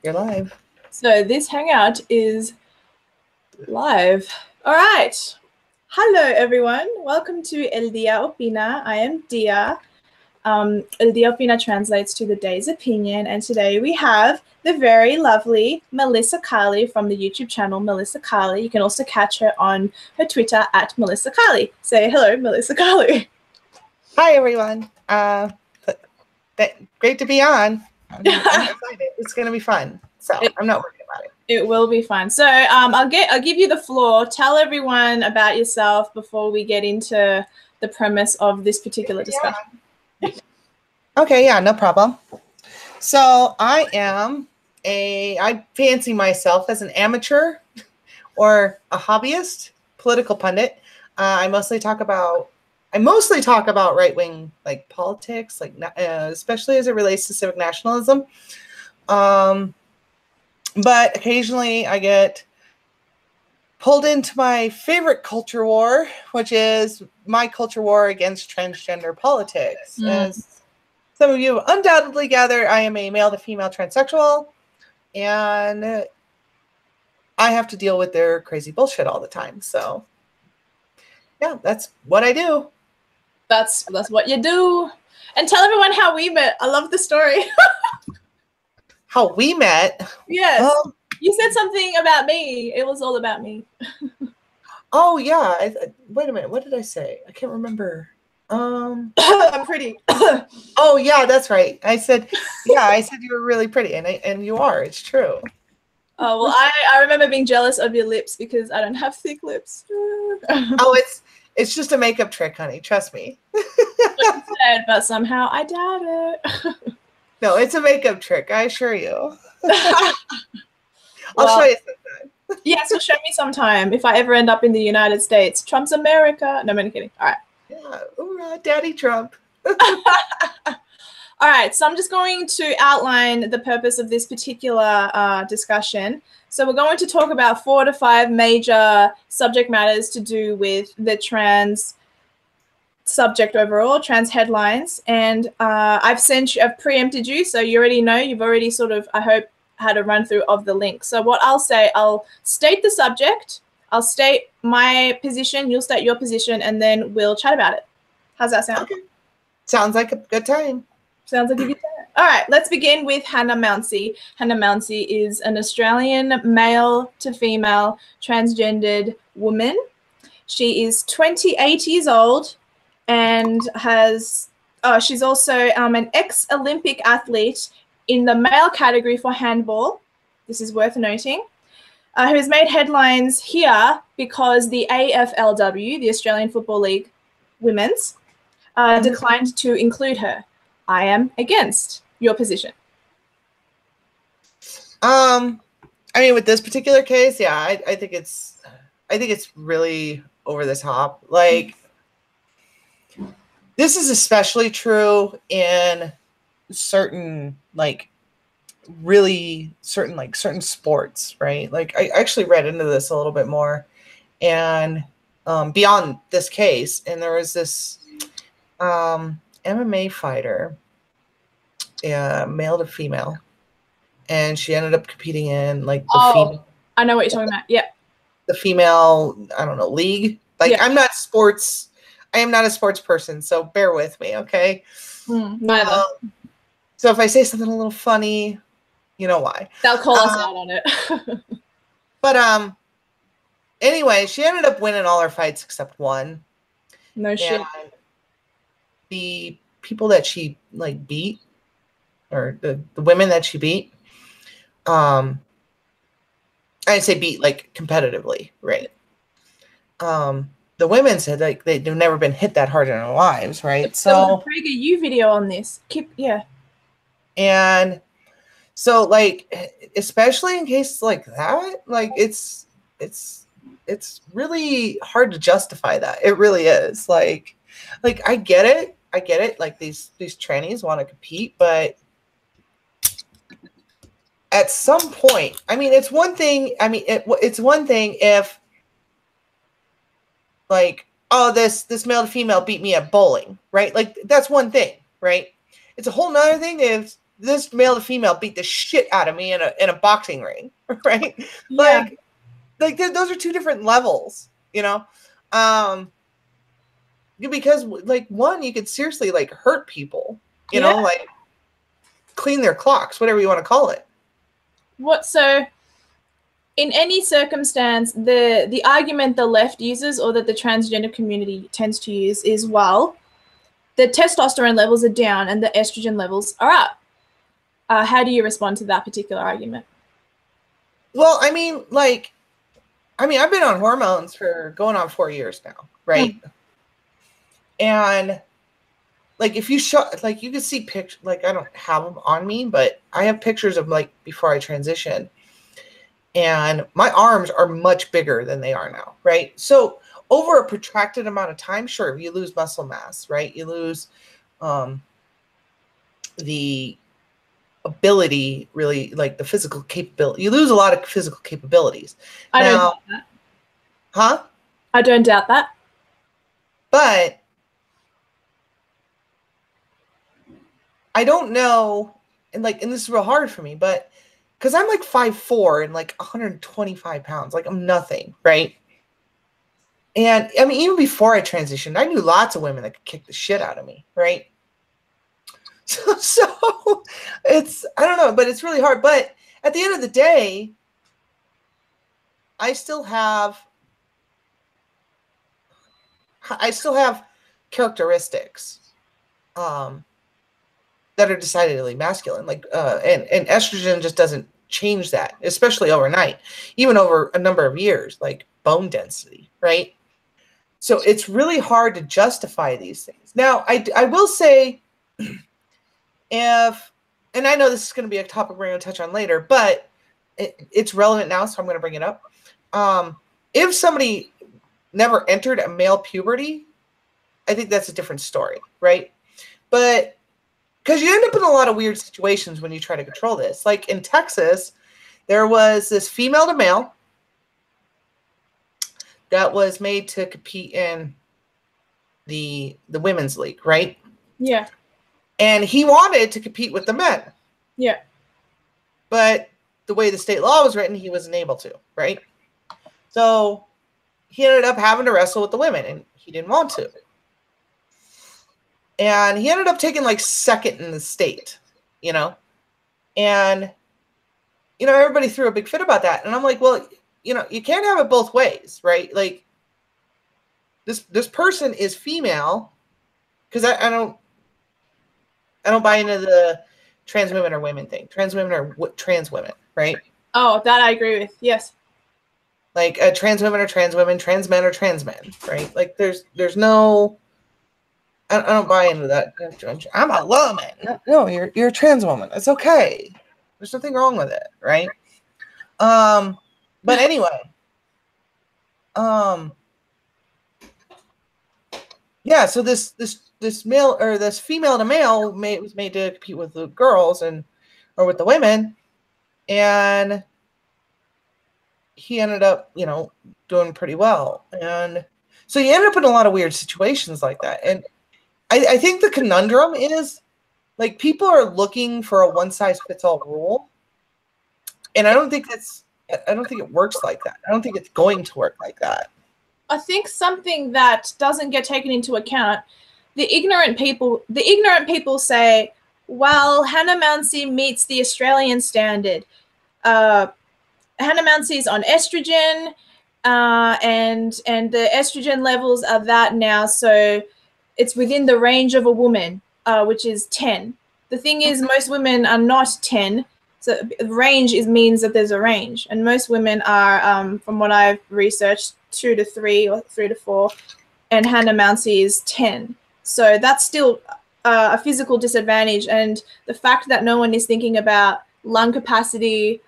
You're live. So this hangout is live. All right. Hello, everyone. Welcome to El Dia Opina. I am Dia. El Dia Opina translates to the day's opinion. And today we have the very lovely Melissa Karlee from the YouTube channel Melissa Karlee. You can also catch her on her Twitter at Melissa Karlee. Say hello, Melissa Karlee. Hi, everyone. Great to be on. I'm excited. It's going to be fun. So I'm not worried about it. It will be fun. So I'll give you the floor. Tell everyone about yourself before we get into the premise of this particular discussion. Yeah. Okay, yeah, no problem. So I fancy myself as an amateur or a hobbyist political pundit. I mostly talk about right-wing politics, especially as it relates to civic nationalism. But occasionally I get pulled into my favorite culture war, which is my culture war against transgender politics. As some of you have undoubtedly gathered, I am a male to female transsexual, and I have to deal with their crazy bullshit all the time. So yeah, that's what I do. That's what you do. And tell everyone how we met. I love the story. How we met? Yes. You said something about me. It was all about me. Oh, yeah. Wait a minute. What did I say? I can't remember. I'm pretty. Oh, yeah, that's right. I said you were really pretty, and you are. It's true. Oh, well, I remember being jealous of your lips because I don't have thick lips. Oh, it's just a makeup trick, honey. Trust me. But somehow I doubt it. No, it's a makeup trick. I assure you. I'll show you sometime. Yeah, so show me sometime if I ever end up in the United States. Trump's America. No, I'm kidding. All right. Yeah, hoorah, Daddy Trump. All right, so I'm just going to outline the purpose of this particular discussion. So we're going to talk about 4 to 5 major subject matters to do with the trans subject overall, trans headlines. And I've preempted you, so you already know. You've already sort of, I hope, had a run through of the link. So what I'll say, I'll state the subject, I'll state my position, you'll state your position, and then we'll chat about it. How's that sound? Okay. Sounds like a good time. Sounds like a good time. All right, let's begin with Hannah Mounsey. Hannah Mounsey is an Australian male to female transgendered woman. She is 28 years old and she's also an ex-Olympic athlete in the male category for handball. This is worth noting. Who has made headlines here because the AFLW, the Australian Football League Women's, declined to include her. I am against your position. I mean, with this particular case, yeah, I think it's really over the top. Like, this is especially true in certain certain sports, right? Like, I actually read into this a little bit more, and beyond this case, and there was this MMA fighter, male to female, and she ended up competing in female. I know what you're talking about. Yeah, the female, I don't know, league. Like, yeah. I am not a sports person, so bear with me, okay? Neither. So if I say something a little funny, you know why. They'll call us out on it. But anyway, she ended up winning all her fights except one. No shit. The people that she beat, or the women that she beat, I say beat competitively, right? The women said they've never been hit that hard in their lives, right? So there was a PragerU video on this. And so especially in cases like that, it's really hard to justify that. It really is. Like I get it. Like, these trannies want to compete, but at some point, I mean, it's one thing. I mean, it's one thing if this male to female beat me at bowling, right? Like, that's one thing, right? It's a whole nother thing if this male to female beat the shit out of me in a boxing ring, right? Yeah. Like those are two different levels, you know? Because like one, you could seriously like hurt people, you know, like clean their clocks, whatever you want to call it. So in any circumstance, the argument the left uses, or that the transgender community tends to use, is, well, the testosterone levels are down and the estrogen levels are up. How do you respond to that particular argument? Well, I mean, I've been on hormones for going on 4 years now, right? And like, if you show, like, you can see pictures, like, I don't have them on me, but I have pictures of like before I transitioned, and my arms are much bigger than they are now, right? So over a protracted amount of time, sure, you lose muscle mass, right? You lose the ability, really, like the physical capability. You lose a lot of physical capabilities. I don't doubt that. Huh? I don't doubt that. But I don't know, and this is real hard for me, but because I'm like 5'4" and like 125 pounds, like I'm nothing, right? And I mean, even before I transitioned, I knew lots of women that could kick the shit out of me, right? So it's, I don't know, but it's really hard. But at the end of the day, I still have characteristics that are decidedly masculine, and estrogen just doesn't change that, especially overnight, even over a number of years, like bone density, right? So it's really hard to justify these things. Now, I will say, and I know this is going to be a topic we're going to touch on later, but it's relevant now, so I'm going to bring it up. If somebody never entered a male puberty, I think that's a different story, right? But because you end up in a lot of weird situations when you try to control this. Like in Texas, there was this female to male that was made to compete in the women's league, right? Yeah. And he wanted to compete with the men. Yeah. But the way the state law was written, he wasn't able to, right? So he ended up having to wrestle with the women, and he didn't want to. And he ended up taking like second in the state, you know? And, you know, everybody threw a big fit about that. And I'm like, well, you know, you can't have it both ways, right? Like, this person is female, because I don't buy into the trans women or women thing. Trans women are trans women, right? Oh, that I agree with. Yes. Like, trans women are trans women, trans men are trans men, right? Like, there's no, I don't buy into that. I'm a woman. No, you're a trans woman. It's okay. There's nothing wrong with it, right? But anyway, yeah. So this male, or this female to male was made to compete with the girls or with the women, and he ended up, you know, doing pretty well. And so you end up in a lot of weird situations like that. And I think the conundrum is, like, people are looking for a one-size-fits-all rule, and I don't think it works like that. I don't think it's going to work like that. I think something that doesn't get taken into account, the ignorant people say, well, Hannah Mounsey meets the Australian standard. Hannah Mounsey's on estrogen, and the estrogen levels are that now, so it's within the range of a woman, which is 10. The thing is, most women are not 10. So range means that there's a range. And most women are, from what I've researched, 2 to 3 or 3 to 4. And Hannah Mounsey is 10. So that's still a physical disadvantage. And the fact that no one is thinking about lung capacity,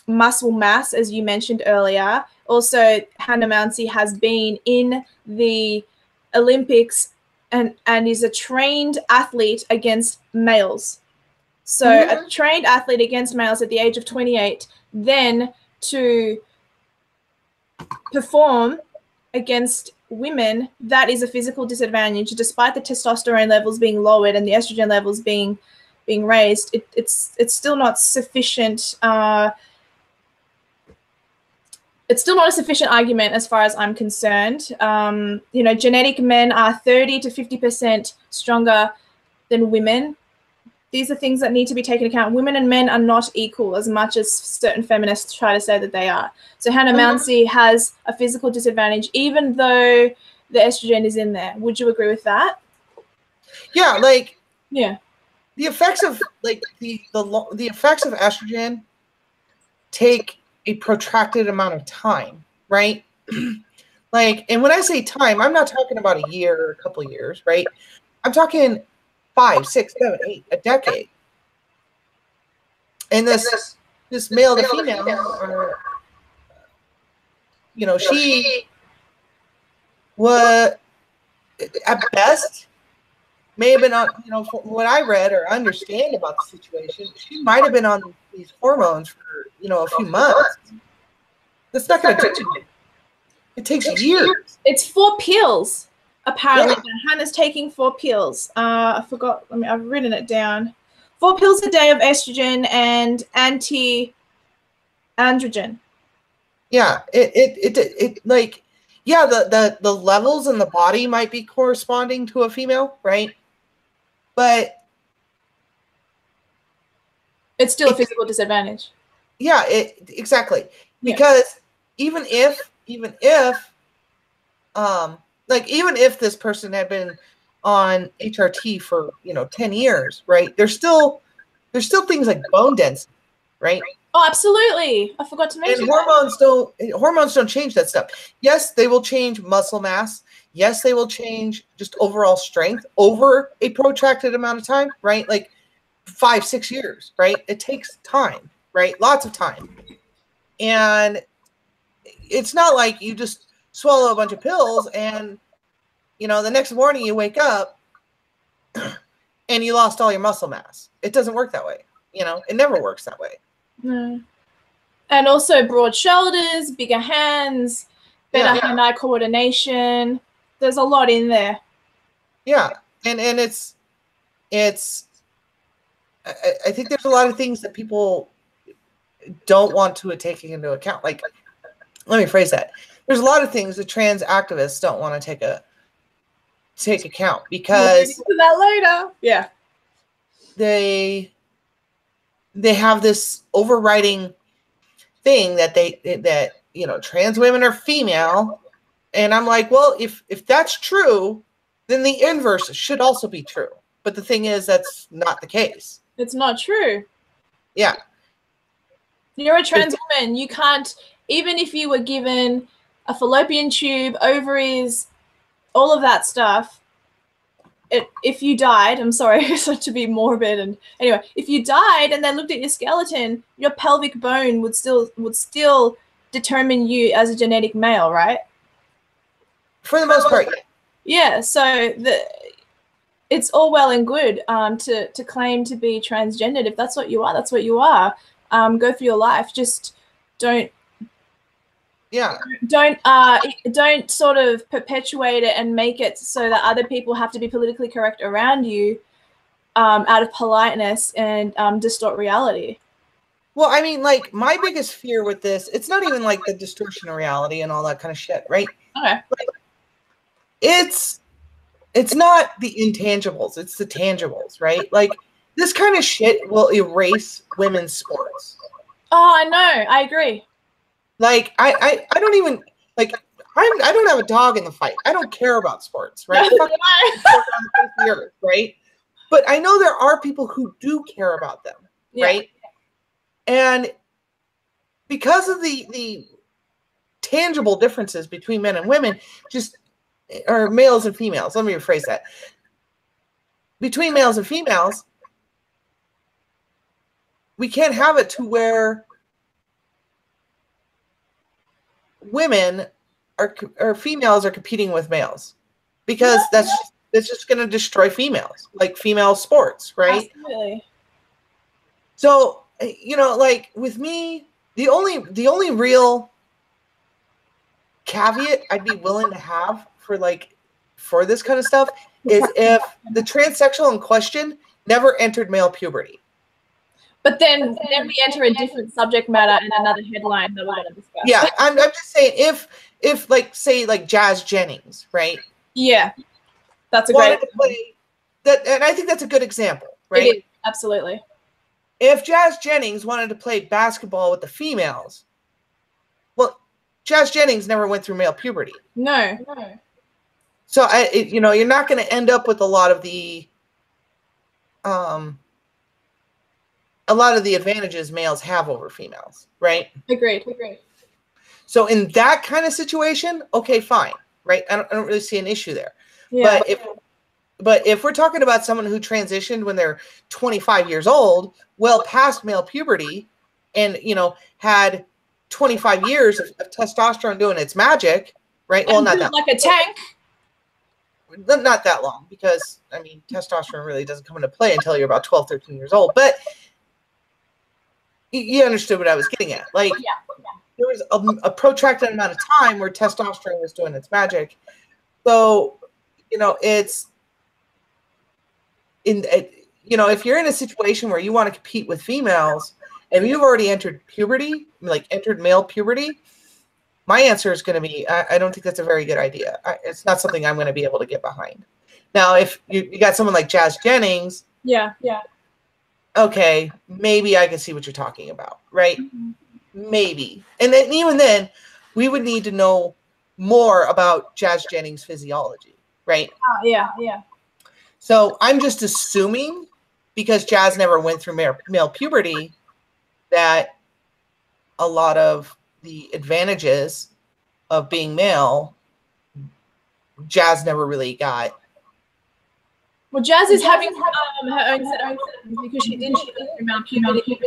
muscle mass, as you mentioned earlier. Also, Hannah Mounsey has been in the Olympics and is a trained athlete against males. So a trained athlete against males at the age of 28, then to perform against women, that is a physical disadvantage, despite the testosterone levels being lowered and the estrogen levels being being raised, it's still not sufficient. It's still not a sufficient argument as far as I'm concerned. You know, genetic men are 30 to 50% stronger than women. These are things that need to be taken into account. Women and men are not equal as much as certain feminists try to say that they are. So Hannah Mounsey has a physical disadvantage, even though the estrogen is in there. Would you agree with that? Yeah, like yeah, the effects of like the effects of estrogen take a protracted amount of time, right? Like, and when I say time, I'm not talking about a year or a couple of years, right? I'm talking 5, 6, 7, 8, a decade. And this male to female, you know, she was at best may have been on, you know, from what I read or understand about the situation, she might have been on these hormones for, you know, a few months. That's not going to do it. It takes years. It's 4 pills, apparently. Yeah. Hannah's taking 4 pills. I forgot. I mean, I've written it down. 4 pills a day of estrogen and anti-androgen. Yeah, it like, yeah, the levels in the body might be corresponding to a female, right? But it's still a physical disadvantage. Yeah, exactly. Because even if this person had been on HRT for, you know, 10 years, right? There's still things like bone density, right? Oh, absolutely. I forgot to mention. And hormones don't change that stuff. Yes, they will change muscle mass. Yes, they will change just overall strength over a protracted amount of time, right? Like 5, 6 years, right? It takes time, right? Lots of time. And it's not like you just swallow a bunch of pills and, you know, the next morning you wake up and you lost all your muscle mass. It doesn't work that way. You know, it never works that way. No. And also broad shoulders, bigger hands, better hand-eye coordination. There's a lot in there. Yeah. And it's I think there's a lot of things that people don't want to take into account. Like, let me phrase that. There's a lot of things that trans activists don't want to take account because we'll get to that later. Yeah. They have this overriding thing that you know, trans women are female, and I'm like, well, if that's true, then the inverse should also be true. But the thing is, that's not the case. It's not true. Yeah. You're a trans woman. You can't, even if you were given a fallopian tube, ovaries, all of that stuff, if you died, I'm sorry to be morbid, and anyway, if you died and they looked at your skeleton, your pelvic bone would still determine you as a genetic male, right? For the most part. Yeah, so it's all well and good to claim to be transgendered. If that's what you are, that's what you are. Go through your life. Just don't sort of perpetuate it and make it so that other people have to be politically correct around you out of politeness and distort reality. Well, I mean, like, my biggest fear with this, it's not even like the distortion of reality and all that kind of shit, right? Okay. Like, it's not the intangibles, it's the tangibles, right? Like, this kind of shit will erase women's sports. Oh, I know. I agree. Like, I don't even, like, I don't have a dog in the fight. I don't care about sports, right? Right? But I know there are people who do care about them, right? And because of the tangible differences between men and women, or males and females, let me rephrase that. Between males and females, we can't have it to where women or females are competing with males, because that's just going to destroy females, like female sports, right? Absolutely. So, you know, like with me, the only real caveat I'd be willing to have for this kind of stuff is if the transsexual in question never entered male puberty. But then we enter a different subject matter and another headline that we're going to discuss. Yeah, I'm just saying if like say like Jazz Jennings, right? Yeah, that's a great. To play that, and I think that's a good example, right? It is, absolutely. If Jazz Jennings wanted to play basketball with the females, well, Jazz Jennings never went through male puberty. No. So you're not going to end up with a lot of the advantages males have over females, right? Agreed. So in that kind of situation, okay, fine, right? I don't really see an issue there. Yeah. But if we're talking about someone who transitioned when they're 25 years old, well past male puberty, and had 25 years of testosterone doing its magic, right? Well, not that like a tank. Not that long, because I mean testosterone really doesn't come into play until you're about 12, 13 years old. But you understood what I was getting at. Like, there was a protracted amount of time where testosterone was doing its magic. So, it's if you're in a situation where you want to compete with females and you've already entered puberty, like entered male puberty, my answer is going to be, I don't think that's a very good idea. It's not something I'm going to be able to get behind. Now, if you got someone like Jazz Jennings, yeah, okay, maybe I can see what you're talking about, right? Mm-hmm. Maybe. And then even then, we would need to know more about Jazz Jennings' physiology, right? Yeah. So I'm just assuming, because Jazz never went through male puberty, that a lot of the advantages of being male, Jazz never really got. Well, Jazz is having her own set of because she didn't go through male puberty.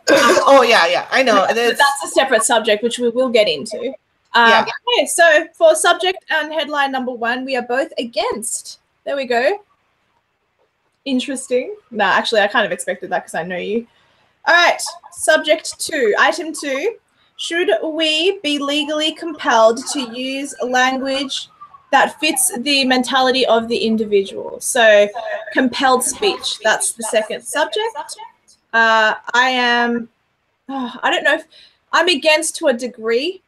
Oh yeah, I know. But that's a separate subject, which we will get into. Okay, so for subject and headline number 1, we are both against. There we go. Interesting. No, actually, I kind of expected that because I know you. All right, subject 2. Item 2. Should we be legally compelled to use language that fits the mentality of the individual? So, compelled speech. That's the second subject. I don't know if I'm against to a degree.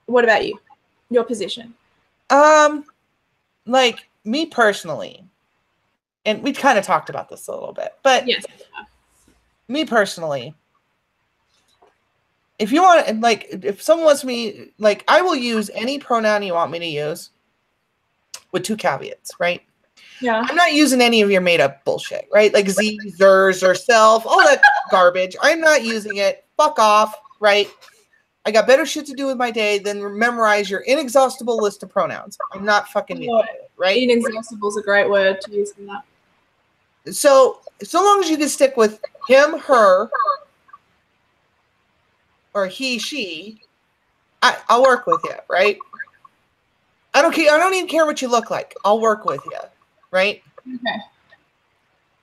What about you? Your position? Like me personally, and we kind of talked about this a little bit, but yes. Me personally, if you want, like, if someone wants me, like, I will use any pronoun you want me to use with 2 caveats, right? Yeah. I'm not using any of your made up bullshit, right? Like ze, zers, or self, all that garbage. I'm not using it. Fuck off, right? I got better shit to do with my day than memorize your inexhaustible list of pronouns. I'm not fucking using it, right? Inexhaustible is a great word to use in that. So long as you can stick with him, her, or he, she, I'll work with you, right? I don't care. I don't even care what you look like. I'll work with you, right? Okay.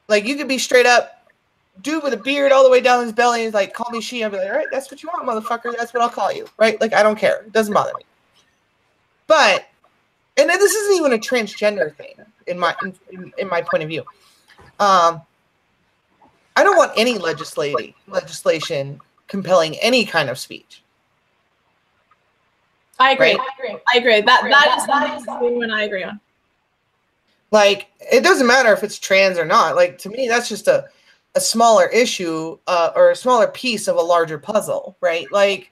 Like, you could be straight up dude with a beard all the way down his belly and he's like, call me she. I'll be like, all right, that's what you want, motherfucker. That's what I'll call you, right? Like, I don't care. It doesn't bother me. But, and this isn't even a transgender thing in my point of view. I don't want any legislation compelling any kind of speech. I agree. Right? I agree. That is the one I agree on. Like, it doesn't matter if it's trans or not. Like, to me, that's just a smaller issue or a smaller piece of a larger puzzle, right? Like,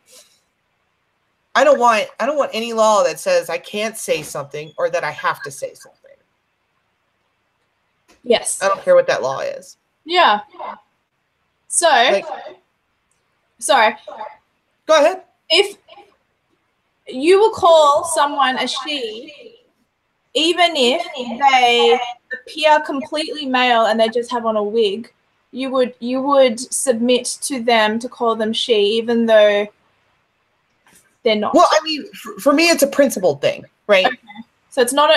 I don't want any law that says I can't say something or that I have to say something. Yes. I don't care what that law is. Yeah. So, sorry. Go ahead. If you will call someone a she, even if they appear completely male and they just have on a wig, you would submit to them to call them she, even though they're not. Well, I mean, for me, it's a principled thing, right? Okay. So it's not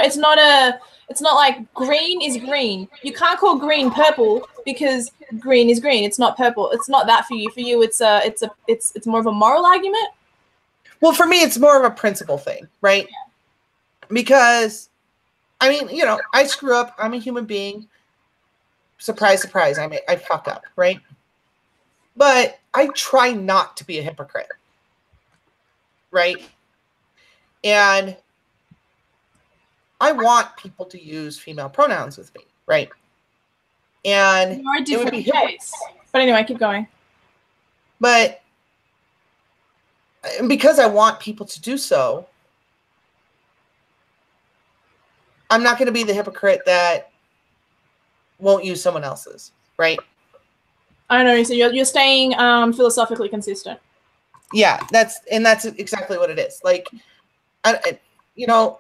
like green is green. You can't call green purple because green is green. It's not purple. It's not that for you. For you, it's more of a moral argument. Well, for me, it's more of a principle thing, right? Yeah. Because, I mean, I screw up. I'm a human being. surprise, surprise, I fuck up, right? But I try not to be a hypocrite, right? And I want people to use female pronouns with me, right? And You're a it would different be case. But anyway, keep going. But because I want people to do so, I'm not going to be the hypocrite that won't use someone else's, right? I know. So you're staying philosophically consistent. Yeah, that's exactly what it is. Like, you know,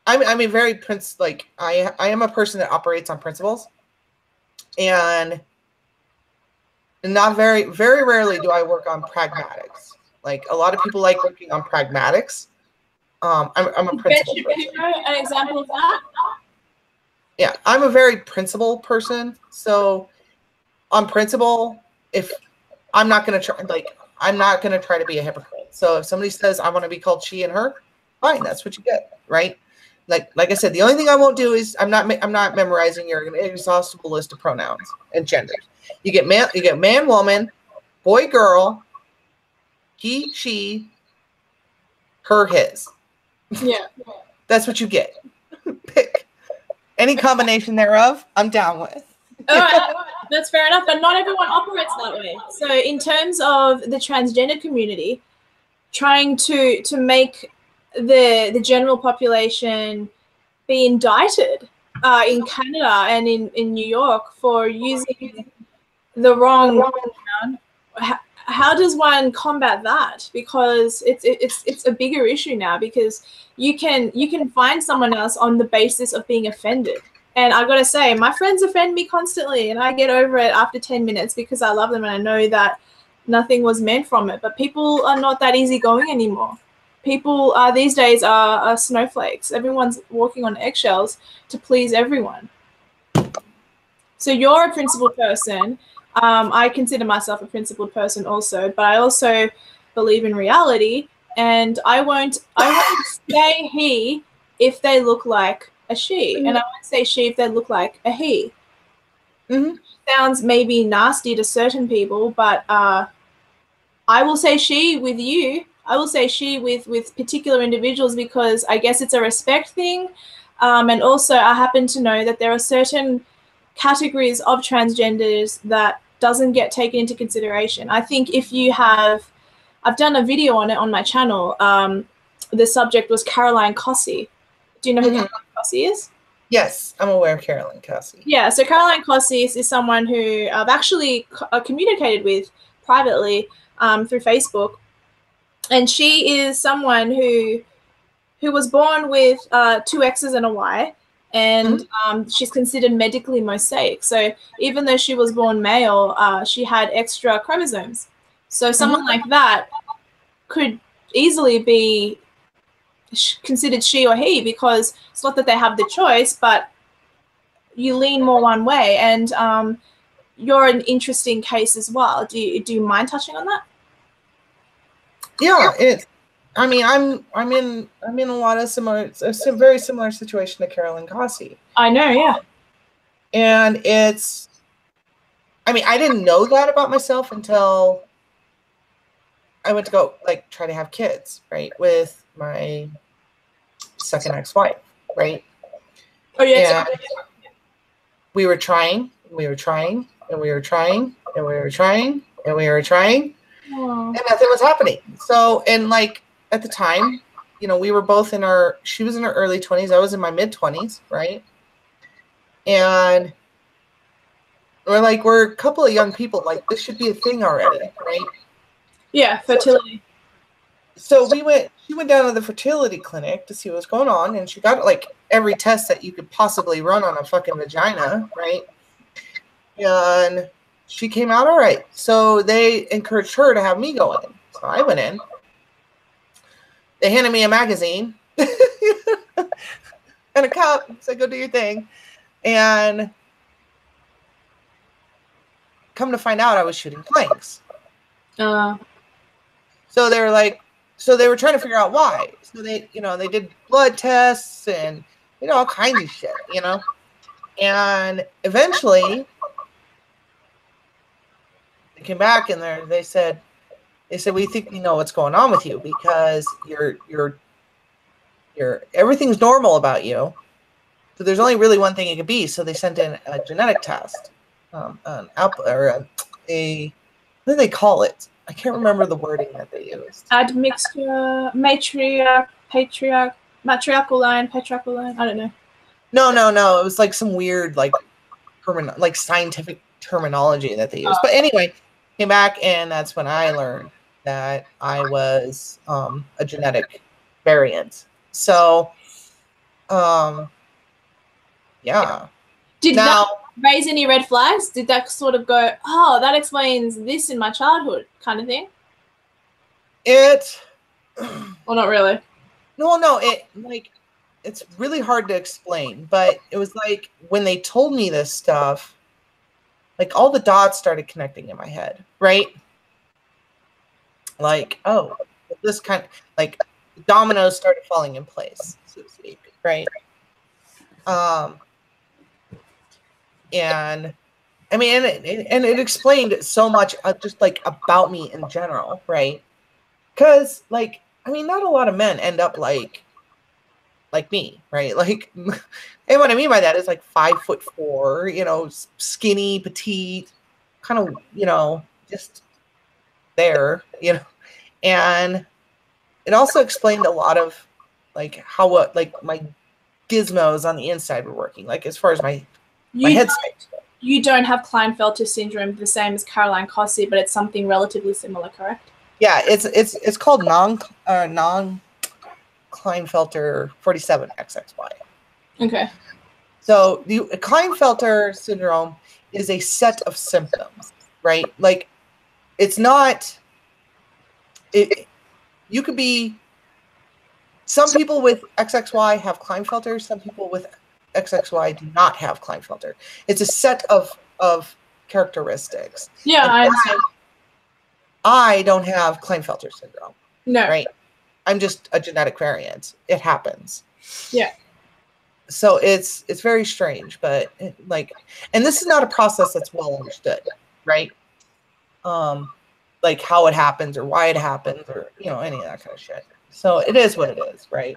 I'm a very I am a person that operates on principles, and not very rarely do I work on pragmatics. Like, a lot of people like working on pragmatics. I'm a principle person. An example of that? Yeah, I'm a very principle person. So on principle, if I'm not going to try to be a hypocrite. So if somebody says I want to be called she and her, fine, that's what you get, right? Like I said, the only thing I won't do is I'm not memorizing your inexhaustible list of pronouns and genders. You get man, woman, boy, girl, he, she, her, his. Yeah. That's what you get. Pick any combination thereof, I'm down with. All right, that's fair enough, but not everyone operates that way. So in terms of the transgender community, trying to make the general population be indicted in Canada and in New York for using the wrong pronoun, how does one combat that? Because it's a bigger issue now, because you can find someone else on the basis of being offended. And I gotta say, my friends offend me constantly, and I get over it after 10 minutes because I love them and I know that nothing was meant from it. But people are not that easygoing anymore. People these days are snowflakes. Everyone's walking on eggshells to please everyone. So you're a principled person. I consider myself a principled person also, but I also believe in reality, and I won't say he if they look like a she, and I won't say she if they look like a he. Mm-hmm. Sounds maybe nasty to certain people, but I will say she with you. I will say she with particular individuals because I guess it's a respect thing, and also I happen to know that there are certain categories of transgenders that doesn't get taken into consideration. I think if you have, I've done a video on it on my channel. The subject was Caroline Cossey. Do you know who Caroline Cossey is? Yes, I'm aware of Caroline Cossey. Yeah, so Caroline Cossey is someone who I've actually communicated with privately through Facebook, and she is someone who was born with two X's and a Y, and she's considered medically mosaic. So even though she was born male, she had extra chromosomes. So someone like that could easily be considered she or he, because it's not that they have the choice, but you lean more one way. And you're an interesting case as well. Do you mind touching on that? Yeah, I mean, I'm in a lot of a very similar situation to Caroline Cossey. I know, yeah. And I mean, I didn't know that about myself until I went to go try to have kids, right, with my second ex-wife, right? Oh yeah. And we were trying, and we were trying, and we were trying, and we were trying, and we were trying, and nothing was happening. So, and at the time, we were both she was in her early 20s, I was in my mid 20s, right? And we're a couple of young people, this should be a thing already, right? Yeah, fertility. So she went down to the fertility clinic to see what's going on, and she got every test that you could possibly run on a fucking vagina, right? And she came out all right. So they encouraged her to have me go in. So I went in. They handed me a magazine and a cup. Said, go do your thing. And come to find out, I was shooting blanks. So they were trying to figure out why. So they did blood tests and all kinds of shit, And eventually they came back and they said, we think we know what's going on with you because you're everything's normal about you. So there's only really one thing it could be. So they sent in a genetic test, what do they call it? I can't remember the wording that they used. Admixture, matriarchal line. I don't know. No. It was like some weird scientific terminology that they used. But anyway, came back and that's when I learned that I was a genetic variant. So, yeah. Did that raise any red flags? Did that sort of go, oh, that explains this in my childhood kind of thing? Well, not really. No, it's really hard to explain, but it was like when they told me this stuff, like all the dots started connecting in my head, right? Like, oh, this kind of like dominoes started falling in place, so to speak, right? And I mean, and it explained so much just like about me in general, right? Because like, I mean, not a lot of men end up like me, right? Like, and what I mean by that is like 5'4", you know, skinny, petite, kind of, you know, just there, you know. And it also explained a lot of like how my gizmos on the inside were working, like as far as my headspace. You don't have Klinefelter syndrome the same as Caroline Cossey, but it's something relatively similar, correct? Yeah, it's called non Klinefelter 47XXY. Okay. So the Klinefelter syndrome is a set of symptoms, right? Like, it's not. You could be. Some people with XXY have Klinefelter. Some people with XXY do not have Klinefelter. It's a set of characteristics. Yeah, I don't have Klinefelter syndrome. No. Right. I'm just a genetic variant. It happens. Yeah. So it's very strange, but like, and this is not a process that's well understood, right? Like how it happens or why it happens or, you know, any of that kind of shit. So it is what it is, right?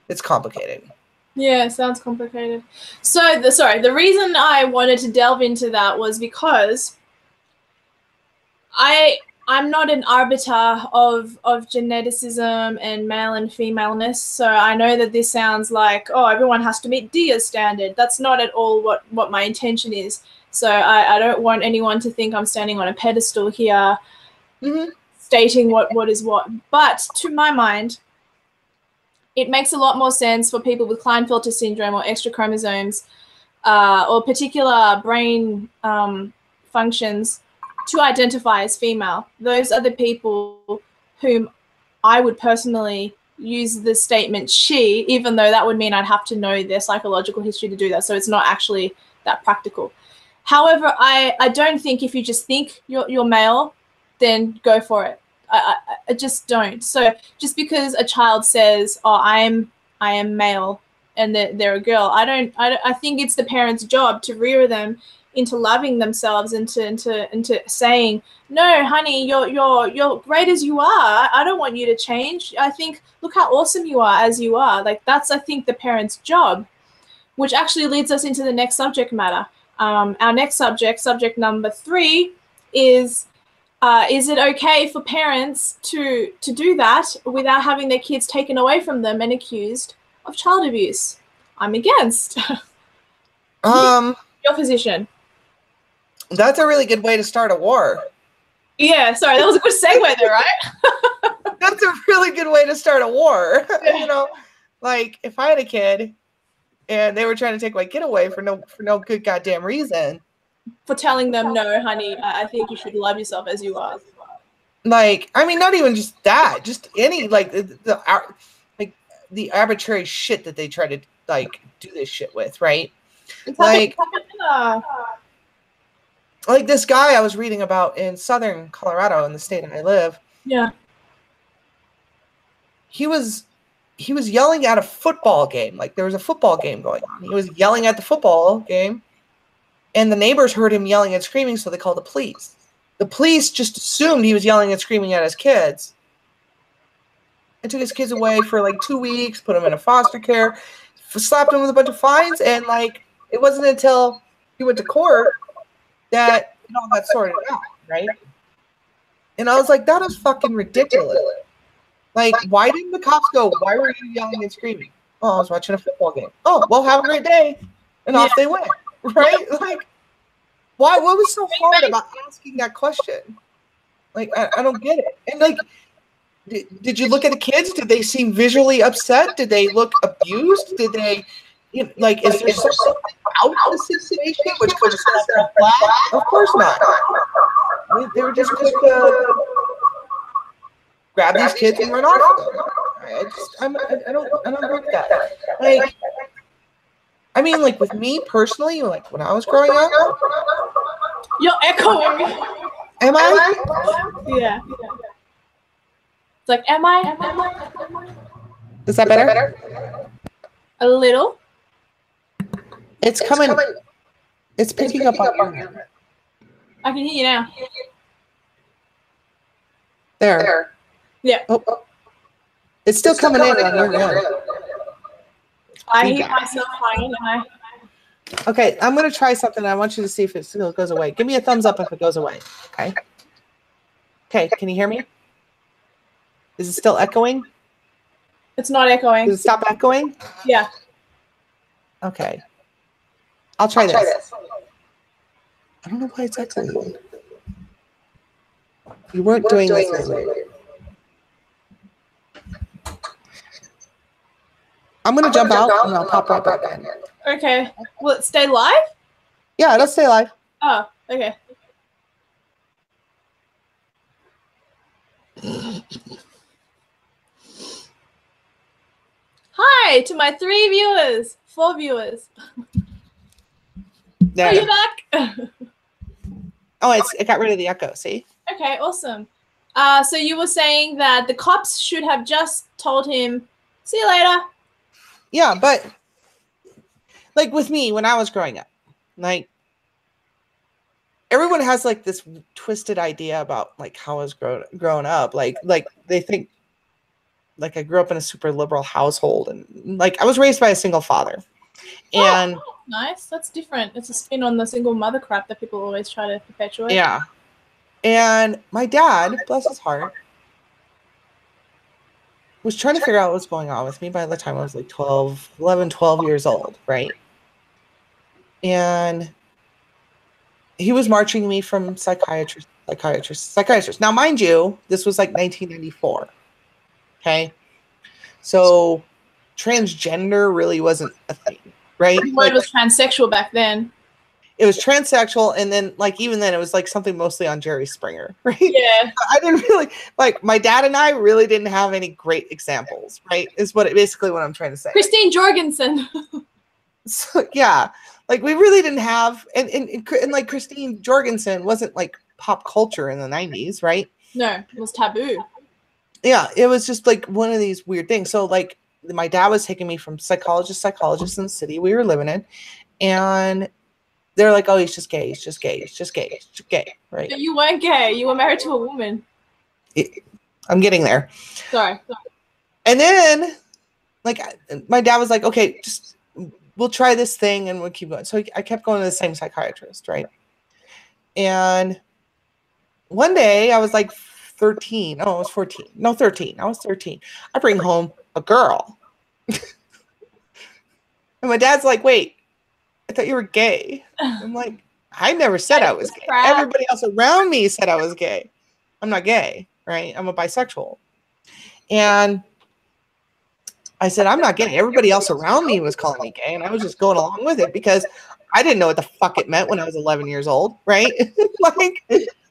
It's complicated. Yeah, sounds complicated. So the reason I wanted to delve into that was because I'm not an arbiter of geneticism and male and femaleness, so I know that this sounds like, oh, everyone has to meet Dia's standard. That's not at all what my intention is. So I don't want anyone to think I'm standing on a pedestal here, stating what is what. But to my mind, it makes a lot more sense for people with Klinefelter syndrome or extra chromosomes or particular brain functions to identify as female. Those are the people whom I would personally use the statement she, even though that would mean I'd have to know their psychological history to do that. So it's not actually that practical. However, I don't think if you just think you're male, then go for it. I just don't. So just because a child says, oh, I am male and they're a girl, I think it's the parent's job to rear them into loving themselves, into saying, no, honey, you're great as you are. I don't want you to change. I think, look how awesome you are as you are. Like, that's, I think, the parent's job, which actually leads us into the next subject matter. Our next subject number 3 is it okay for parents to do that without having their kids taken away from them and accused of child abuse? I'm against. Your position. That's a really good way to start a war. Yeah, sorry, that was a good segue there, right? That's a really good way to start a war. Yeah. You know, like if I had a kid and they were trying to take my kid away for no good goddamn reason. For telling them, no, honey, I think you should love yourself as you are. Like, I mean, not even just that, just any like the arbitrary shit that they try to like do this shit with, right? Like this guy I was reading about in southern Colorado, in the state I live. Yeah. He he was yelling at a football game. Like there was a football game going on. He was yelling at the football game, and the neighbors heard him yelling and screaming, so they called the police. The police just assumed he was yelling and screaming at his kids and took his kids away for like 2 weeks, put him in a foster care, slapped him with a bunch of fines, and like it wasn't until he went to court that it all got sorted out, right? And I was like, that is fucking ridiculous. Like, why didn't the cops go, why were you yelling and screaming? Oh, I was watching a football game. Oh, well, have a great day. And off they went, right? Like, why? What was so hard about asking that question? Like, I don't get it. And like, did you look at the kids? Did they seem visually upset? Did they look abused? Did they, like, is there something out of the situation which could have set a flag? Of course not. They were just quick to grab these kids and run off with them. I don't get that. Like, I mean, like with me personally, like when I was growing up. You're echoing. Am I? Yeah. It's like, am I? Is that better? A little. It's coming. It's picking up on you. I can hear you now. There. Yeah. Oh. It's still coming in on your end. I hear myself fine, and I. Okay, I'm going to try something. I want you to see if it still goes away. Give me a thumbs up if it goes away. Okay. Okay, can you hear me? Is it still echoing? It's not echoing. Does it stop echoing? Yeah. Okay. I'll try this. I don't know why it's echoing. You weren't doing this earlier. I'm going to jump out and I'll pop right back in. Okay. Will it stay live? Yeah, it'll stay live. Oh, okay. Hi to my 4 viewers. There. Are you back? Oh, it got rid of the echo, see? Okay, awesome. So you were saying that the cops should have just told him, see you later. Yeah, but like with me, when I was growing up, like everyone has like this twisted idea about like how I was growing up. Like they think like I grew up in a super liberal household, and like I was raised by a single father. And nice. That's different. It's a spin on the single mother crap that people always try to perpetuate. Yeah. And my dad, bless his heart, was trying to figure out what's going on with me by the time I was like 12 years old, right? And he was marching me from psychiatrist. Now, mind you, this was like 1994. Okay. So transgender really wasn't a thing, right? Well, it was transsexual back then. It was transsexual, and then like even then it was like something mostly on Jerry Springer, right? Yeah. I didn't really like my dad and I really didn't have any great examples, right? Is basically what I'm trying to say. Christine Jorgensen. So yeah, like we really didn't have and like Christine Jorgensen wasn't like pop culture in the 90s, right? No, it was taboo. Yeah, it was just like one of these weird things. So like my dad was taking me from psychologist in the city we were living in, and they're like, oh, he's just gay, right? But you weren't gay. You were married to a woman. I'm getting there. Sorry. And then, like, my dad was like, okay, just we'll try this thing and we'll keep going. So I kept going to the same psychiatrist, right? And one day I was like 13. Oh, I was 14. No, 13. I was 13. I bring home a girl. And my dad's like, wait, I thought you were gay. I'm like, I never said I was gay. Everybody else around me said I was gay. I'm not gay, right? I'm a bisexual. And I said, I'm not gay. Everybody else around me was calling me gay, and I was just going along with it because I didn't know what the fuck it meant when I was 11 years old, right? Like,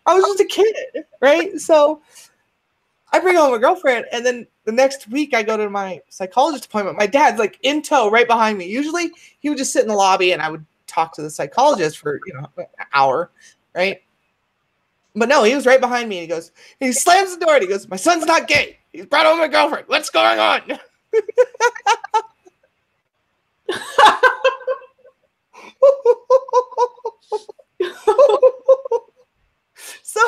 I was just a kid, right? So I bring home a girlfriend, and then the next week I go to my psychologist appointment. My dad's like in tow right behind me. Usually he would just sit in the lobby and I would talk to the psychologist for, an hour, right? But no, he was right behind me, and he slams the door and he goes, my son's not gay. He's brought home a girlfriend. What's going on? So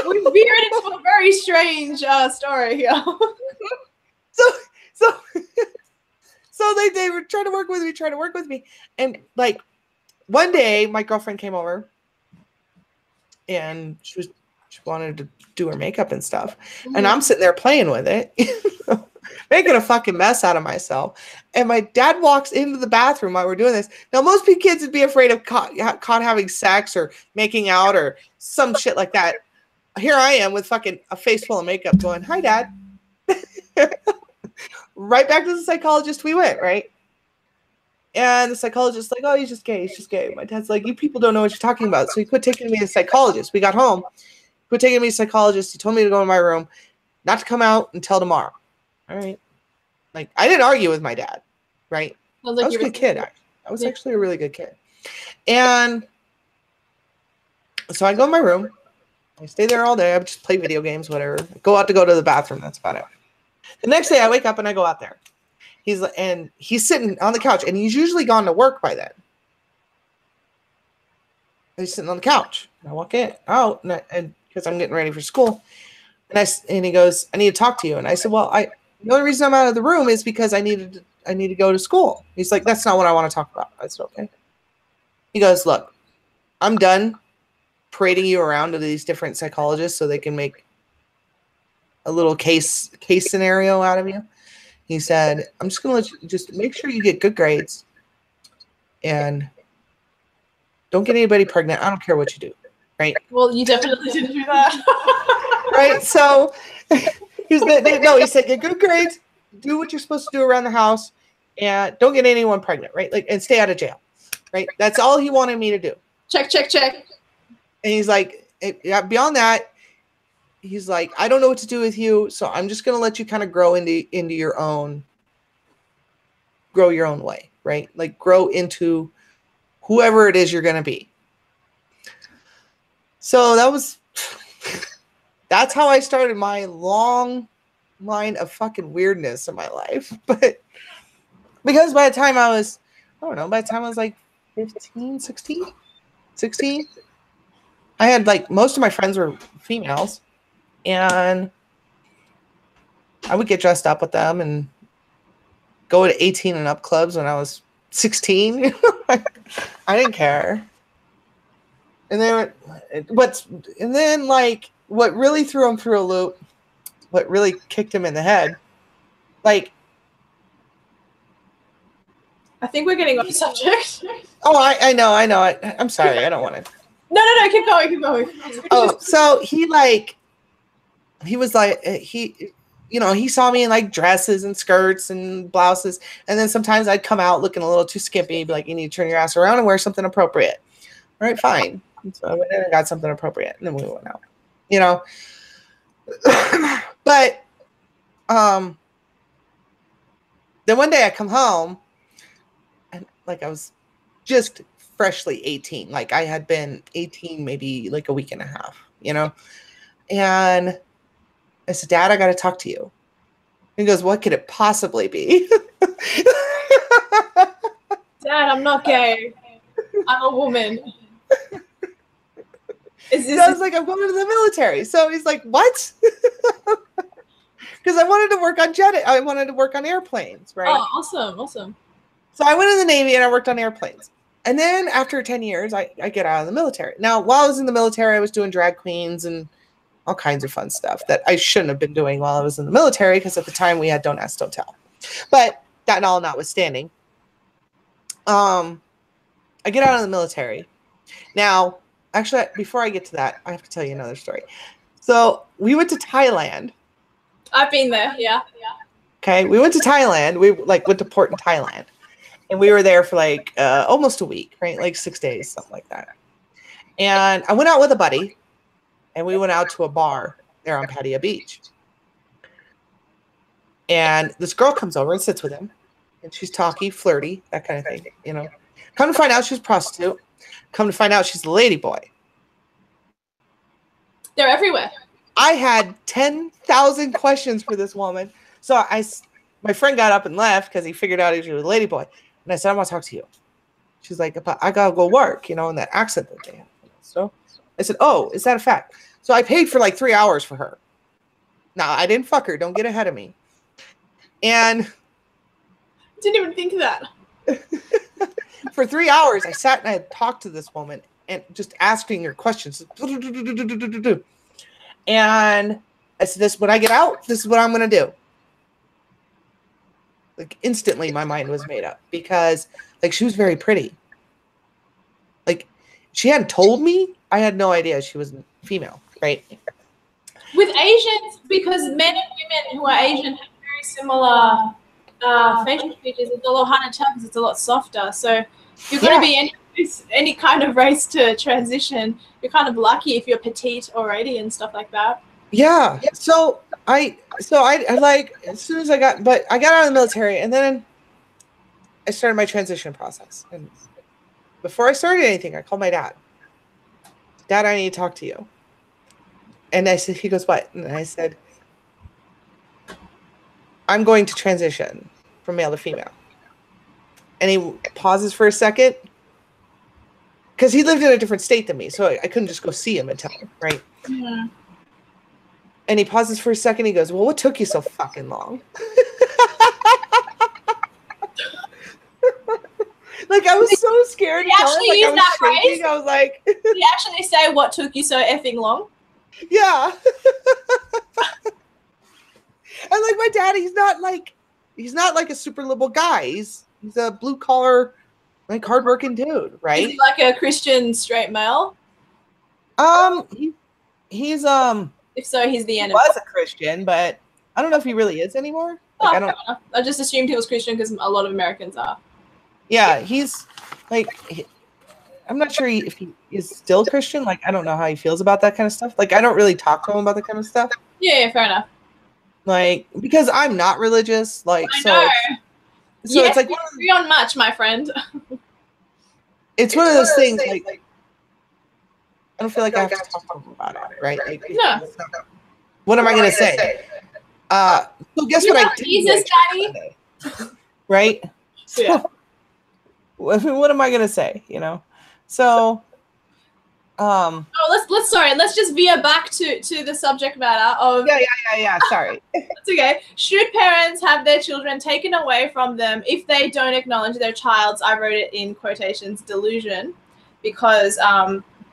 we veered into a very strange story here. So they were trying to work with me, and like one day my girlfriend came over, and she wanted to do her makeup and stuff, and I'm sitting there playing with it, making a fucking mess out of myself. And my dad walks into the bathroom while we're doing this. Now, most kids would be afraid of caught having sex or making out or some shit like that. Here I am with fucking a face full of makeup going, "Hi, Dad." Right back to the psychologist we went, right? And the psychologist's like, "Oh, he's just gay. He's just gay." My dad's like, "You people don't know what you're talking about." So he quit taking me to the psychologist. We got home. Quit taking me to the psychologist. He told me to go in my room, not to come out until tomorrow. All right. Like, I didn't argue with my dad, right? I was a good kid. I was actually a really good kid. And so I go in my room. I stay there all day. I just play video games, whatever. I go to the bathroom. That's about it. The next day I wake up and I go out there. He's sitting on the couch, and he's usually gone to work by then. He's sitting on the couch. And I walk out, and because I'm getting ready for school. And he goes, "I need to talk to you." And I said, "Well, the only reason I'm out of the room is because I need to go to school." He's like, "That's not what I want to talk about." I said, "Okay." He goes, "Look, I'm done parading you around to these different psychologists so they can make a little case scenario out of you." He said, "I'm just going to let you just make sure you get good grades and don't get anybody pregnant. I don't care what you do." Right? Well, you definitely didn't do that. Right? So he said, "Get good grades, do what you're supposed to do around the house, and don't get anyone pregnant, right? Like, and stay out of jail." Right? That's all he wanted me to do. Check. And he's like, beyond that, he's like, "I don't know what to do with you, so I'm just going to let you kind of grow into your own way, right? Like, grow into whoever it is you're going to be." So that's how I started my long line of fucking weirdness in my life. But because by the time I was like 15, 16, I had like most of my friends were females, and I would get dressed up with them and go to 18 and up clubs when I was 16. I didn't care. And then what really threw him through a loop, what really kicked him in the head, like, I think we're getting off subject. Oh, I know. I'm sorry. I don't want to. No. Keep going. Oh, so he was like, he saw me in like dresses and skirts and blouses. And then sometimes I'd come out looking a little too skimpy, be like, "You need to turn your ass around and wear something appropriate." All right, fine. And so I went in and got something appropriate, and then we went out, But then one day I come home, and like I was just freshly 18. Like I had been 18 maybe like a week and a half, And I said, "Dad, I got to talk to you." He goes, "What could it possibly be?" "Dad, I'm not gay. I'm a woman." I was like, "I'm going to the military." So he's like, "What?" Because I wanted to work on airplanes, right? Oh, awesome. So I went in the Navy and I worked on airplanes. And then after 10 years, I get out of the military. Now, while I was in the military, I was doing drag queens and all kinds of fun stuff that I shouldn't have been doing while I was in the military, because at the time we had Don't Ask, Don't Tell. But that all notwithstanding, I get out of the military. Now, actually, before I get to that, I have to tell you another story. So we went to Thailand. I've been there, yeah. Okay, we went to Thailand. We went to port in Thailand. And we were there for like almost a week, right? Like 6 days, something like that. And I went out with a buddy, and we went out to a bar there on Pattaya Beach. And this girl comes over and sits with him. And she's talky, flirty, that kind of thing, Come to find out she's a prostitute. Come to find out she's a lady boy. They're everywhere. I had 10,000 questions for this woman. So my friend got up and left because he figured out he was a ladyboy. And I said, I want to talk to you. She's like, but I got to go work, in that accent that they have. So I said, oh, is that a fact? So I paid for like 3 hours for her. No, I didn't fuck her. Don't get ahead of me. And didn't even think of that. For 3 hours, I sat and I had talked to this woman and just asking her questions. And I said, when I get out, this is what I'm going to do. Like instantly my mind was made up because like she was very pretty. Like she hadn't told me. I had no idea she was female, right? With Asians, because men and women who are Asian have very similar facial features, it's a lot harder to tell because it's a lot softer. So if you're going to be any kind of race to transition, you're kind of lucky if you're petite already and stuff like that. Yeah. So I like, as soon as I got out of the military, and then I started my transition process. And before I started anything, I called my dad. Dad, I need to talk to you. And he goes, what? And I said, I'm going to transition from male to female. And he pauses for a second because he lived in a different state than me. So I couldn't just go see him and tell him, right? Yeah. And he pauses for a second. He goes, well, what took you so fucking long? Like, I was so scared to tell him. Like, I was shaking. I was like... Did he actually say, what took you so effing long? Yeah. And like my dad, he's not like a super liberal guy. He's a blue collar, like hardworking dude, right? Is he like a Christian straight male? He's if so, he's the enemy. He was a Christian, but I don't know if he really is anymore. Like, I just assumed he was Christian because a lot of Americans are. Yeah, he's like, I'm not sure if he is still Christian. Like, I don't know how he feels about that kind of stuff. Like, I don't really talk to him about that kind of stuff. Yeah, fair enough. Like, because I'm not religious. Like, I know. So yes, it's like we agree on much, my friend. It's one of those things. Like, I don't feel like I have to talk to him about it, right? Like, no. What am I gonna say? So guess what I did? Jesus, Daddy. Right? So, yeah. What am I gonna say? So, let's just veer back to the subject matter of. Yeah. Sorry. That's okay. Should parents have their children taken away from them if they don't acknowledge their child's, I wrote it in quotations, delusion, because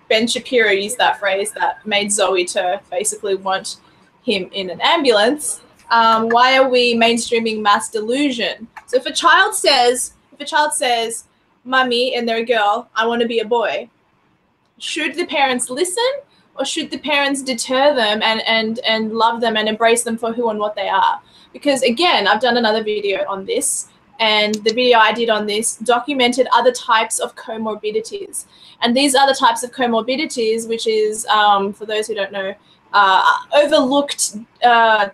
Ben Shapiro used that phrase that made Zoe to basically want him in an ambulance. Why are we mainstreaming mass delusion? So if a child says, "Mummy," and they're a girl, "I want to be a boy," should the parents listen, or should the parents deter them and love them and embrace them for who and what they are? Because again, I've done another video on this, and the video I did on this documented other types of comorbidities. And these other types of comorbidities, which is, for those who don't know, overlooked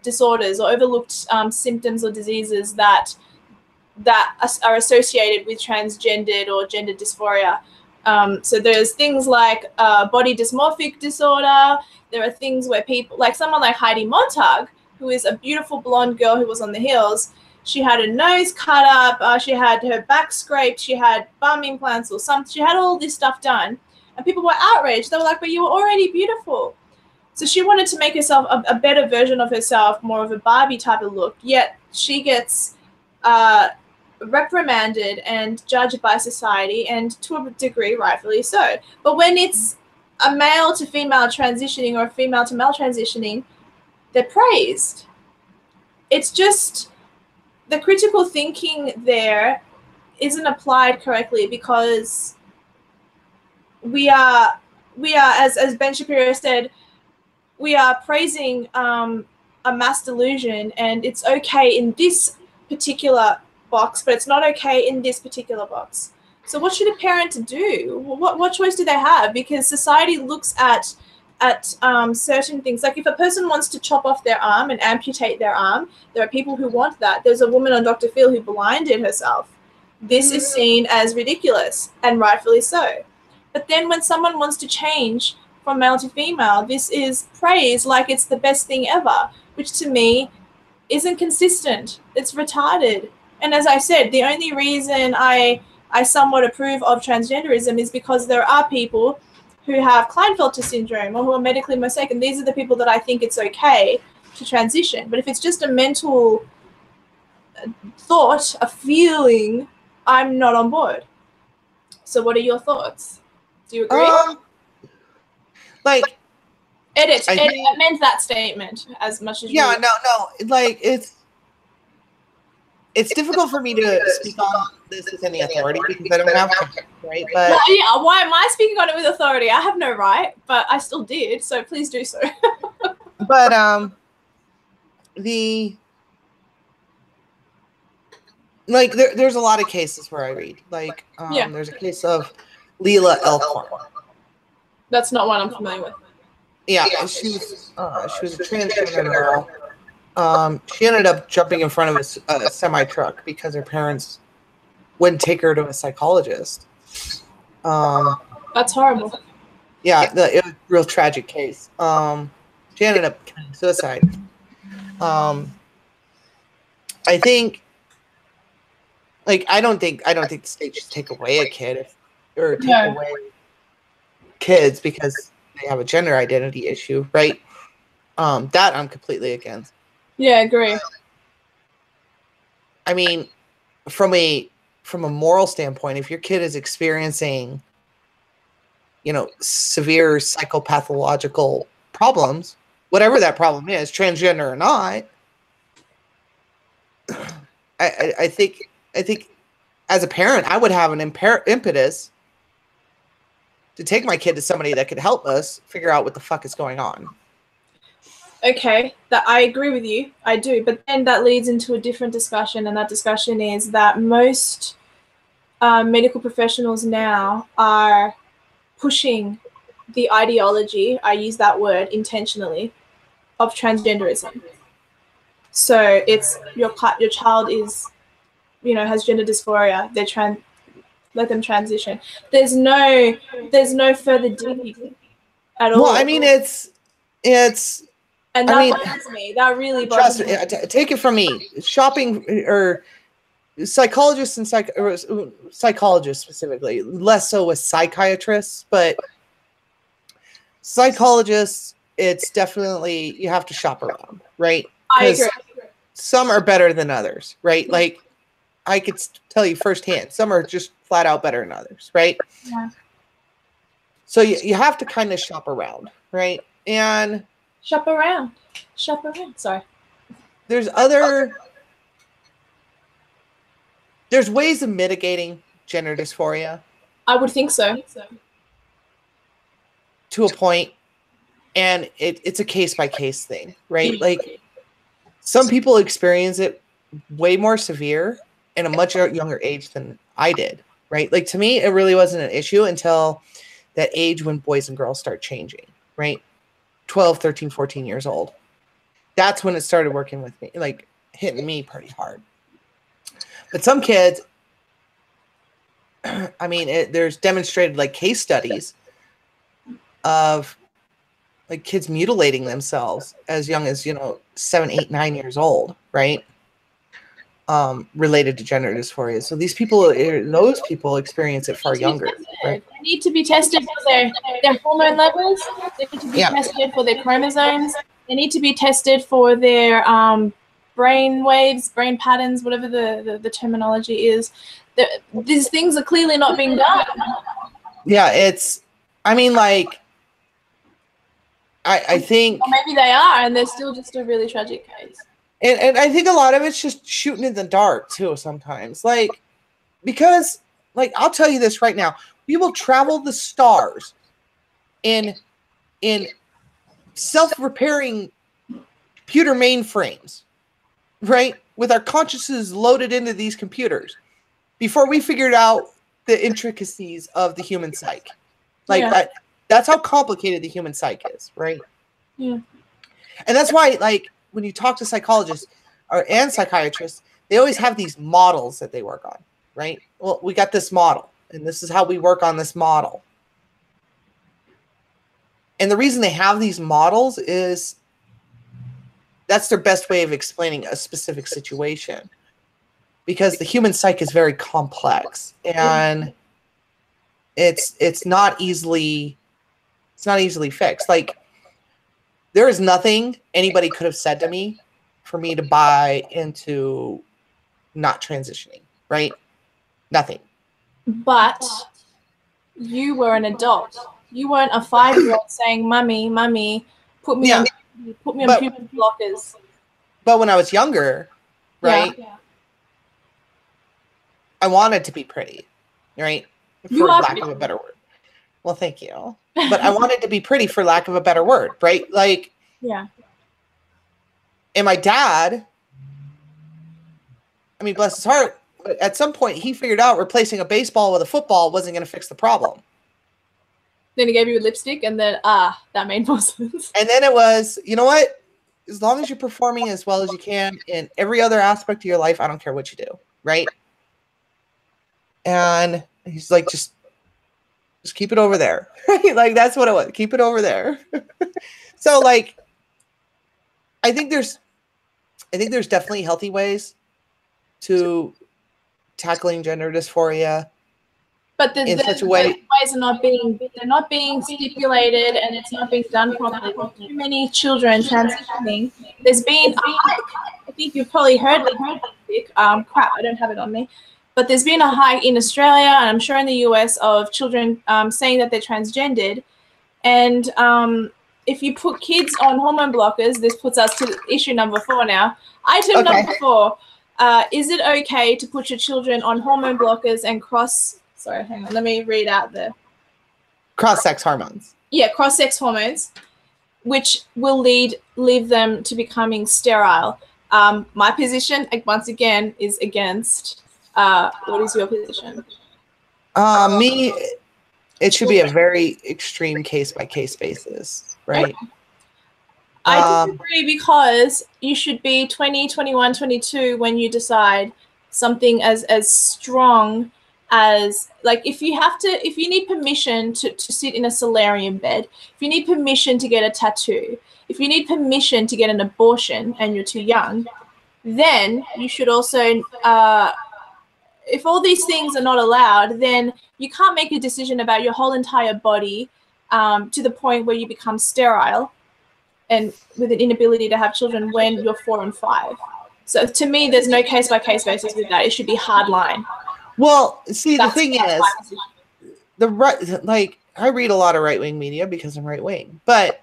disorders or overlooked symptoms or diseases that are associated with transgendered or gender dysphoria. So there's things like body dysmorphic disorder. There are things where people, like someone like Heidi Montag, who is a beautiful blonde girl who was on the hills, she had her nose cut up, she had her back scraped, she had bum implants or something. She had all this stuff done. And people were outraged. They were like, but you were already beautiful. So she wanted to make herself a better version of herself, more of a Barbie type of look, yet she gets reprimanded and judged by society, and to a degree rightfully so. But when it's a male to female transitioning or a female to male transitioning, they're praised. It's just the critical thinking there isn't applied correctly, because we are as Ben Shapiro said, we are praising a mass delusion, and it's okay in this particular box, but it's not okay in this particular box. So what should a parent do? What choice do they have? Because society looks at certain things. Like if a person wants to chop off their arm and amputate their arm, there are people who want that. There's a woman on Dr. Phil who blinded herself. This is seen as ridiculous, and rightfully so. But then when someone wants to change from male to female, this is praised like it's the best thing ever, which to me isn't consistent. It's retarded. And as I said, the only reason I somewhat approve of transgenderism is because there are people who have Klinefelter syndrome or who are medically mistaken. These are the people that I think it's okay to transition. But if it's just a mental thought, a feeling, I'm not on board. So what are your thoughts? Do you agree? Like, amend that statement as much as you. Yeah, no. Like, it's difficult for me to speak on this with any authority because I don't have to, right? But well, yeah, why am I speaking on it with authority? I have no right, but I still did, so please do so. But there's a lot of cases where I read. Like, there's a case of Leela Elkhorn. That's not one I'm familiar with. Yeah, she was a transgender girl. She ended up jumping in front of a semi-truck because her parents wouldn't take her to a psychologist. That's horrible. Yeah, it was a real tragic case. She ended up committing suicide. I think, like, I don't think the state should take away a kid away kids because they have a gender identity issue, right? That I'm completely against. Yeah, I agree. I mean, from a moral standpoint, if your kid is experiencing, severe psychopathological problems, whatever that problem is, transgender or not, I think as a parent, I would have an impetus to take my kid to somebody that could help us figure out what the fuck is going on. Okay, that I agree with you. I do. But then that leads into a different discussion, and that discussion is that most medical professionals now are pushing the ideology, I use that word intentionally, of transgenderism. So it's your child is, has gender dysphoria. Let them transition. There's no further digging at all. Well, I mean, it's. And that bothers me. That really bothers me. Take it from me. Shopping or psychologists and psychologists specifically, less so with psychiatrists, but psychologists, it's definitely, you have to shop around, right? I agree. Some are better than others, right? Like, I could tell you firsthand, some are just flat out better than others, right? Yeah. So you have to kind of shop around, right? And Shop around. Sorry. There's ways of mitigating gender dysphoria. I would think so. To a point, and it's a case-by-case thing, right? Like, some people experience it way more severe in a much younger age than I did, right? Like, to me, it really wasn't an issue until that age when boys and girls start changing, right? 12, 13, 14 years old. That's when it started working with me, like hitting me pretty hard. But some kids, I mean, there's demonstrated like case studies of like kids mutilating themselves as young as, 7, 8, 9 years old, right? Related to gender dysphoria. So those people experience it far younger. Right? They need to be tested for their hormone levels. They need to be tested for their chromosomes. They need to be tested for their brain waves, brain patterns, whatever the terminology is. These things are clearly not being done. Yeah, I think... Or maybe they are, and they're still just a really tragic case. And I think a lot of it's just shooting in the dark too sometimes. Like, because, like, I'll tell you this right now. We will travel the stars in self-repairing computer mainframes, right? With our consciousnesses loaded into these computers before we figured out the intricacies of the human psyche. Like, that's how complicated the human psyche is, right? Yeah. And that's why, like, when you talk to psychologists and psychiatrists, they always have these models that they work on, right? Well, we got this model, and this is how we work on this model. And the reason they have these models is that's their best way of explaining a specific situation, because the human psyche is very complex, and it's not easily fixed. Like, there is nothing anybody could have said to me for me to buy into not transitioning, right? Nothing. But you were an adult. You weren't a 5-year-old saying, "Mummy, put me on puberty blockers." But when I was younger, right? Yeah. I wanted to be pretty, right? For lack of a better word. Well, thank you. But I wanted to be pretty for lack of a better word, right? Like, yeah. And my dad, I mean, bless his heart, but at some point he figured out replacing a baseball with a football wasn't going to fix the problem. Then he gave you a lipstick, and then, that made more sense. And then it was, you know what? As long as you're performing as well as you can in every other aspect of your life, I don't care what you do, right? And he's like, just keep it over there, right? Like, that's what it was. Keep it over there. So, like, I think there's definitely healthy ways to tackling gender dysphoria. But in such a way, ways are not being stipulated, and it's not being done properly. Too many children transitioning. There's been a hike. I think you've probably heard of it. Crap, I don't have it on me. But there's been a hike in Australia, and I'm sure in the US, of children saying that they're transgendered. And if you put kids on hormone blockers, this puts us to issue number 4 now. Item number 4. Is it okay to put your children on hormone blockers and sorry, hang on, let me read out the cross-sex hormones. Yeah, cross-sex hormones, which will leave them to becoming sterile. My position, once again, is against. What is your position? Me, it should be a very extreme case-by-case basis, right? I disagree, because you should be 20, 21, 22 when you decide something as strong as, like, if you need permission to sit in a solarium bed, if you need permission to get a tattoo, if you need permission to get an abortion and you're too young, then you should also, if all these things are not allowed, then you can't make a decision about your whole entire body to the point where you become sterile and with an inability to have children when you're 4 and 5. So to me, there's no case-by-case basis with that. It should be hard line. Well, see, the thing is, I read a lot of right-wing media because I'm right-wing, but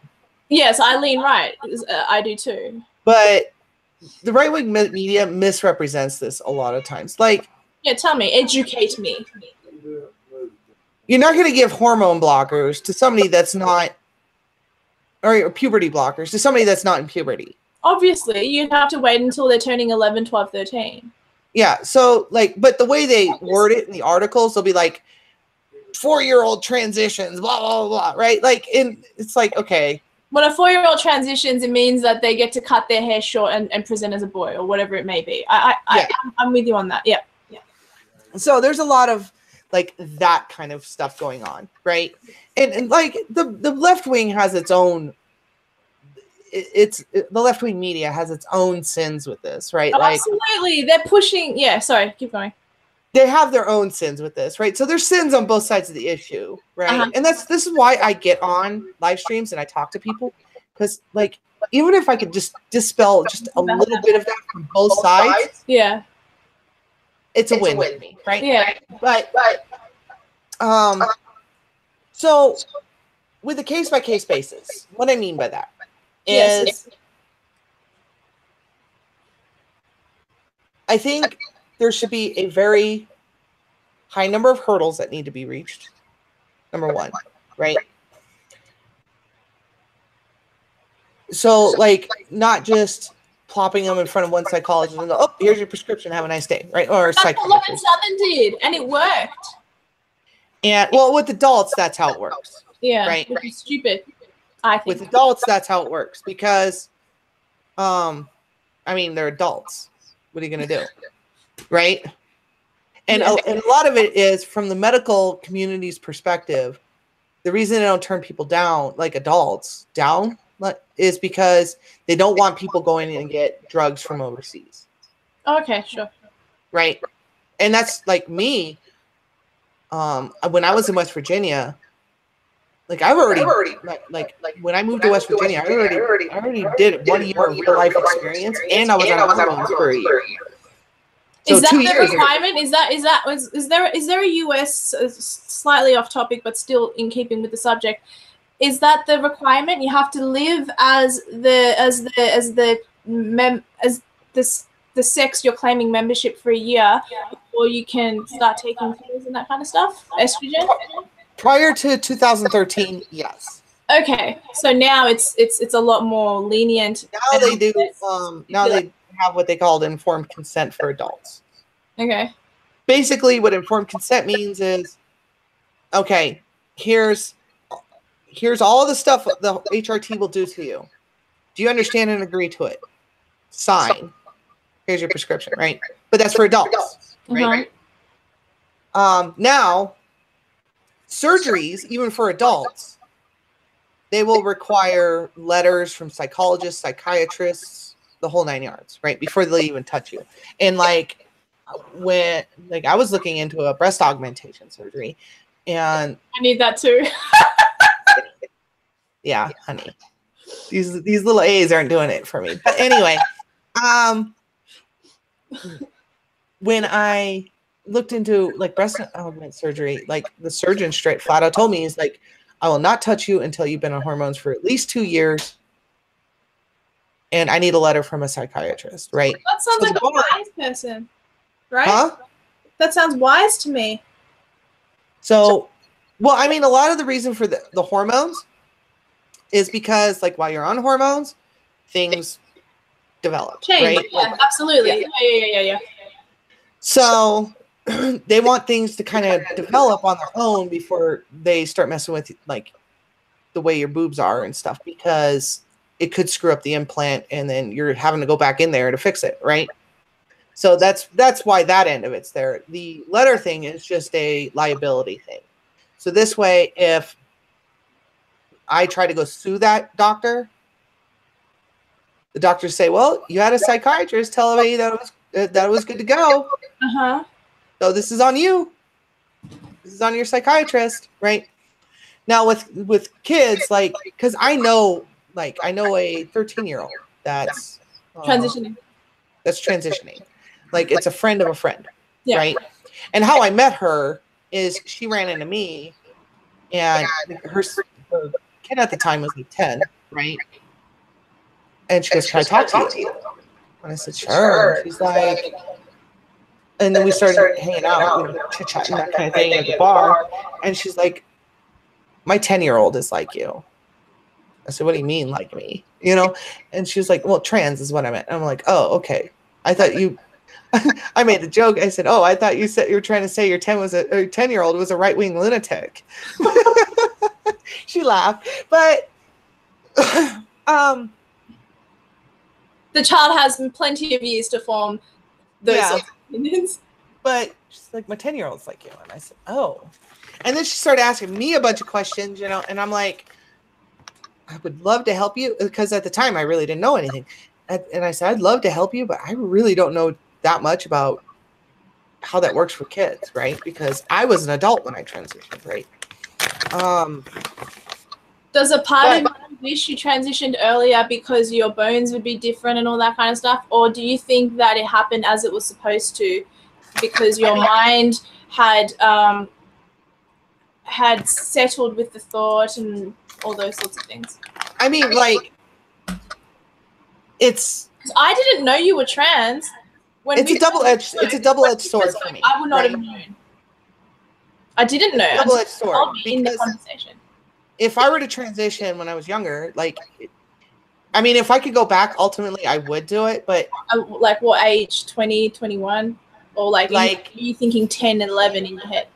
yes, I lean right. I do too. But the right-wing media misrepresents this a lot of times. Like, yeah, tell me, educate me. You're not going to give hormone blockers to somebody that's not, or puberty blockers to somebody that's not in puberty. Obviously, you'd have to wait until they're turning 11, 12, 13. Yeah, so, like, but the way they word it in the articles, they'll be like, 4-year-old transitions, blah, blah, blah, right? Like, it's like, okay. When a 4-year-old transitions, it means that they get to cut their hair short and present as a boy or whatever it may be. I'm with you on that, yeah. So there's a lot of, like, that kind of stuff going on, right? And like, the left wing has its own, the left-wing media has its own sins with this, right? Oh, like, absolutely. They're pushing. Yeah, sorry, keep going. They have their own sins with this, right? So there's sins on both sides of the issue, right? And this is why I get on live streams and I talk to people, because, like, even if I could just dispel just a little bit of that from both sides, yeah, it's a win with me, right? Yeah. But so with the case-by-case basis, what I mean by that is, I think there should be a very high number of hurdles that need to be reached. Number one, right? So, like, not just plopping them in front of one psychologist and go, oh, here's your prescription, have a nice day, right? Or that's what London Southern did, and it worked. And, well, with adults, that's how it works. Yeah, right? Which is stupid, I think. With adults, that's how it works, because, I mean, they're adults. What are you going to do? Right? And, and a lot of it is from the medical community's perspective. The reason they don't turn people down, like adults, down, is because they don't want people going in and get drugs from overseas. Okay, sure. Right. And that's like me. When I was in West Virginia, like I've already like when I moved to West Virginia, I already did 1 year of real life experience, and I was on hormones for a year. So is that 2 the years requirement? Is there a US slightly off topic but still in keeping with the subject? Is that the requirement? You have to live as the sex you're claiming membership for a year before you can start taking pills and that kind of stuff? Estrogen? Prior to 2013, yes. Okay, so now it's a lot more lenient. Now they do. Now they have what they called informed consent for adults. Okay. Basically, what informed consent means is, okay, here's all the stuff the HRT will do to you. Do you understand and agree to it? Sign. Here's your prescription, right? But that's for adults, right? Now, surgeries, even for adults, they will require letters from psychologists, psychiatrists, the whole 9 yards, right? Before they even touch you. And like when I was looking into a breast augmentation surgery, and I need that too. Yeah, honey. These little A's aren't doing it for me. But anyway, when I looked into like breast augment surgery, like the surgeon straight flat out told me, he's like, I will not touch you until you've been on hormones for at least 2 years. And I need a letter from a psychiatrist, right? That sounds like a wise person, right? Huh? That sounds wise to me. So, well, I mean, a lot of the reason for the hormones is because, like, while you're on hormones, things develop. Change, right? Yeah, like, absolutely. Yeah. So they want things to kind of develop on their own before they start messing with, like, the way your boobs are and stuff, because it could screw up the implant and then you're having to go back in there to fix it, right? So that's why that end of it's there. The letter thing is just a liability thing. So this way, if I try to go sue that doctor, the doctors say, well, you had a psychiatrist tell me that it was good to go. So this is on you. This is on your psychiatrist, right? Now with kids, like, because I know a 13-year-old that's transitioning. Like, it's a friend of a friend, right? And how I met her is she ran into me, and her kid at the time was like 10, right? And she goes, can I talk to you? And I said, sure. And she's like, and then we started hanging out, chit-chatting, that kind of thing at the bar. And she's like, my 10-year-old is like you. I said, what do you mean, like me? And she was like, well, trans is what I meant. And I'm like, oh, okay. I thought you, I made a joke. I said, oh, I thought you were trying to say your 10-year-old was a right-wing lunatic. She laughed. But, the child has plenty of years to form those opinions. But she's like, my 10-year-old's like you. And I said, oh. And then she started asking me a bunch of questions, and I'm like, I would love to help you, because at the time I really didn't know anything. And I said, I'd love to help you, but I really don't know that much about how that works for kids, right? Because I was an adult when I transitioned, right? Does a part of you wish you transitioned earlier because your bones would be different and all that kind of stuff? Or do you think that it happened as it was supposed to because your mind had settled with the thought and all those sorts of things? I mean, like, I didn't know you were trans. It's a double-edged sword for me. I would not have known. I didn't know. Double-edged sword. In the conversation. If I were to transition when I was younger, like, I mean, if I could go back, ultimately, I would do it. But like, what age? 20, 21, or like are you thinking 10 and 11 in your head?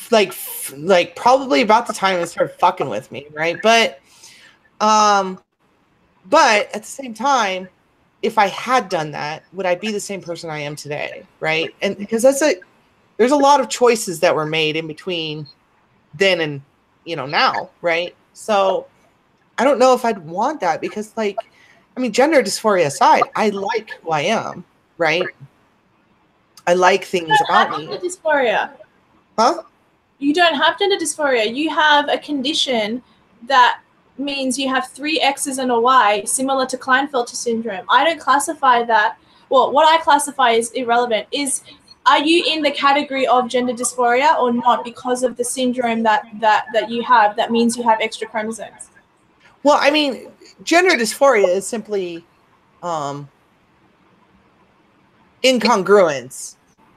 Like probably about the time it started fucking with me, right? But at the same time, if I had done that, would I be the same person I am today, right? And because there's a lot of choices that were made in between then and now, right? So I don't know if I'd want that because, like, I mean, gender dysphoria aside, I like who I am, right? I like things about me. Gender dysphoria. Huh? You don't have gender dysphoria. You have a condition that means you have 3 X's and a Y, similar to Klinefelter syndrome. I don't classify that. Well, what I classify is irrelevant. Are you in the category of gender dysphoria or not because of the syndrome that you have that means you have extra chromosomes? Well, I mean, gender dysphoria is simply incongruence.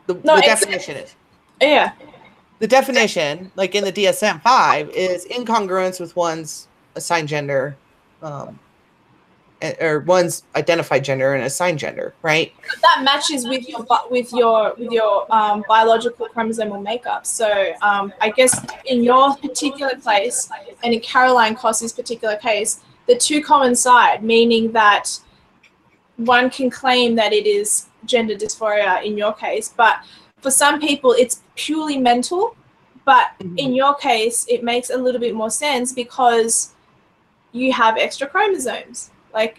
The definition is. Yeah. The definition, like in the DSM-5, is incongruence with one's assigned gender, or one's identified gender and assigned gender, right? But that matches with your biological chromosomal makeup. So I guess in your particular case, and in Caroline Koss's particular case, the two coincide, meaning that one can claim that it is gender dysphoria in your case, but for some people it's purely mental. But in your case, it makes a little bit more sense because you have extra chromosomes. Like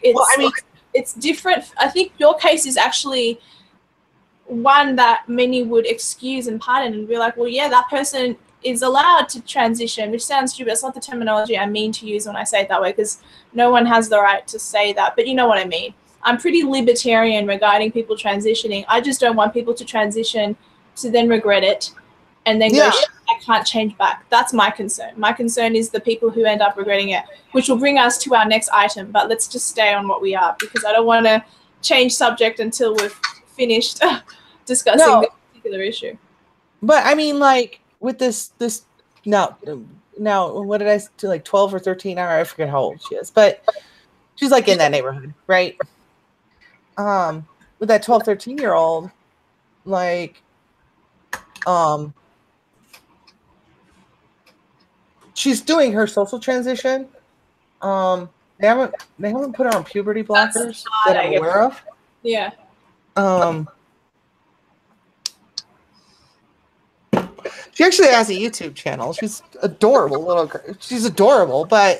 it's different. I think your case is actually one that many would excuse and pardon and be like, well, yeah, that person is allowed to transition, which sounds stupid. It's not the terminology I mean to use when I say it that way, because no one has the right to say that. But you know what I mean. I'm pretty libertarian regarding people transitioning. I just don't want people to transition to then regret it and then go, I can't change back. That's my concern. My concern is the people who end up regretting it, which will bring us to our next item. But let's just stay on what we are, because I don't want to change subject until we've finished discussing this particular issue. But I mean, like with this now, what did I do? Like 12 or 13 hour? I forget how old she is, but she's like in that neighborhood, right? With that 12, 13-year-old, like, she's doing her social transition. They haven't put her on puberty blockers that I'm aware of. Yeah. She actually has a YouTube channel. She's adorable little girl. She's adorable, but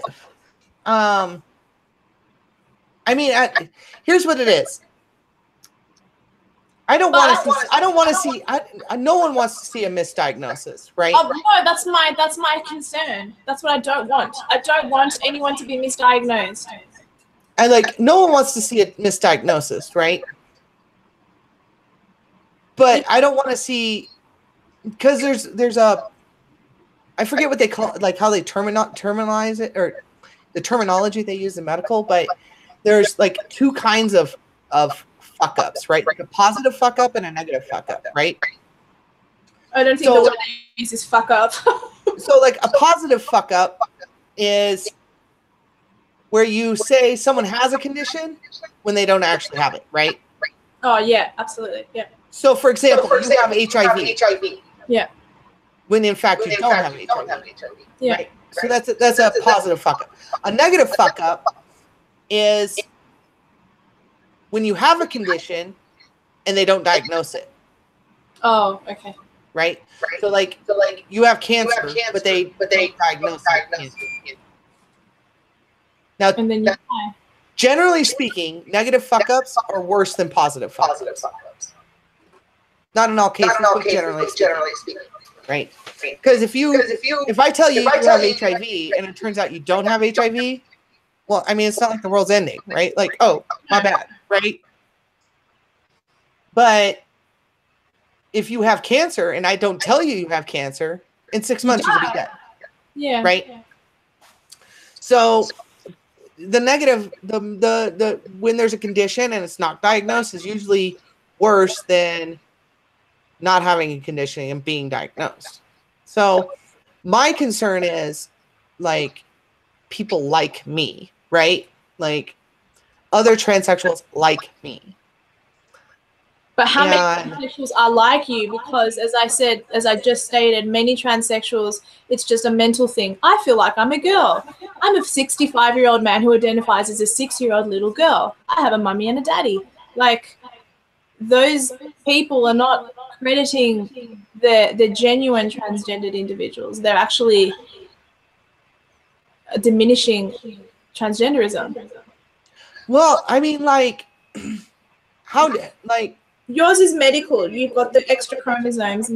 I mean, here's what it is. I don't want to see. No one wants to see a misdiagnosis, right? Oh no, that's my concern. That's what I don't want. I don't want anyone to be misdiagnosed. And like, no one wants to see a misdiagnosis, right? But I don't want to see, because there's a, I forget what they call it, like how they terminalize it, or the terminology they use in medical, but there's like two kinds of fuck ups, right? Like a positive fuck up and a negative fuck up, right? I don't think the word they use is fuck up. So like a positive fuck up is where you say someone has a condition when they don't actually have it, right? Oh yeah, absolutely. Yeah. So for example, you have HIV. Yeah. When in fact you don't have HIV. Yeah. Right? So that's a positive fuck up. A negative fuck up is when you have a condition and they don't diagnose it. Oh, okay. Right? So like you have cancer, but they don't diagnose it. Now, and then generally speaking, negative fuck ups are worse than positive fuck ups. Not in all cases, but generally speaking. Right? Because if I tell you you have HIV and it turns out you don't have HIV, well, I mean, it's not like the world's ending, right? Like, oh, my bad, right? But if you have cancer and I don't tell you have cancer, in 6 months you could be dead. Yeah. Right? Yeah. So the negative, the when there's a condition and it's not diagnosed is usually worse than not having a condition and being diagnosed. So my concern is like people like me, right? Like other transsexuals like me. But how many transsexuals are like you? Because as I just stated, many transsexuals, it's just a mental thing. I feel like I'm a girl. I'm a 65-year-old man who identifies as a 6-year-old little girl. I have a mummy and a daddy. Like, those people are not crediting the genuine transgendered individuals. They're actually diminishing transgenderism? Well, I mean, like, yours is medical. You've got the extra chromosomes.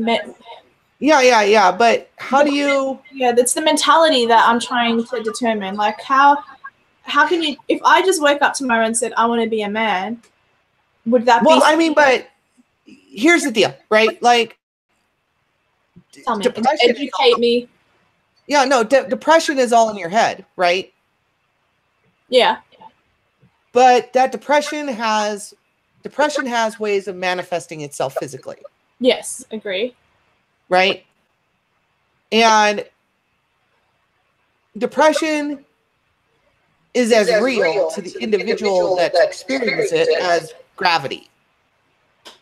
Yeah. But how do you? Yeah, that's the mentality that I'm trying to determine. Like, how can you? If I just woke up tomorrow and said I want to be a man, would that be? Well, I mean, but here's the deal, right? Like, tell me, educate me. Yeah, no, depression is all in your head, right? Yeah. But that depression has ways of manifesting itself physically. Yes, agree. Right? And depression is as real to the individual that experiences it as gravity.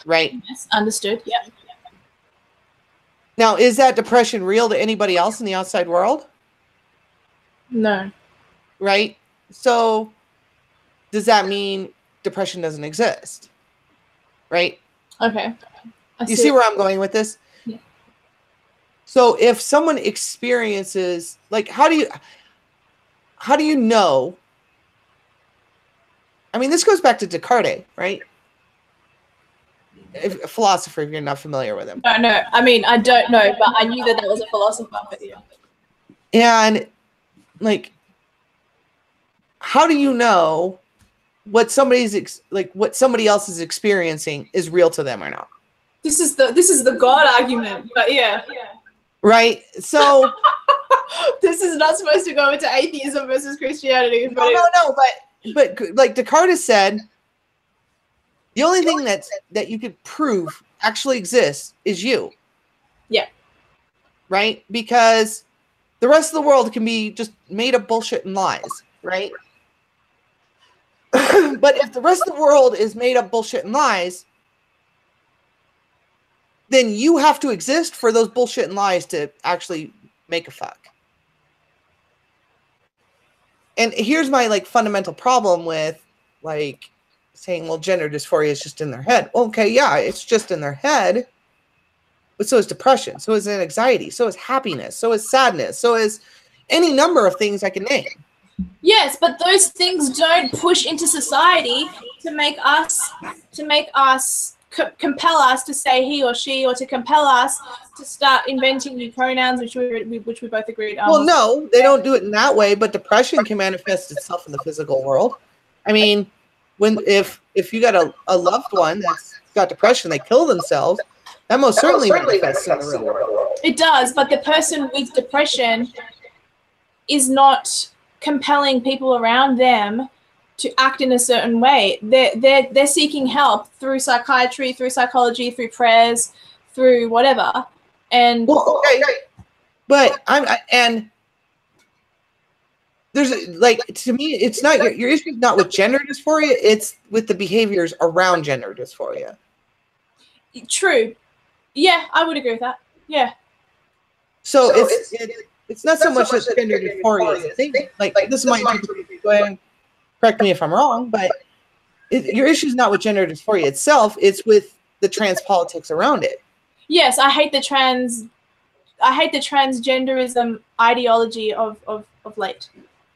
Right? Yes, understood. Yeah. Now, is that depression real to anybody else in the outside world? No. Right? So does that mean depression doesn't exist? Right? Okay. You see where I'm going with this? Yeah. So if someone experiences, like, how do you know? I mean, this goes back to Descartes, right? A philosopher, if you're not familiar with him. No. I mean, I don't know, but I knew that was a philosopher. But yeah. And, like, how do you know what somebody else is experiencing is real to them or not? This is the God argument, but yeah. Right. So this is not supposed to go into atheism versus Christianity. No. But like Descartes said, the only thing that you could prove actually exists is you. Yeah. Right? Because the rest of the world can be just made up bullshit and lies, right? But if the rest of the world is made up bullshit and lies, then you have to exist for those bullshit and lies to actually make a fuck. And here's my like fundamental problem with like saying, well, gender dysphoria is just in their head. Okay, yeah, it's just in their head. But so is depression, so is anxiety, so is happiness, so is sadness, so is any number of things I can name. Yes, but those things don't push into society to make us compel us to say he or she, or to compel us to start inventing new pronouns, which we both agreed on. Well, no, they don't do it in that way, but depression can manifest itself in the physical world. I mean, if you got a loved one that's got depression, they kill themselves, that most certainly manifests in the real world. It does, but the person with depression is not compelling people around them to act in a certain way. They're seeking help through psychiatry, through psychology, through prayers, through whatever. And well, okay. But and there's like, to me, it's not your issue is not with gender dysphoria, it's with the behaviors around gender dysphoria. True. Yeah, I would agree with that. Yeah. So it's not so much that gender dysphoria is a thing. Like this is my interpretation. Go ahead and correct me if I'm wrong, but your issue is not with gender dysphoria itself, it's with the trans politics around it. Yes, I hate the transgenderism ideology of late.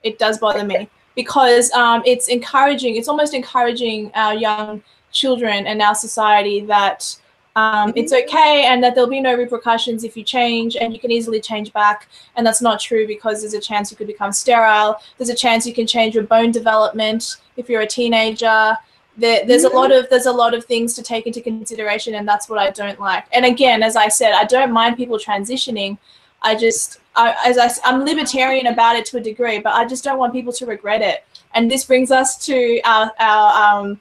It does bother me because it's almost encouraging our young children and our society that it's okay and that there'll be no repercussions if you change, and you can easily change back. And that's not true, because there's a chance you could become sterile. There's a chance you can change your bone development if you're a teenager. There's a lot of things to take into consideration, and that's what I don't like. And again, as I said, I don't mind people transitioning. I'm libertarian about it to a degree, but I just don't want people to regret it. And this brings us to our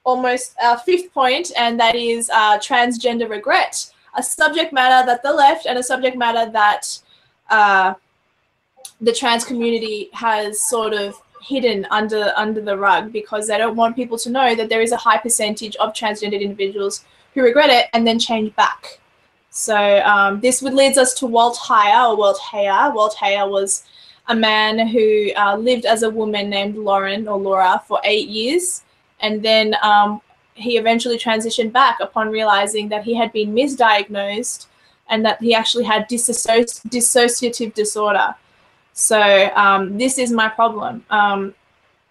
almost our fifth point, and that is transgender regret, a subject matter that the left and a subject matter that the trans community has sort of hidden under the rug, because they don't want people to know that there is a high percentage of transgendered individuals who regret it and then change back. So this leads us to Walt Heyer. Walt Heyer was a man who lived as a woman named Laura for 8 years. And then he eventually transitioned back upon realizing that he had been misdiagnosed and that he actually had dissociative disorder. So this is my problem.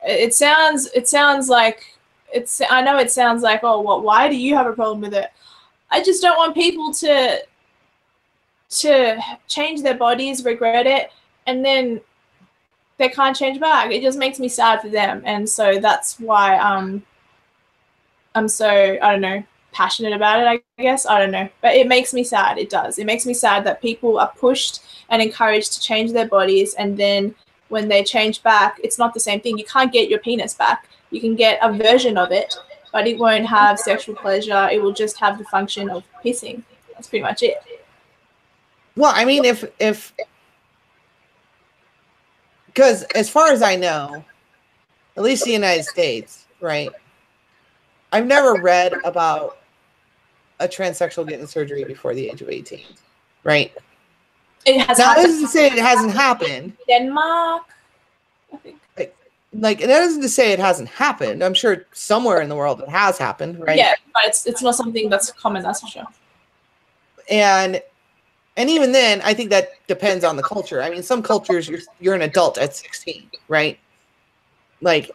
It sounds like I know it sounds like, oh, well, why do you have a problem with it? I just don't want people to change their bodies, regret it, and then they can't change back. It just makes me sad for them, and so that's why I'm so, I don't know, passionate about it, I guess. I don't know, but it makes me sad. It does. It makes me sad that people are pushed and encouraged to change their bodies, and then when they change back, it's not the same thing. You can't get your penis back. You can get a version of it, but it won't have sexual pleasure. It will just have the function of pissing. That's pretty much it. Well, I mean, if because as far as I know, at least the United States, right? I've never read about a transsexual getting surgery before the age of 18, right? It has now, happened. That isn't to say it hasn't happened. Denmark, I think. Like that isn't to say it hasn't happened. I'm sure somewhere in the world it has happened, right? Yeah, but it's not something that's common, that's for sure. And even then, I think that depends on the culture. I mean, some cultures you're an adult at 16, right? Like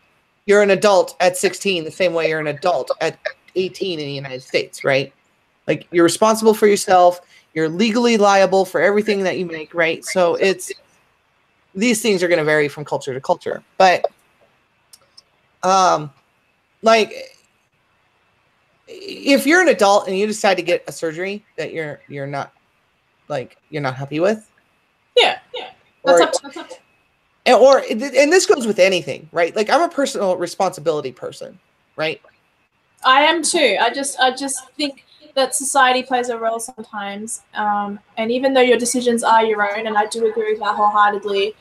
you're an adult at 16 the same way you're an adult at 18 in the United States, right? Like you're responsible for yourself. You're legally liable for everything that you make, right? So these things are going to vary from culture to culture. But like if you're an adult and you decide to get a surgery that you're not happy with, that's up to. And this goes with anything, right? Like I'm a personal responsibility person, right? I am too. I just think that society plays a role sometimes, and even though your decisions are your own, and I do agree with that wholeheartedly,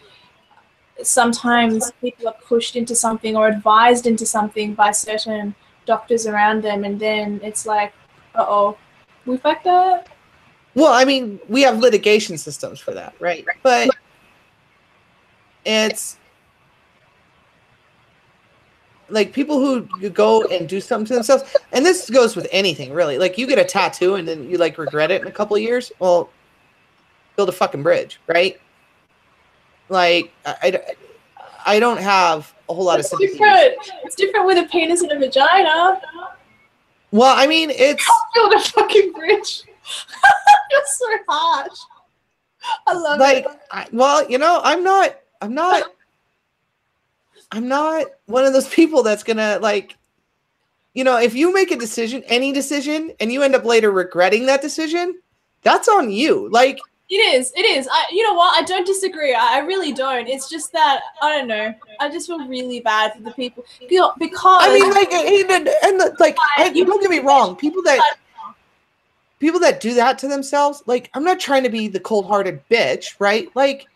sometimes people are pushed into something or advised into something by certain doctors around them, and then it's like, uh-oh, we fucked up. Well, I mean, we have litigation systems for that, right? But it's like people who go and do something to themselves, and this goes with anything, really. Like you get a tattoo and then you like regret it in a couple of years. Well, build a fucking bridge, right? Like I don't have a whole lot of sympathy. It's different with a penis and a vagina. Well, I mean, it's build a fucking bridge. That's so harsh. I love it. Well, you know, I'm not one of those people that's gonna like, you know, if you make a decision, any decision, and you end up later regretting that decision, that's on you. Like it is. You know what? I don't disagree. I really don't. It's just that I don't know. I just feel really bad for the people because I mean, like, don't get me wrong. People that do that to themselves, like, I'm not trying to be the cold-hearted bitch, right? Like,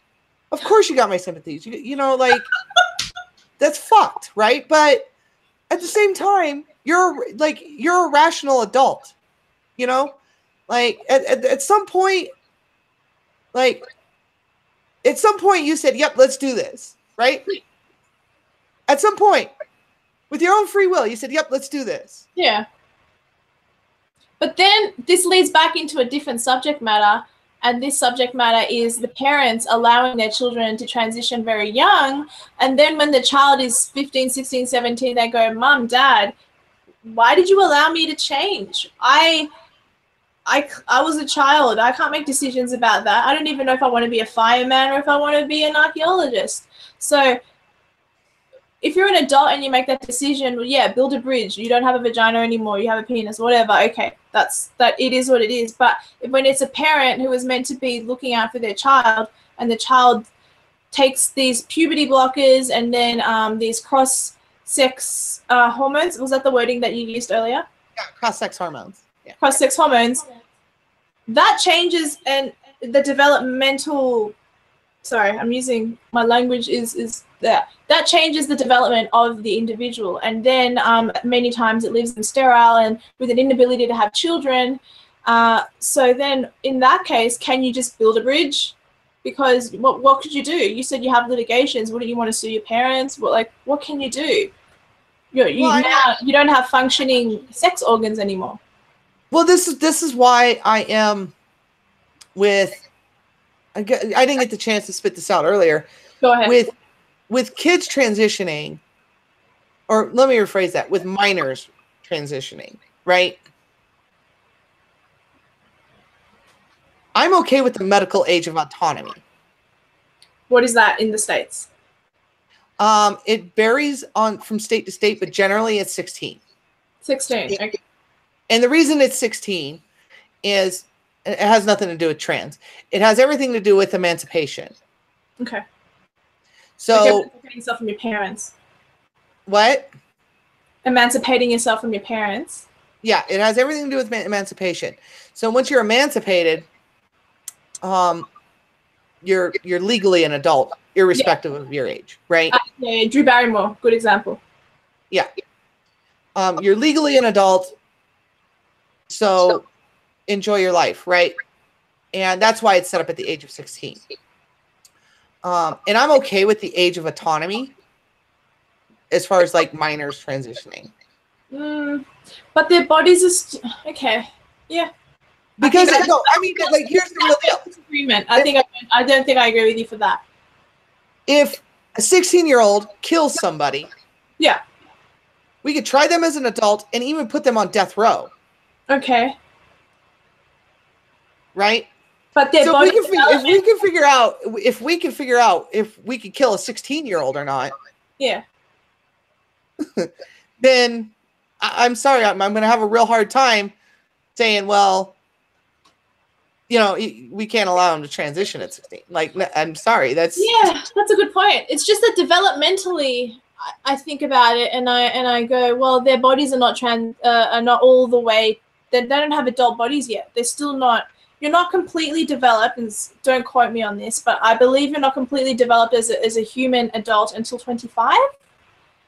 of course you got my sympathies. You know, like, that's fucked, right? But at the same time, you're a rational adult, you know? Like, at some point, you said, yep, let's do this, right? At some point, with your own free will, you said, yep, let's do this. Yeah. But then this leads back into a different subject matter, and this subject matter is the parents allowing their children to transition very young, and then when the child is 15, 16, 17, they go, Mom, Dad, why did you allow me to change? I was a child. I can't make decisions about that. I don't even know if I want to be a fireman or if I want to be an archaeologist. So if you're an adult and you make that decision, well, yeah, build a bridge. You don't have a vagina anymore. You have a penis, whatever. Okay, that it is what it is. But when it's a parent who is meant to be looking out for their child, and the child takes these puberty blockers and then these cross-sex hormones, was that the wording that you used earlier? Yeah, cross-sex hormones. Yeah. Cross-sex hormones. That changes and the developmental. Sorry, I'm using my language is there. That changes the development of the individual, and then many times it leaves them sterile and with an inability to have children. So then, in that case, can you just build a bridge? Because what could you do? You said you have litigations. Wouldn't you want to sue your parents? What can you do? You don't have functioning sex organs anymore. Well, this is why I am with I didn't get the chance to spit this out earlier. Go ahead. With kids transitioning, or let me rephrase that, with minors transitioning, right? I'm okay with the medical age of autonomy. What is that in the States? It varies from state to state, but generally it's 16. 16. Okay. And the reason it's 16 is it has nothing to do with trans. It has everything to do with emancipation. Okay. So emancipating yourself from your parents. What? Emancipating yourself from your parents. Yeah, it has everything to do with emancipation. So once you're emancipated, you're legally an adult, irrespective of your age, right? Yeah, Drew Barrymore, good example. Yeah. You're legally an adult, so enjoy your life, right? And that's why it's set up at the age of 16. And I'm okay with the age of autonomy as far as like minors transitioning. But their bodies are okay. Yeah. Because here's the real deal. Disagreement. I don't think I agree with you for that. If a 16-year-old kills somebody, yeah, we could try them as an adult and even put them on death row. Okay. Right? But their body if we can figure out if we could kill a 16-year-old or not. Yeah. Then I'm sorry, I'm going to have a real hard time saying, well, we can't allow them to transition at 16. Like, I'm sorry, that's a good point. It's just that developmentally, I think about it and I go, well, their bodies are not all the way. They don't have adult bodies yet. They're still not. You're not completely developed, and don't quote me on this, but I believe you're not completely developed as a human adult until 25.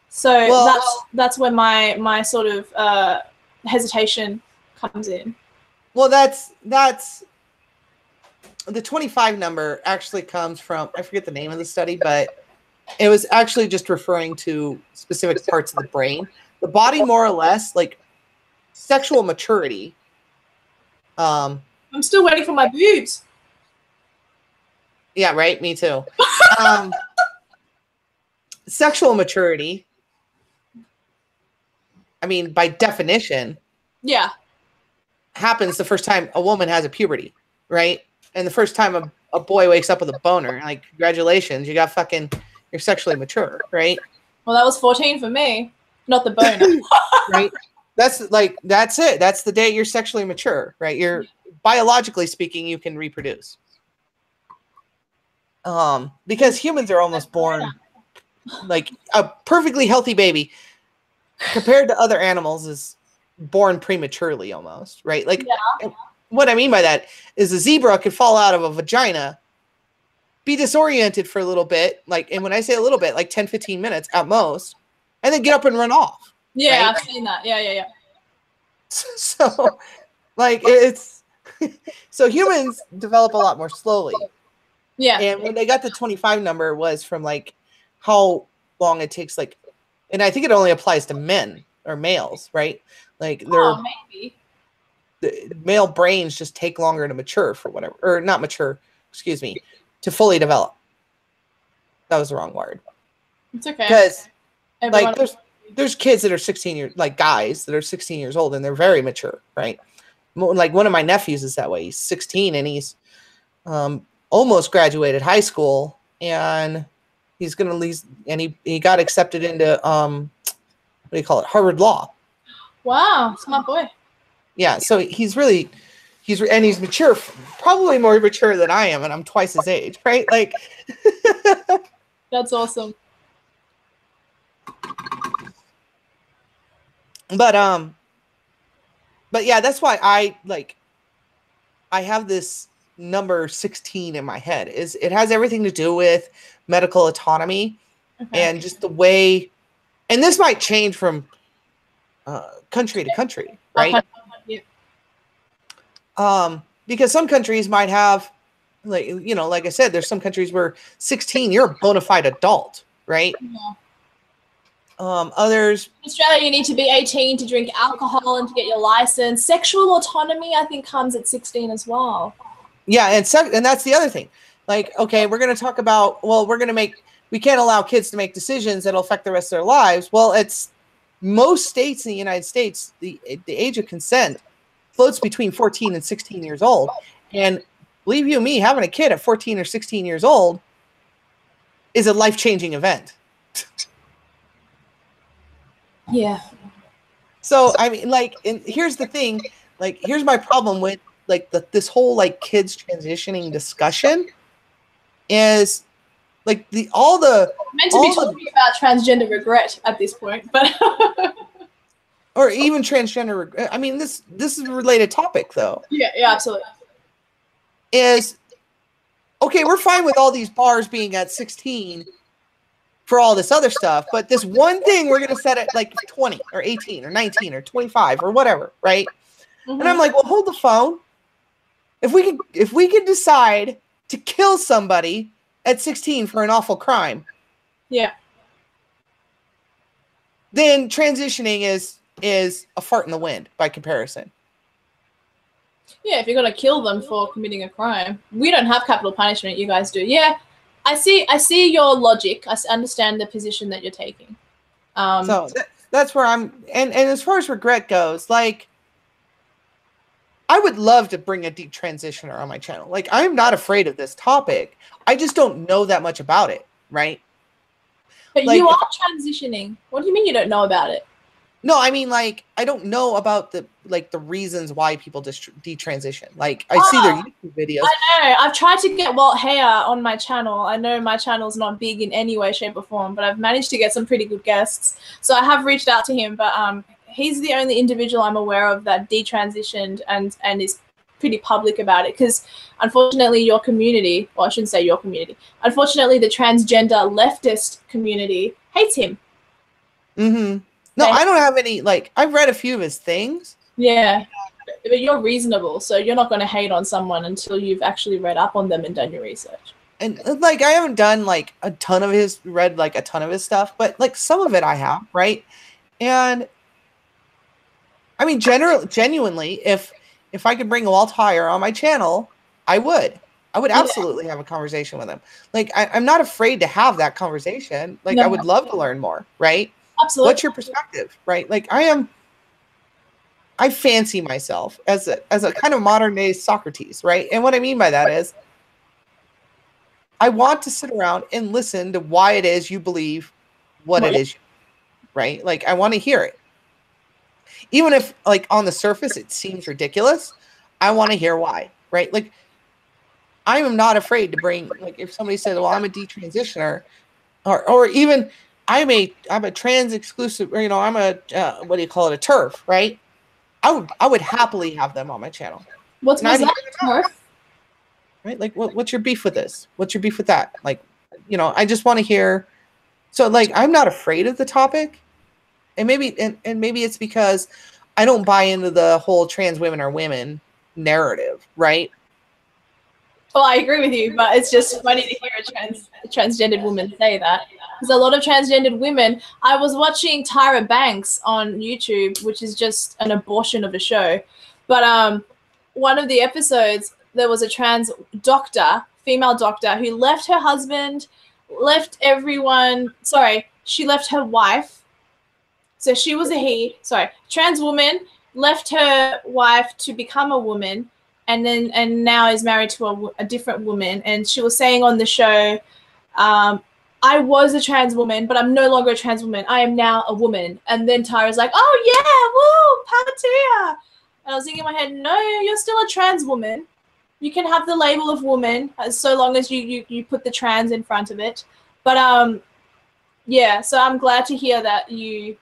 So that's where my sort of hesitation comes in. Well, that's the 25 number actually comes from, I forget the name of the study, but it was actually just referring to specific parts of the brain. The body, more or less, like sexual maturity. I'm still waiting for my boobs. Yeah, right. Me too. Sexual maturity, I mean, by definition, happens the first time a woman has a puberty, right? And the first time a boy wakes up with a boner, like, congratulations, you're sexually mature, right? Well, that was 14 for me, not the boner. Right? That's it. That's the day you're sexually mature, right? You're biologically speaking, you can reproduce. Because humans are almost born like a perfectly healthy baby compared to other animals is born prematurely almost, right? Like, what I mean by that is a zebra could fall out of a vagina, be disoriented for a little bit, and when I say a little bit, like 10, 15 minutes at most, and then get up and run off. Yeah, right? I've seen that. Yeah. So, it's so humans develop a lot more slowly. Yeah. And when they got the 25 number was from how long it takes, and I think it only applies to men or males, right? Maybe. The male brains just take longer to mature for whatever, or not mature, excuse me, to fully develop. That was the wrong word. It's okay. Because there's kids that are 16 years, guys that are 16 years old, and they're very mature, right? Like one of my nephews is that way. He's 16 and he's almost graduated high school, and he's going to leave, and he got accepted into what do you call it, Harvard Law. Wow, smart boy. Yeah, so he's mature, probably more mature than I am, and I'm twice his age, right? That's awesome. But yeah, that's why I have this number 16 in my head. It has everything to do with medical autonomy and just the way, and this might change from country to country, right? Because some countries might have, like I said, there's some countries where 16, you're a bona fide adult, right? Yeah. Others. In Australia, you need to be 18 to drink alcohol and to get your license. Sexual autonomy, I think, comes at 16 as well. Yeah, and that's the other thing. Like, okay, we're going to talk about, well, we can't allow kids to make decisions that'll affect the rest of their lives. Well, it's most states in the United States, the age of consent floats between 14 and 16 years old. And believe you me, having a kid at 14 or 16 years old is a life-changing event. Yeah. So, I mean, like, and here's the thing, like, here's my problem with, like, this whole, like, kids transitioning discussion is, like, all the... Meant to be talking about transgender regret at this point, but... or even transgender regret. I mean, this is a related topic, though. Yeah, absolutely. Is, okay, we're fine with all these bars being at 16 for all this other stuff, but this one thing we're going to set at like 20 or 18 or 19 or 25 or whatever, right? Mm-hmm. And I'm like, well, hold the phone. If we could decide to kill somebody at 16 for an awful crime, yeah, then transitioning is a fart in the wind by comparison. Yeah, if you're going to kill them for committing a crime. We don't have capital punishment, you guys do. Yeah, I see your logic. I understand the position that you're taking. So that's where I'm, and as far as regret goes, like, I would love to bring a deep transitioner on my channel. Like, I'm not afraid of this topic. I just don't know that much about it, right? But like, you are transitioning. What do you mean you don't know about it? No, I mean, like, I don't know about the reasons why people detransition. Like, I see their YouTube videos. I know. I've tried to get Walt Heyer on my channel. I know my channel's not big in any way, shape, or form, but I've managed to get some pretty good guests. So I have reached out to him, but he's the only individual I'm aware of that detransitioned and is pretty public about it. Because unfortunately, your community, well, I shouldn't say your community. Unfortunately, the transgender leftist community hates him. Mm-hmm. No, I don't have any, like, I've read a few of his things. Yeah, but you're reasonable, so you're not going to hate on someone until you've actually read up on them and done your research. And, like, I haven't done, like, read, like, a ton of his stuff, but, like, some of it I have, right? And, I mean, genuinely, if I could bring Walt Heyer on my channel, I would. I would absolutely have a conversation with him. Like, I'm not afraid to have that conversation. Like, I would love to learn more, right? Absolutely. What's your perspective, right? Like, I fancy myself as a kind of modern day Socrates, right? And what I mean by that is, I want to sit around and listen to why it is you believe what it is, right? Like, I want to hear it. Even if, like, on the surface it seems ridiculous, I want to hear why, right? Like, I am not afraid to bring, like, if somebody says, well, I'm a detransitioner, or even I'm a trans exclusive, or, you know, I'm a what do you call it, a TERF, right? I would happily have them on my channel. What's that, TERF? Right? Like, what's your beef with this? What's your beef with that? Like, you know, I just want to hear. So, like, I'm not afraid of the topic, and maybe it's because I don't buy into the whole trans women are women narrative, right? Well, I agree with you, but it's just funny to hear a transgendered woman say that. Because a lot of transgendered women, I was watching Tyra Banks on YouTube, which is just an abortion of a show. But one of the episodes, there was a trans doctor, female doctor, who left her husband, left everyone, she left her wife. So she was trans woman, left her wife to become a woman, and now is married to a different woman. And she was saying on the show, I was a trans woman, but I'm no longer a trans woman. I am now a woman. And then Tyra's like, oh yeah, woo, power to ya. And I was thinking in my head, no, you're still a trans woman. You can have the label of woman so long as you put the trans in front of it. But yeah, so I'm glad to hear that you're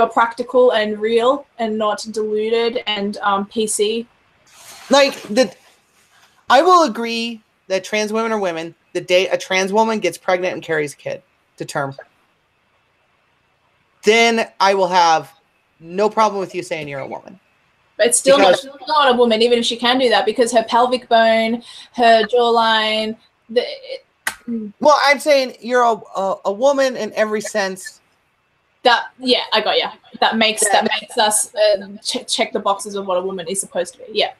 practical and real and not deluded and PC. Like, I will agree that trans women are women the day a trans woman gets pregnant and carries a kid to term. Then I will have no problem with you saying you're a woman. But it's still not a woman, even if she can do that, because her pelvic bone, her jawline. Well, I'm saying you're a woman in every sense. I got you. That makes us check the boxes of what a woman is supposed to be. Yeah.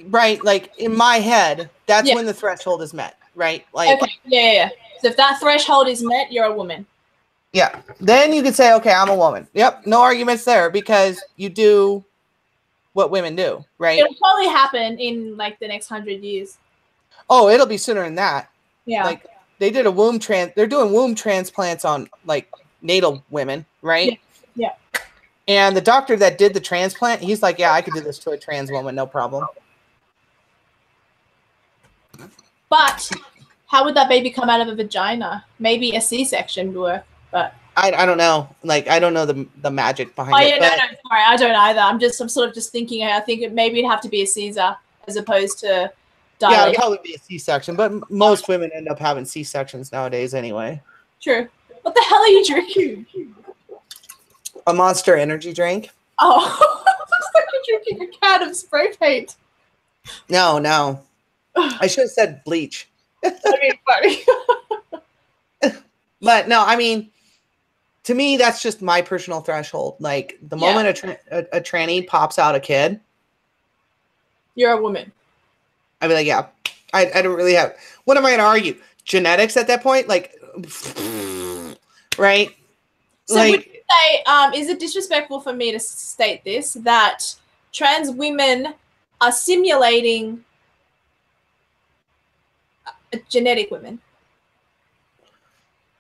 right? Like in my head, that's when the threshold is met, right? Like, okay, yeah. So if that threshold is met, you're a woman. Yeah. Then you could say, okay, I'm a woman. Yep. No arguments there because you do what women do, right? It'll probably happen in like the next 100 years. Oh, it'll be sooner than that. Yeah. Like they did they're doing womb transplants on like natal women, right? Yeah. And the doctor that did the transplant, he's like, yeah, I could do this to a trans woman, no problem. But how would that baby come out of a vagina? Maybe a C-section would work, but I don't know. Like I don't know the magic behind it. No, sorry, I don't either. I'm sort of just thinking. I think maybe it'd have to be a Caesar as opposed to dilation. Yeah, it'd probably be a C-section, but most women end up having C-sections nowadays anyway. True. What the hell are you drinking? A Monster Energy drink. Oh, looks like you're drinking a can of spray paint. No. I should have said bleach. That'd be funny. But no, I mean, to me, that's just my personal threshold. Like the moment a tranny pops out a kid, you're a woman. I'd be like, yeah, I don't really have. What am I going to argue? Genetics at that point, like, right? So like, would you say, is it disrespectful for me to state this that trans women are simulating genetic women?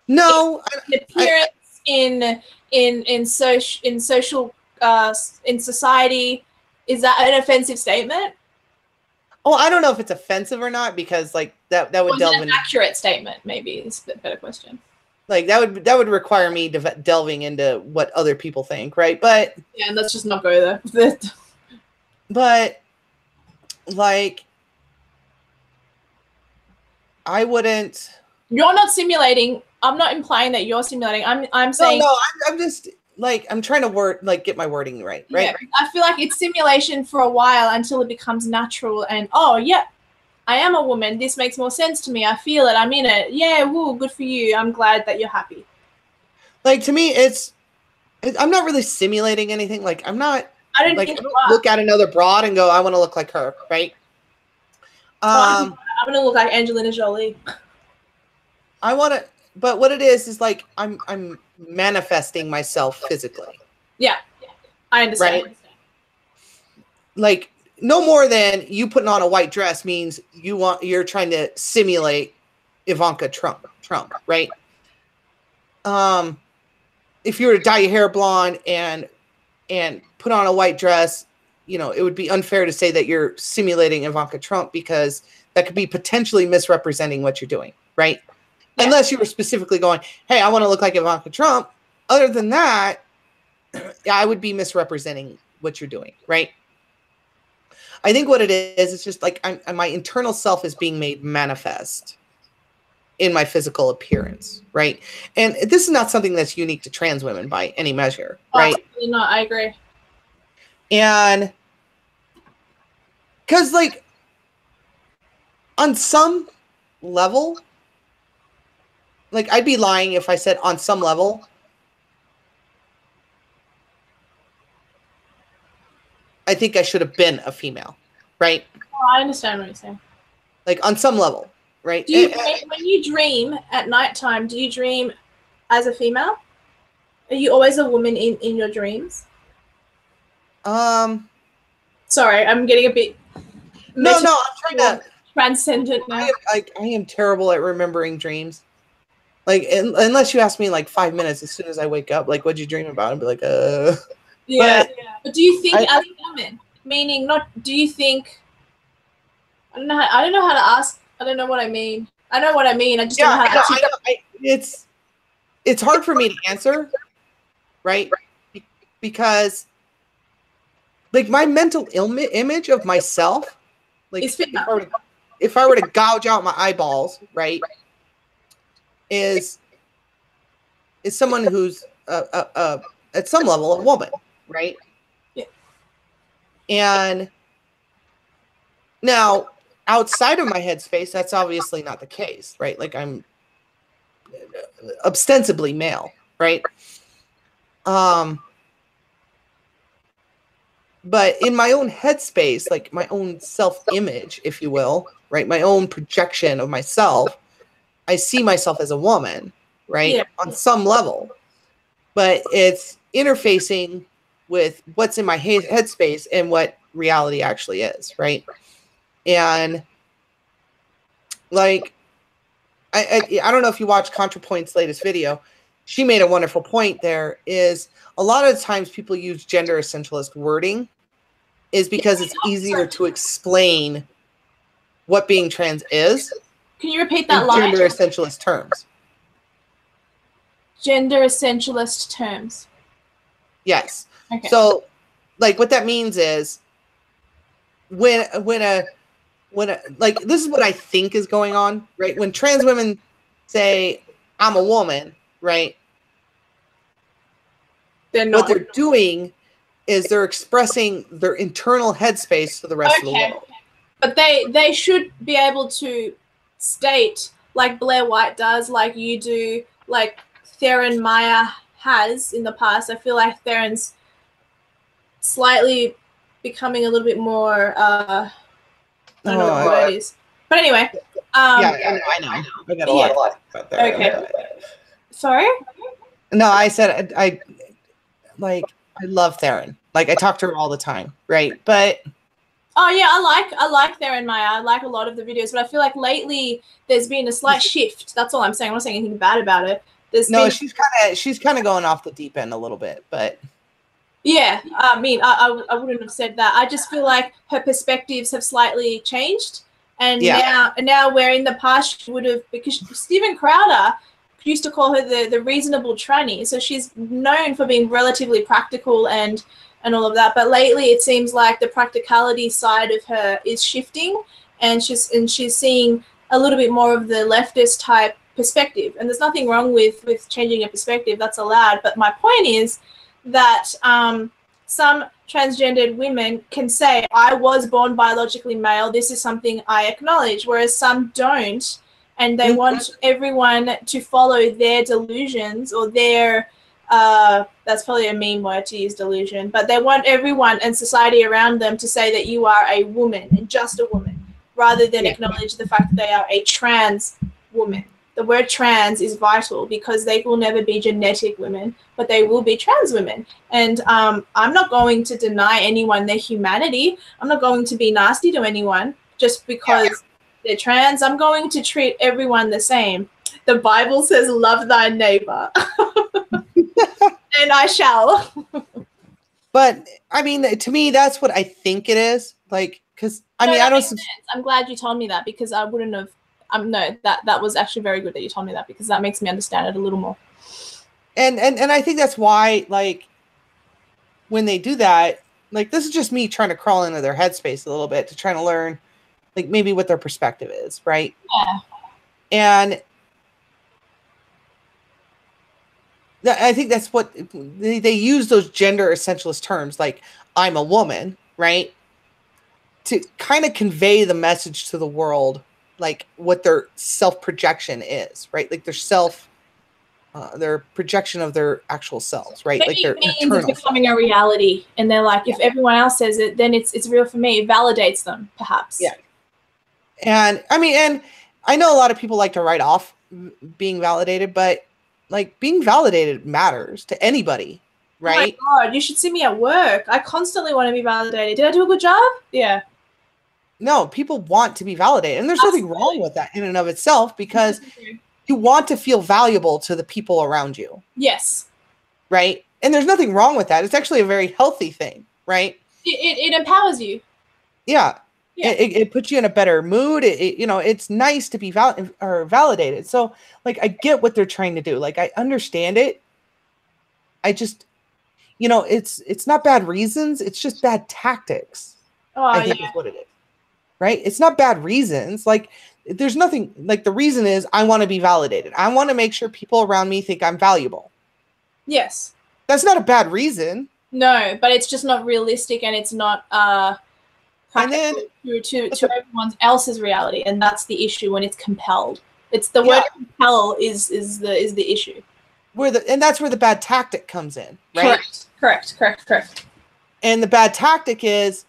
No, in appearance, in social in society, is that an offensive statement? Oh, I don't know if it's offensive or not because like that would delve an accurate statement. Maybe is a better question. Like that would require me delving into what other people think, right? But yeah, let's just not go there. But like, I wouldn't. You're not simulating. I'm not implying that you're simulating. I'm saying. No, I'm just like I'm trying to get my wording right. Yeah, I feel like it's simulation for a while until it becomes natural and I am a woman. This makes more sense to me. I feel it. I'm in it. Yeah, woo, good for you. I'm glad that you're happy. Like to me, I'm not really simulating anything. Like I'm not. I don't look at another broad and go, I want to look like her, right? I'm gonna look like Angelina Jolie. I want to, but what it is like I'm manifesting myself physically. Yeah, I understand. Right? Like no more than you putting on a white dress means you're trying to simulate Ivanka Trump, right? If you were to dye your hair blonde and put on a white dress, it would be unfair to say that you're simulating Ivanka Trump because that could be potentially misrepresenting what you're doing, right? Yeah. Unless you were specifically going, hey, I want to look like Ivanka Trump. Other than that, I would be misrepresenting what you're doing, right? I think what it is, it's just like my internal self is being made manifest in my physical appearance, right? And this is not something that's unique to trans women by any measure, right? Absolutely not. I agree. And because like on some level, like I'd be lying if I said on some level, I think I should have been a female, right? Oh, I understand what you're saying. Like on some level, right? When you dream at nighttime, do you dream as a female? Are you always a woman in your dreams? Sorry, I'm getting a bit. No, I'm trying to transcendent now. I am terrible at remembering dreams. Like unless you ask me like 5 minutes as soon as I wake up, like what'd you dream about? I'd be like, Yeah. But do you think as a woman, meaning not? Do you think? I don't know how to ask. I don't know what I mean. I know what I mean. I just don't know how to. It's hard for me to answer, right? Because like my mental image of myself, like if I were to gouge out my eyeballs, right, is someone who's at some level a woman, right? Yeah. And now outside of my headspace, that's obviously not the case, right? Like I'm ostensibly male, right? But in my own headspace, like my own self-image, if you will, right? My own projection of myself, I see myself as a woman, right? Yeah. On some level. But it's interfacing with what's in my headspace and what reality actually is, right? And like, I don't know if you watched ContraPoint's latest video. She made a wonderful point there is a lot of times people use gender essentialist wording is because it's easier to explain what being trans is. Can you repeat that in line? Gender essentialist terms. Gender essentialist terms. Yes. Okay. So, like, what that means is when a like, this is what I think is going on, right? When trans women say, "I'm a woman," right? They're not. What they're doing is they're expressing their internal headspace to the rest of the world. But they should be able to state, like Blair White does, like you do, like Theron Maya has in the past. I feel like Theron's slightly becoming a little bit more, I don't know what the word is. But anyway. I know. I got a lot about that. Okay. Sorry? No, I said I love Theron. Like, I talk to her all the time, right? But oh yeah, I like Theron Maya. I like a lot of the videos, but I feel like lately there's been a slight shift. That's all I'm saying. I'm not saying anything bad about it. She's kind of going off the deep end a little bit, but yeah, I mean, I wouldn't have said that. I just feel like her perspectives have slightly changed, and now where in the past she would have, because Steven Crowder used to call her the reasonable tranny, so she's known for being relatively practical and all of that. But lately, it seems like the practicality side of her is shifting, and she's seeing a little bit more of the leftist type perspective. And there's nothing wrong with changing your perspective; that's allowed. But my point is that some transgendered women can say, "I was born biologically male. This is something I acknowledge," whereas some don't, and they want everyone to follow their delusions or their that's probably a mean word to use, delusion, but they want everyone and society around them to say that you are a woman and just a woman, rather than acknowledge the fact that they are a trans woman. The word trans is vital because they will never be genetic women, but they will be trans women. And I'm not going to deny anyone their humanity. I'm not going to be nasty to anyone just because they're trans. I'm going to treat everyone the same. The Bible says, "Love thy neighbor." And I shall. But I mean, to me, that's what I think it is. Like, because I mean, I don't. I'm glad you told me that, because I wouldn't have. No, that was actually very good that you told me that, because that makes me understand it a little more. And I think that's why, like, when they do that, like, this is just me trying to crawl into their headspace a little bit to try to learn, like, maybe what their perspective is, right? Yeah. And I think that's what they use, those gender essentialist terms, like "I'm a woman," right? To kind of convey the message to the world, like what their self-projection is, right? Like their projection of their actual selves, right? Maybe like their it means it's becoming a reality, and they're like, if everyone else says it, then it's real for me. It validates them, perhaps. Yeah. And I mean, and I know a lot of people like to write off being validated, but like, being validated matters to anybody, right? Oh my God, you should see me at work. I constantly want to be validated. Did I do a good job? Yeah. No, people want to be validated, and there's nothing wrong with that in and of itself, because you want to feel valuable to the people around you. Yes. Right? And there's nothing wrong with that. It's actually a very healthy thing, right? It empowers you. Yeah. It puts you in a better mood. It's nice to be validated. So, like, I get what they're trying to do. Like, I understand it. I just, it's not bad reasons. It's just bad tactics. I think is what it is. Right? It's not bad reasons. Like, there's nothing, like, the reason is I want to be validated. I want to make sure people around me think I'm valuable. Yes. That's not a bad reason. No, but it's just not realistic, and it's not practical to everyone else's reality, and that's the issue when it's compelled. It's the word compel is the issue. And that's where the bad tactic comes in, right? Correct. And the bad tactic is,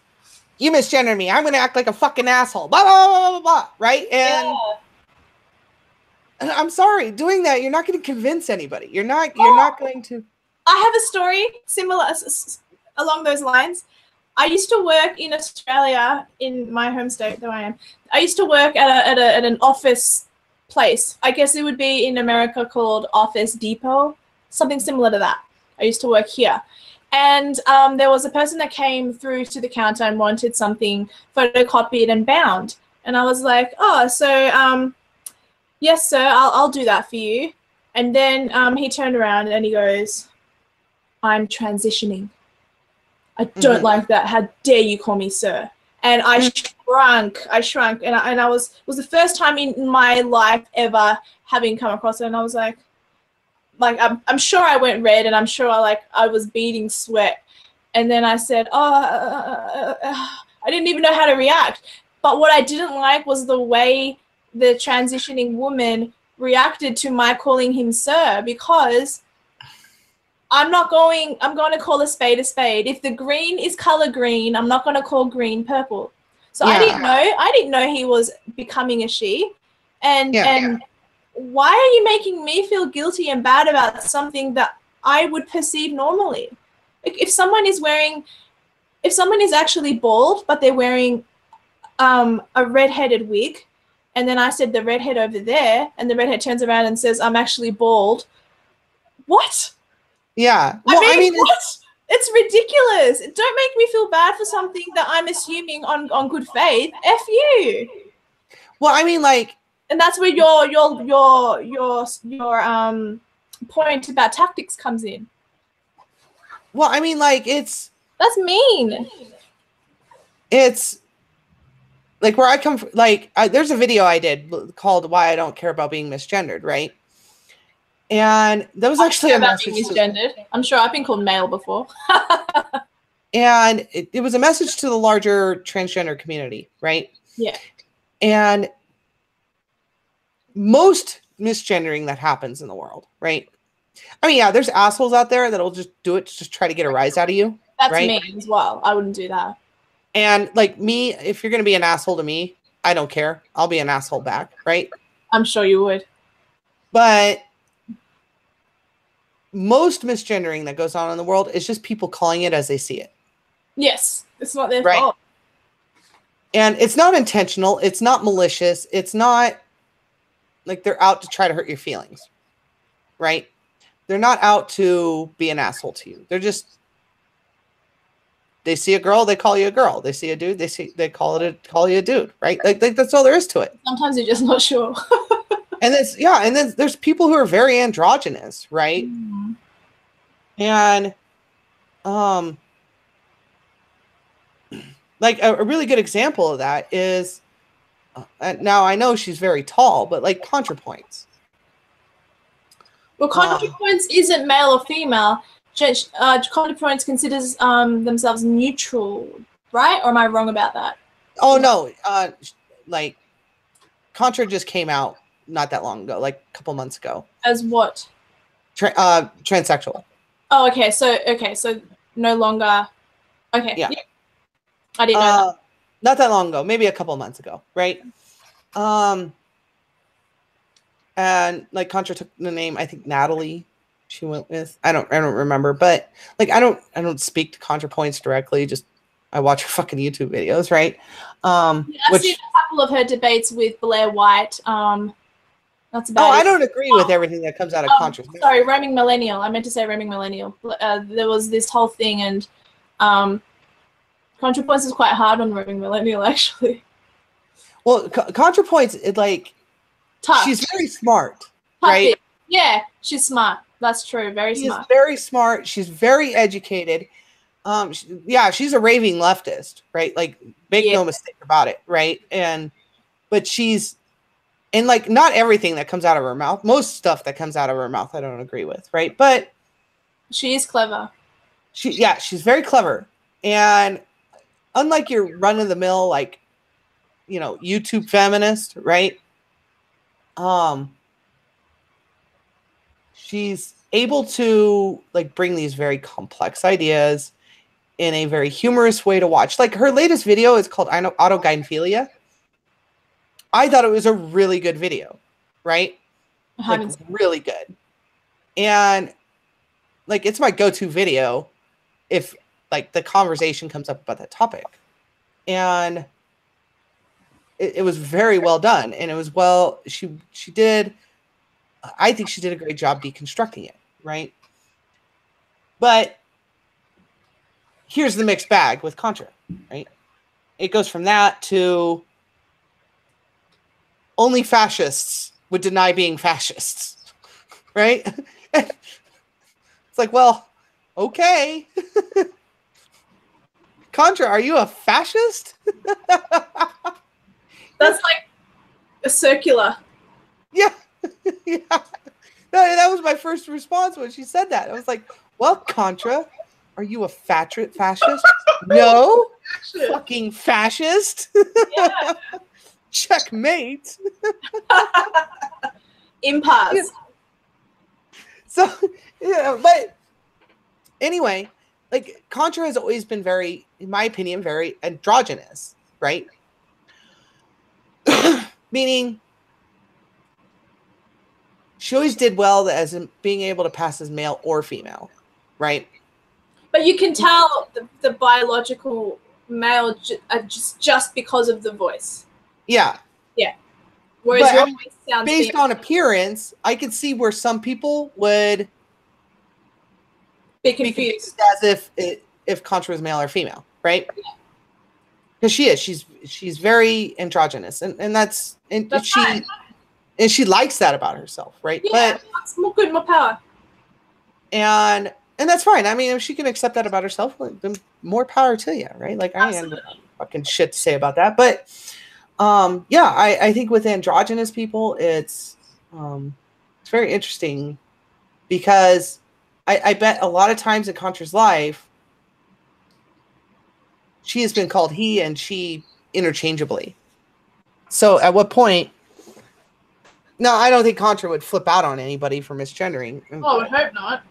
you misgendered me. I'm going to act like a fucking asshole. Blah, blah, blah, blah, blah, right? And I'm sorry, doing that, you're not going to convince anybody. You're not going to. I have a story similar along those lines. I used to work in Australia, in my home state, though I am. I used to work at an office place. I guess it would be in America called Office Depot, something similar to that. I used to work here. And there was a person that came through to the counter and wanted something photocopied and bound. And I was like, oh, so yes, sir, I'll do that for you. And then he turned around and he goes, I'm transitioning. I don't like that. How dare you call me sir? And I shrunk. And I was the first time in my life ever having come across it. And I was like I'm sure I went red, and I'm sure I was beading sweat. And then I said, I didn't even know how to react. But what I didn't like was the way the transitioning woman reacted to my calling him sir, because I'm going to call a spade a spade. If the green is color green, I'm not going to call green purple. So yeah. I didn't know he was becoming a she. And why are you making me feel guilty and bad about something that I would perceive normally? If someone is actually bald, but they're wearing a red-headed wig, and then I said the redhead over there, and the redhead turns around and says, I'm actually bald. What? Yeah. Well, I mean what? It's ridiculous. Don't make me feel bad for something that I'm assuming on good faith. F you. Well, I mean, and that's where your point about tactics comes in. Well, I mean, that's mean. It's where I come from. There's a video I did called "Why I Don't Care About Being Misgendered," right? And that was actually a message. Misgendered. I'm sure I've been called male before. And it was a message to the larger transgender community, right? Yeah. And most misgendering that happens in the world, right? I mean, yeah, there's assholes out there that'll just do it to just try to get a rise out of you. That's right? me as well. I wouldn't do that. And me, if you're going to be an asshole to me, I don't care. I'll be an asshole back, right? I'm sure you would. But most misgendering that goes on in the world is just people calling it as they see it. Yes. It's not their fault. And it's not intentional. It's not malicious. It's not they're out to try to hurt your feelings, right? They're not out to be an asshole to you. They're just, they see a girl, they call you a girl. They see a dude, they call you a dude, right? That's all there is to it. Sometimes you're just not sure. And then there's people who are very androgynous, right? Mm-hmm. And a really good example of that is, now I know she's very tall, but ContraPoints. Well, ContraPoints isn't male or female. ContraPoints considers themselves neutral, right? Or am I wrong about that? Oh no, Contra just came out not that long ago, a couple months ago. As what? Transsexual. Oh, okay. So no longer. Okay. Yeah. I didn't know that. Not that long ago, maybe a couple months ago, right? And Contra took the name, I think Natalie she went with. I don't remember, but I don't speak to ContraPoints directly, just I watch her fucking YouTube videos, right? I've seen a couple of her debates with Blair White. That's about it. I don't agree with everything that comes out of Contra. Sorry, Roaming Millennial. I meant to say Roaming Millennial. There was this whole thing, and ContraPoints is quite hard on Roaming Millennial, actually. Well, ContraPoints, tough. She's very smart, right? Yeah, she's smart. That's true. Very smart. She's very smart. She's very educated. She's a raving leftist, right? Make no mistake about it, right? But she's, and not everything that comes out of her mouth, most stuff that comes out of her mouth, I don't agree with, right? But she is clever. She's very clever. And unlike your run-of-the-mill, YouTube feminist, right? She's able to bring these very complex ideas in a very humorous way to watch. Like her latest video is called Autogynephilia. I thought it was a really good video, right? Like really good. And like it's my go-to video if like the conversation comes up about that topic. And it was very well done. And it was I think she did a great job deconstructing it, right? But here's the mixed bag with Contra, right? It goes from that to only fascists would deny being fascists, right? It's like, well, okay. Contra, are you a fascist? That's like a circular. Yeah. Yeah. That was my first response when she said that. I was like, well, Contra, are you a fascist? No. Fucking fascist. Yeah. Checkmate. Impasse. Yeah. So, yeah, but anyway, like Contra has always been very, in my opinion, very androgynous, right? Meaning she always did well as in being able to pass as male or female, right? But you can tell the biological male just because of the voice. Yeah. Yeah. Whereas your voice sounds based on appearance, I could see where some people would be confused as if Contra was male or female, right? Because she's very androgynous, and that's fine. And she likes that about herself, right? Yeah, but that's more good, more power. And that's fine. I mean, if she can accept that about herself, then more power to you, right? Like Absolutely. I ain't fucking shit to say about that. But yeah, I think with androgynous people, it's very interesting because I bet a lot of times in Contra's life, she has been called he and she interchangeably. So at what point? No, I don't think Contra would flip out on anybody for misgendering. Oh, I hope not.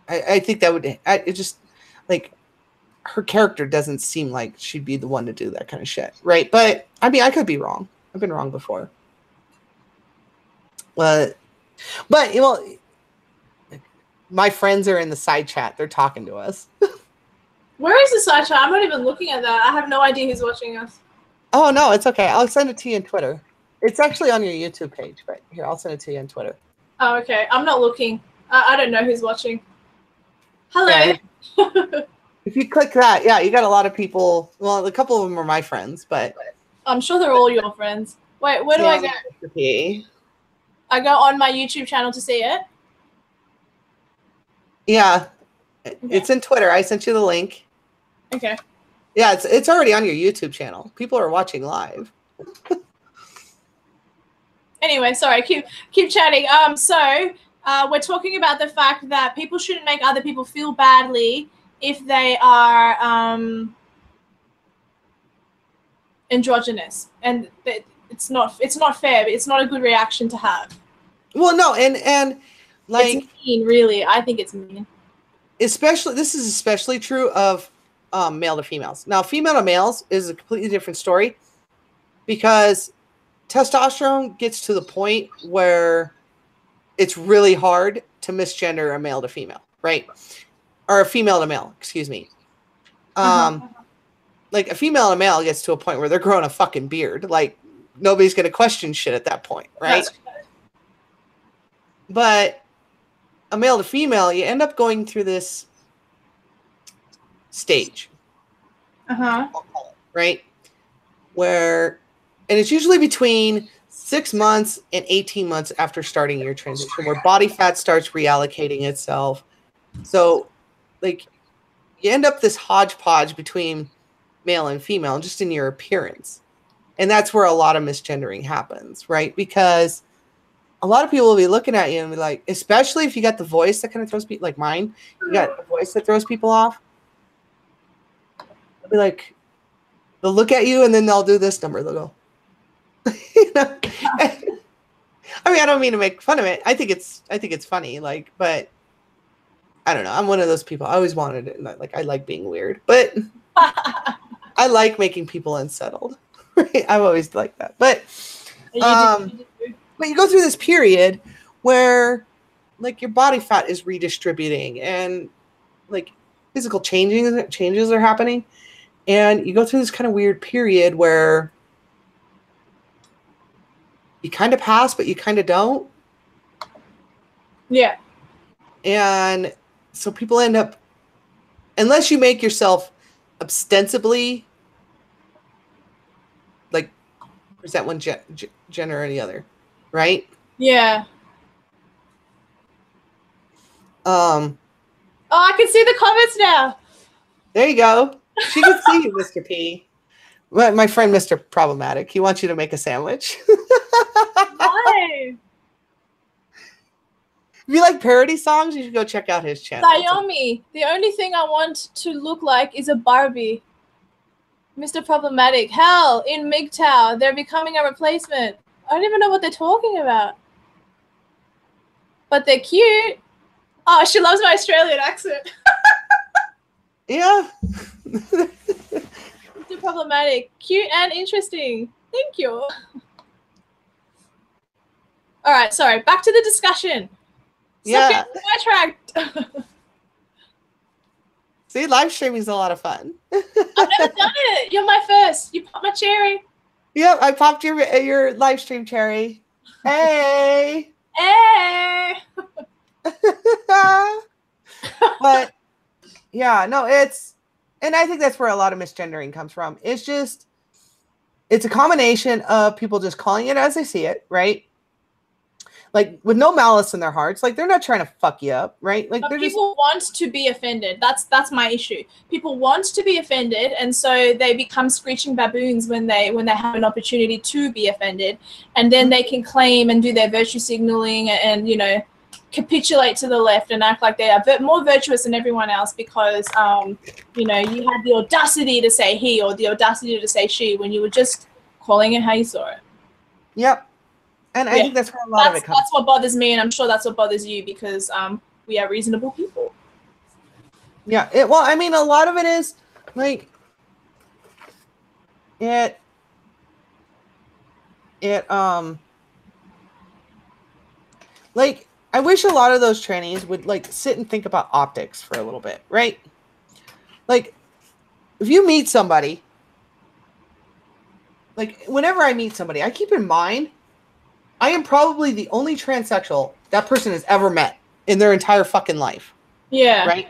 I think that would, it just, like, her character doesn't seem like she'd be the one to do that kind of shit, right? But, I mean, I could be wrong. I've been wrong before. But you know, my friends are in the side chat. They're talking to us. Where is the side chat? I'm not even looking at that. I have no idea who's watching us. Oh, no, it's okay. I'll send it to you on Twitter. It's actually on your YouTube page, but here, I'll send it to you on Twitter. Oh, okay. I'm not looking. I don't know who's watching. Hello. Yeah, if you click that, yeah, you got a lot of people. Well, a couple of them are my friends, but I'm sure they're all your friends. Wait, where do I go? I go on my YouTube channel to see it? Yeah. Okay. It's in Twitter. I sent you the link. Okay. Yeah, it's already on your YouTube channel. People are watching live. Anyway, sorry, keep chatting. So we're talking about the fact that people shouldn't make other people feel badly if they are androgynous, and it's not fair. It's not a good reaction to have. Well, no, and like it's mean, really. I think it's mean. This is especially true of male to females. Now, female to males is a completely different story because testosterone gets to the point where it's really hard to misgender a male to female, right? Or a female to male, excuse me. Like a female to male gets to a point where they're growing a fucking beard. Like nobody's going to question shit at that point, right? But a male to female, you end up going through this stage. Right? Where, and it's usually between 6 months and 18 months after starting your transition, where body fat starts reallocating itself. So, like, you end up this hodgepodge between male and female just in your appearance. And that's where a lot of misgendering happens, right? Because a lot of people will be looking at you and be like, especially if you got the voice that kind of throws people, like mine, you got a voice that throws people off. They'll be like, they'll look at you and then they'll do this number. They'll go, you know? I mean, I don't mean to make fun of it. I think it's funny, like, but I don't know. I'm one of those people. I always wanted it. Like, I like being weird, but I like making people unsettled. Right? I've always liked that. But, but you go through this period where, like, your body fat is redistributing and, like, physical changes are happening. And you go through this kind of weird period where you kind of pass, but you kind of don't. Yeah. And so people end up, unless you make yourself ostensibly like present one gender or the other, right? Yeah. Oh, I can see the comments now. There you go. She can see you, Mr. P. My friend, Mr. Problematic. He wants you to make a sandwich. Nice. If you like parody songs, you should go check out his channel. Xiaomi, the only thing I want to look like is a Barbie. Mr. Problematic. Hell, in MGTOW, they're becoming a replacement. I don't even know what they're talking about. But they're cute. Oh, she loves my Australian accent. Yeah. Mr. Problematic. Cute and interesting. Thank you. All right, sorry. Back to the discussion. Yeah. Sidetracked. See, live streaming is a lot of fun. I've never done it. You're my first. You popped my cherry. Yep, I popped your live stream cherry. Hey. Hey. But yeah, no, and I think that's where a lot of misgendering comes from. It's a combination of people just calling it as they see it, right? Like, with no malice in their hearts. Like, they're not trying to fuck you up, right? Like, but people want to be offended. That's my issue. People want to be offended, and so they become screeching baboons when they have an opportunity to be offended, and then they can claim and do their virtue signaling and, you know, capitulate to the left and act like they are more virtuous than everyone else because, you know, you had the audacity to say he or the audacity to say she when you were just calling it how you saw it. Yep. And I think that's where a lot of it comes. That's what bothers me, and I'm sure that's what bothers you because we are reasonable people. Yeah. Well, I mean, a lot of it is like like, I wish a lot of those trainees would like sit and think about optics for a little bit, right? Like, if you meet somebody, like, whenever I meet somebody, I keep in mind I am probably the only transsexual that person has ever met in their entire fucking life. Yeah. Right?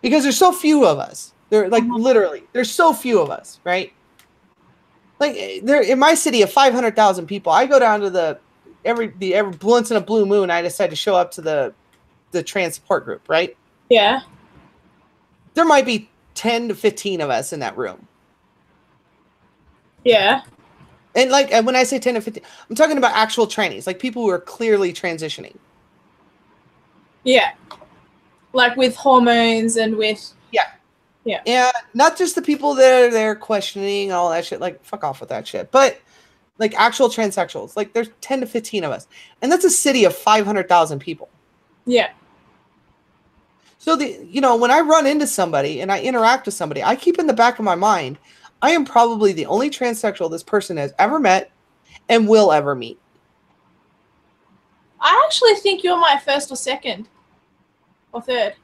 Because there's so few of us. There, like, literally, there's so few of us, right? Like, there in my city of 500,000 people, I go down to every once in a blue moon, I decide to show up to the trans support group, right? Yeah. There might be 10 to 15 of us in that room. Yeah. And like, when I say 10 to 15, I'm talking about actual trainees, like people who are clearly transitioning. Yeah. Like with hormones and with... Yeah. Yeah. And not just the people that are there questioning all that shit, like, fuck off with that shit. But like actual transsexuals, like there's 10 to 15 of us. And that's a city of 500,000 people. Yeah. So you know, when I run into somebody and I interact with somebody, I keep in the back of my mind, I am probably the only transsexual this person has ever met and will ever meet. I actually think you're my first or second or third.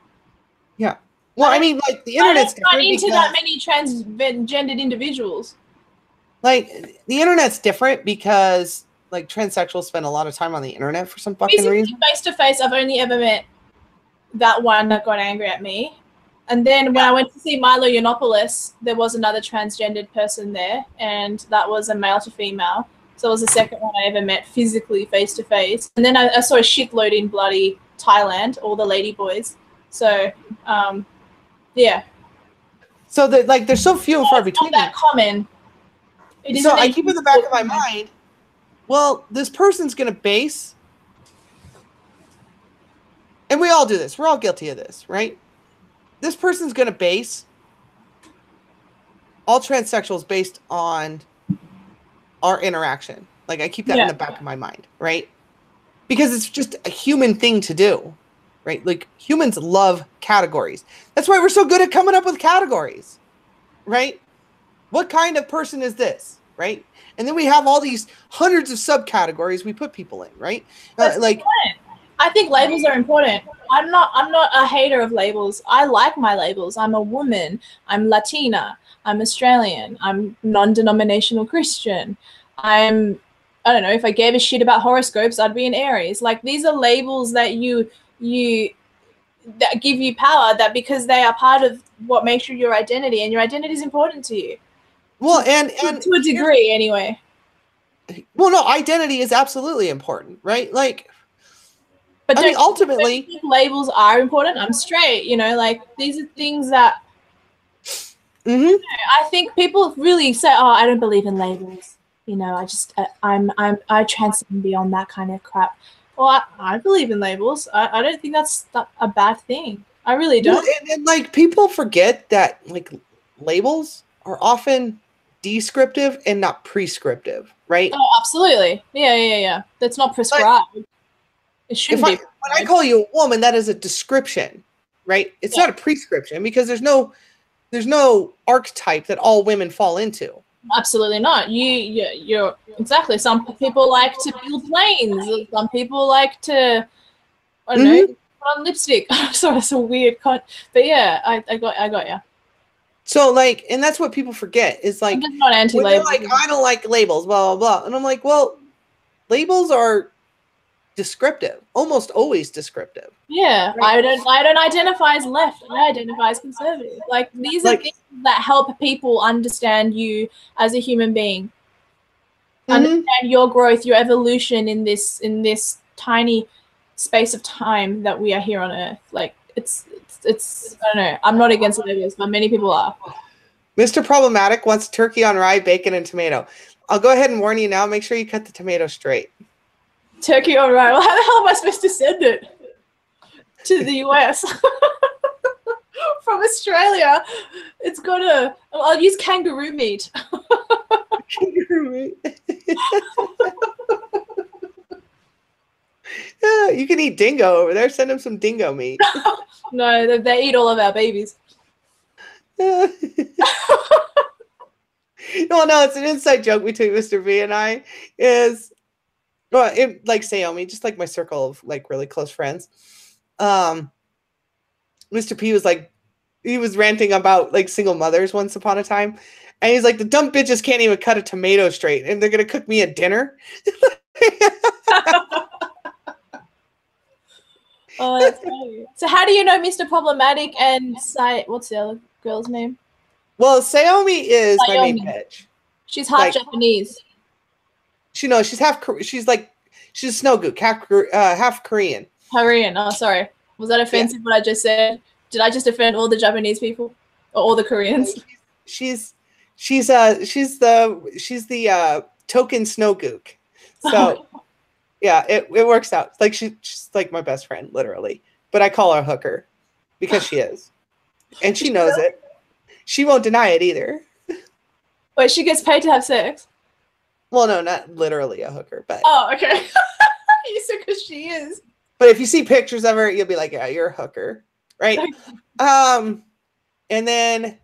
Yeah. Well, I mean, like, the internet's different. I don't run into that many transgendered individuals. Like, the internet's different because, like, transsexuals spend a lot of time on the internet for some fucking reason. Face to face, I've only ever met that one that got angry at me. And then when I went to see Milo Yiannopoulos, there was another transgendered person there, and that was a male to female. So it was the second one I ever met physically face to face. And then I saw a shitload in bloody Thailand, all the lady boys. So, yeah. So there's so few and far between. It's not that common. So I keep in the back of my mind, well, this person's going to base, and we all do this. We're all guilty of this, right? This person's going to base all transsexuals based on our interaction. Like, I keep that in the back of my mind, right? Because it's just a human thing to do. right? Like humans love categories. That's why we're so good at coming up with categories, right? What kind of person is this, right? And then we have all these hundreds of subcategories we put people in, right? Like, I think labels are important. I'm not a hater of labels. I like my labels. I'm a woman. I'm Latina. I'm Australian. I'm non-denominational Christian. I don't know, if I gave a shit about horoscopes, I'd be an Aries. Like, these are labels that that give you power, that because they are part of what makes you your identity, and your identity is important to you. Well, and to a degree anyway. Well, no, identity is absolutely important, right? Like, but I mean, ultimately, labels are important. I'm straight, you know, like these are things that I think people really say, "Oh, I don't believe in labels." You know, I transcend beyond that kind of crap. Well, I believe in labels. I don't think that's a bad thing. I really don't. Well, and like people forget that like labels are often descriptive and not prescriptive, right? Oh, absolutely. Yeah. That's not prescribed. But it shouldn't be. When I call you a woman, that is a description, right? It's not a prescription, because there's no archetype that all women fall into. Absolutely not. You're exactly. Some people like to build planes. Some people like to, I don't know, put on lipstick. Sorry, it's a weird but yeah, I got you. So like, and that's what people forget is like, I'm just not anti-labels. Like, I don't like labels, blah, blah, blah. And I'm like, well, labels are descriptive, almost always descriptive. Yeah, right? I don't identify as left. I identify as conservative. Like, these are things that help people understand you as a human being. Understand your growth, your evolution in this tiny space of time that we are here on Earth. Like, it's I don't know. I'm not against labels, but many people are. Mr. Problematic wants turkey on rye, bacon, and tomato. I'll go ahead and warn you now. Make sure you cut the tomato straight. Turkey on rye. Well, how the hell am I supposed to send it to the US? From Australia, it's gotta. I'll use kangaroo meat. Kangaroo meat. Yeah, you can eat dingo over there. Send them some dingo meat. No, they eat all of our babies. No, it's an inside joke between Mr. V and I. Like Saomi, just like my circle of like really close friends. Mr. P was like, he was ranting about like single mothers once upon a time, and he's like, the dumb bitches can't even cut a tomato straight, and they're gonna cook me a dinner. Oh, that's funny. So how do you know Mr. Problematic and what's the other girl's name? Well, Saomi is my main bitch. She's half Japanese. She's half. She's a snow gook, half Korean. Korean. Oh, sorry. Was that offensive? What I just said? Did I just offend all the Japanese people or all the Koreans? She's the token snow gook. So yeah, it works out. Like she's like my best friend, literally. But I call her a hooker because she is, and she knows it. She won't deny it either. Wait, she gets paid to have sex? Well, no, not literally a hooker, but okay. You said because she is. But if you see pictures of her, you'll be like, yeah, you're a hooker, right? And then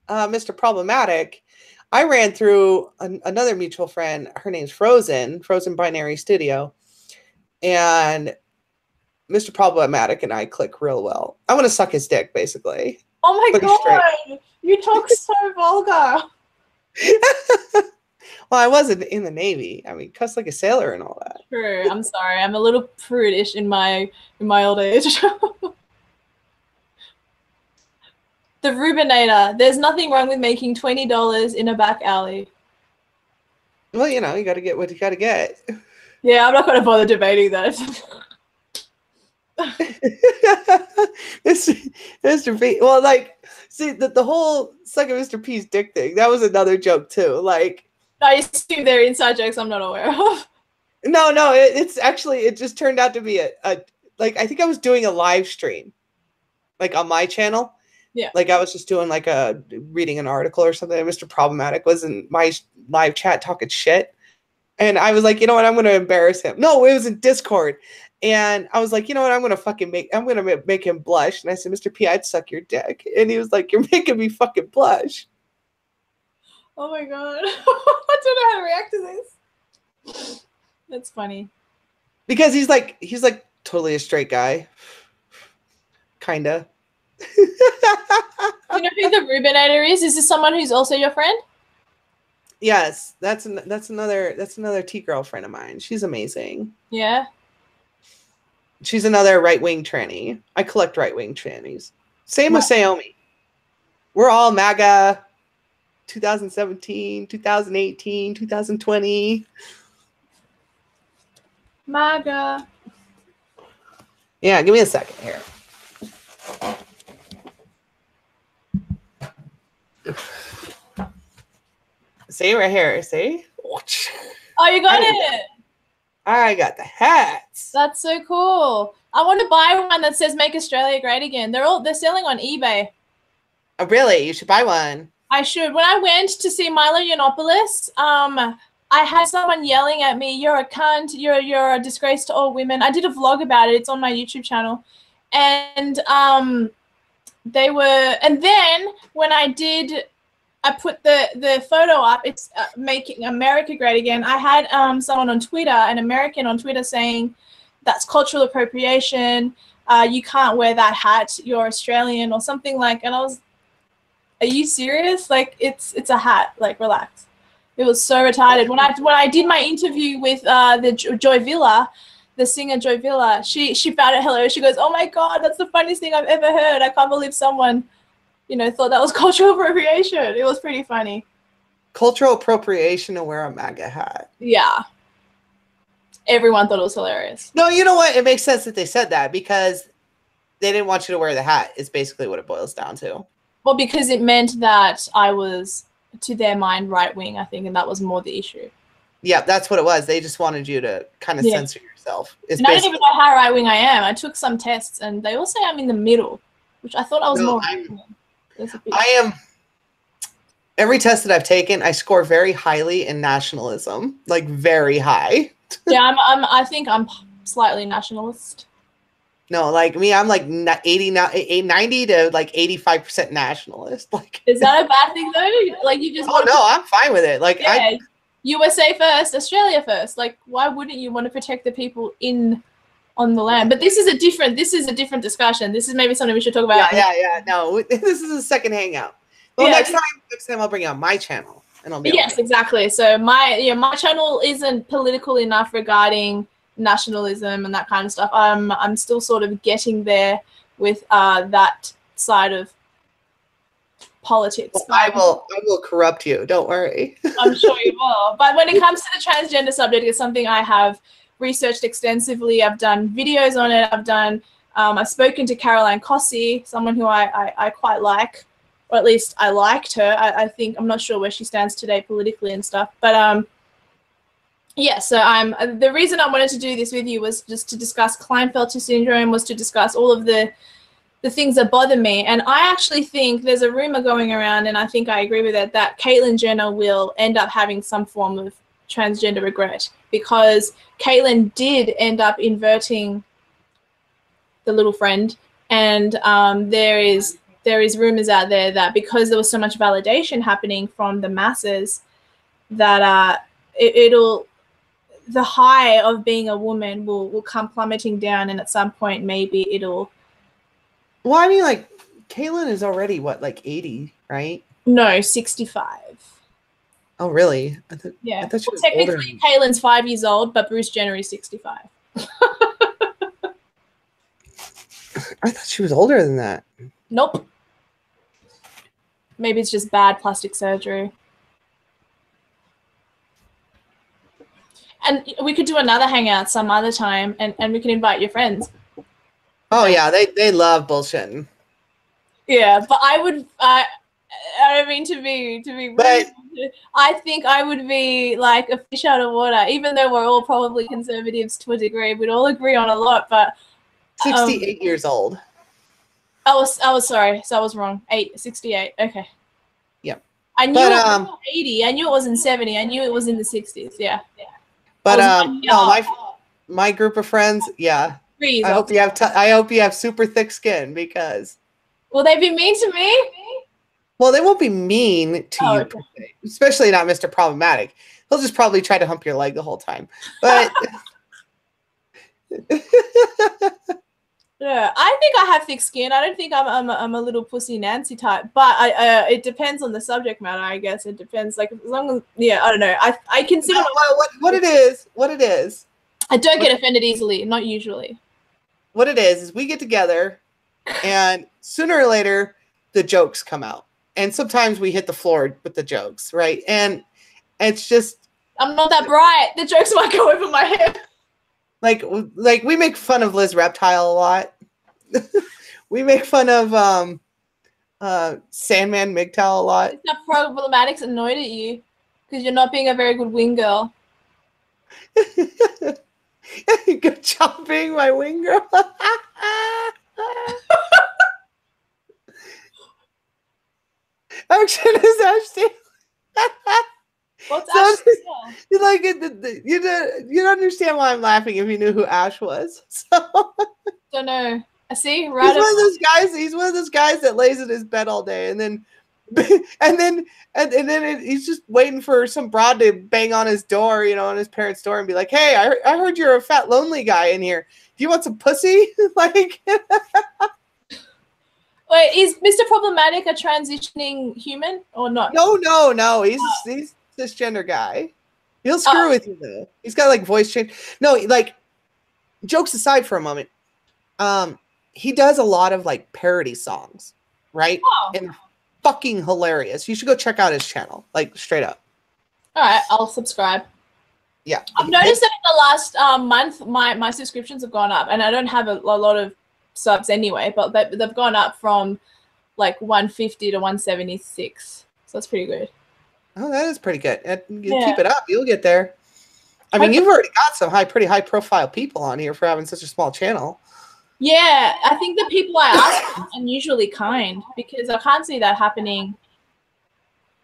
Mr. Problematic, I ran through another mutual friend. Her name's Frozen Binary Studio, and Mr. Problematic and I click real well. I want to suck his dick, basically. Oh my god, you talk so vulgar. Well, I wasn't in the Navy. I mean, cuss like a sailor and all that. True. I'm sorry. I'm a little prudish in my old age. The Rubinator. There's nothing wrong with making $20 in a back alley. Well, you know, you got to get what you got to get. Yeah, I'm not going to bother debating that. Mr. P. Well, like, see, the whole sucking Mr. P's dick thing, that was another joke, too. Like, I assume they're inside jokes I'm not aware of. No, it's actually, it just turned out to be a like, I think I was doing a live stream, like, on my channel. Yeah. Like, I was just doing, like, reading an article or something, and Mr. Problematic was in my live chat talking shit. And I was like, you know what, I'm going to embarrass him. No, it was in Discord. And I was like, you know what? I'm gonna make him blush. And I said, Mr. P, I'd suck your dick. And he was like, you're making me fucking blush. Oh my god. I don't know how to react to this. That's funny. Because he's like totally a straight guy. Kinda. You know who the Rubinator is? Is this someone who's also your friend? Yes, that's another T-girl friend of mine. She's amazing. Yeah. She's another right-wing tranny. I collect right-wing trannies. Same with Saomi. We're all MAGA 2017, 2018, 2020. MAGA. Yeah, give me a second here. See right here, see? Oh, you got it. I got the hats. That's so cool. I want to buy one that says "Make Australia Great Again." They're selling on eBay. Oh, really? You should buy one. I should. When I went to see Milo Yiannopoulos, I had someone yelling at me, "You're a cunt. You're a disgrace to all women." I did a vlog about it. It's on my YouTube channel, and they were. And then when I put the photo up. It's making America great again. I had someone on Twitter, an American on Twitter, saying that's cultural appropriation. You can't wear that hat. You're Australian or something like. And I was, are you serious? Like it's a hat. Like relax. It was so retarded. When I did my interview with the Joy Villa, the singer Joy Villa, she found it hilarious. She goes, "Oh my god, that's the funniest thing I've ever heard. I can't believe someone." Thought that was cultural appropriation. It was pretty funny. Cultural appropriation to wear a MAGA hat. Yeah. Everyone thought it was hilarious. No, you know what? It makes sense that they said that because they didn't want you to wear the hat is basically what it boils down to. Well, because it meant that I was, to their mind, right-wing, I think, and that was more the issue. Yeah, that's what it was. They just wanted you to kind of censor yourself. And I don't even know how right-wing I am. I took some tests, and they all say I'm in the middle, which I thought I was more right-wing. I am. Every test that I've taken, I score very highly in nationalism, like very high. Yeah, I think I'm slightly nationalist. No, like me, I'm like 90 to like 85% nationalist. Like, is that a bad thing though? Like you just? Oh no, I'm fine with it. Like, yeah, USA first, Australia first. Like, why wouldn't you want to protect the people on the land? But this is a different discussion. This is maybe something we should talk about. Yeah. No, this is a second hangout. Well, next time I'll bring you on my channel and I'll be exactly. So my channel isn't political enough regarding nationalism and that kind of stuff. I'm still sort of getting there with that side of politics. Well, I will corrupt you. Don't worry. I'm sure you will. But when it comes to the transgender subject, it's something I have researched extensively. I've done videos on it. I've spoken to Caroline Cossey, someone who I quite like, or at least I liked her. I think, I'm not sure where she stands today politically and stuff, but yeah, so the reason I wanted to do this with you was just to discuss Klinefelter syndrome, was to discuss all of the things that bother me. And I actually think there's a rumor going around, and I think I agree with it, that Caitlyn Jenner will end up having some form of transgender regret, because Caitlyn did end up inverting the little friend, and there is rumors out there that because there was so much validation happening from the masses, that the high of being a woman will come plummeting down, and at some point maybe it'll. Well, I mean, like Caitlyn is already what, like 80, right? No, 65. Oh, really? Yeah. I thought she was technically, Caitlyn's 5 years old, but Bruce Jenner is 65. I thought she was older than that. Nope. Maybe it's just bad plastic surgery. And we could do another hangout some other time, and we can invite your friends. Oh yeah, they love bullshitting. Yeah, but I don't mean to be but I think I would be like a fish out of water, even though we're all probably conservatives to a degree. We'd all agree on a lot, but 68 years old. I was sorry, so I was wrong. 68. Okay. Yep. I knew it was 80. I knew it was in 70. I knew it was in the 60s. Yeah. But my group of friends, yeah. Freeze I hope you have. I hope you have super thick skin because. Will they be mean to me? Well, they won't be mean to you, Okay. especially not Mr. Problematic. He'll just probably try to hump your leg the whole time. But yeah, I think I have thick skin. I don't think I'm a little pussy Nancy type, but it depends on the subject matter. I guess it depends. Like as long as I don't know. I consider what it is. I don't get offended easily. Not usually. What it is we get together, and sooner or later the jokes come out. And sometimes we hit the floor with the jokes, right? And it's just I'm not that bright. The jokes might go over my head. Like we make fun of Liz Reptile a lot. We make fun of Sandman MGTOW a lot. Is that Problematic's annoyed at you because you're not being a very good wing girl? Good job being my wing girl. Action is Ashley. What's So Ash? you like it? You don't understand why I'm laughing if you knew who Ash was. So Don't know. I see. he's one of those guys. He's one of those guys that lays in his bed all day, and then he's just waiting for some broad to bang on his door, on his parents' door, and be like, "Hey, I heard you're a fat lonely guy in here. Do you want some pussy?" Like. Wait, is Mr. Problematic a transitioning human or not? No. He's cisgender guy. He'll screw with you though. He's got like voice change. No, like jokes aside for a moment. He does a lot of like parody songs, right? Oh. And fucking hilarious. You should go check out his channel, like straight up. All right, I'll subscribe. Yeah. I've noticed that in the last month, my subscriptions have gone up, and I don't have a lot of subs anyway, but they've gone up from like 150 to 176. So that's pretty good. Oh, that is pretty good. Keep it up. You'll get there. I mean, you've already got some pretty high profile people on here for having such a small channel. Yeah, I think the people I ask are unusually kind because I can't see that happening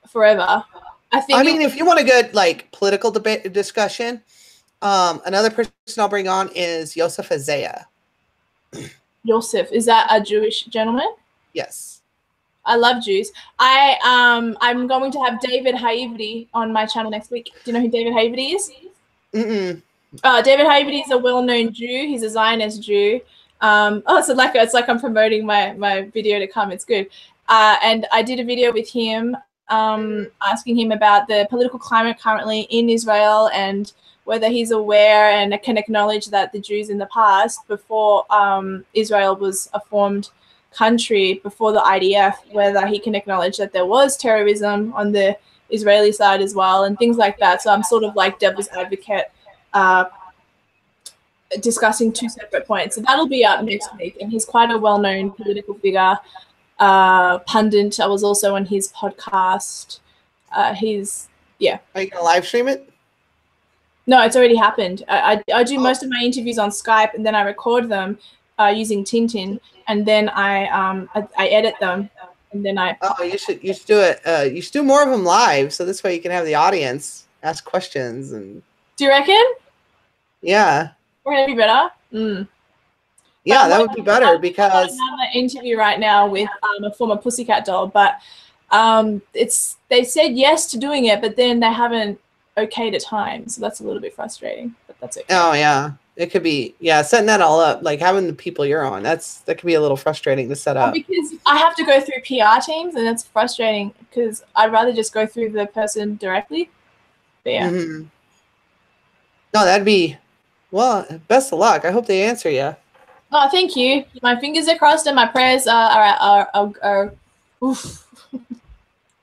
forever. I mean, if you want a good like political debate discussion, another person I'll bring on is Yosef Isaiah. Yosef, is that a Jewish gentleman? Yes. I love Jews. I'm going to have David Haivdi on my channel next week. Do you know who David Haivdi is? Mm-mm. David Haivdi is a well-known Jew. He's a Zionist Jew. It's like I'm promoting my video to come. It's good. And I did a video with him asking him about the political climate currently in Israel and whether he's aware and can acknowledge that the Jews in the past, before Israel was a formed country, before the IDF, whether he can acknowledge that there was terrorism on the Israeli side as well and things like that. So I'm sort of like devil's advocate discussing two separate points. So that'll be up next week. And he's quite a well-known political figure, pundit. I was also on his podcast. Are you going to live stream it? No, it's already happened. I do most of my interviews on Skype, and then I record them using Tintin, and then I edit them, and then I. Oh, you should do it. You should do more of them live, so this way you can have the audience ask questions and. Do you reckon? Yeah. Would it be better? Mm. Yeah, that would be better because. I'm on an interview right now with a former Pussycat doll, but they said yes to doing it, but then they haven't okayed a time, so that's a little bit frustrating, but that's okay. Oh yeah, it could be. Yeah, setting that all up, like having the people you're on, that could be a little frustrating to set up. Because I have to go through PR teams, and that's frustrating because I'd rather just go through the person directly. But yeah. Mm-hmm. No, that'd be. Well, best of luck. I hope they answer you. Oh, thank you. My fingers are crossed and my prayers are oof.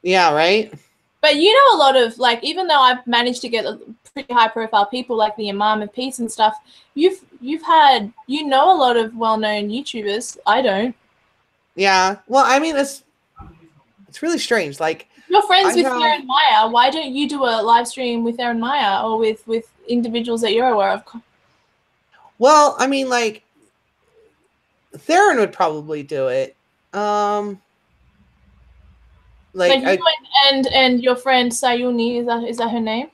Yeah, right? But you know a lot of, like, even though I've managed to get pretty high profile people like the Imam of Peace and stuff, you've had, a lot of well-known YouTubers. I don't. Yeah. Well, I mean, it's really strange. Like, you're friends with Aaron Maya. Why don't you do a live stream with Aaron Maya or with individuals that you're aware of? Well, I mean, like, Theron would probably do it. Like you and your friend Sayuni, is that her name?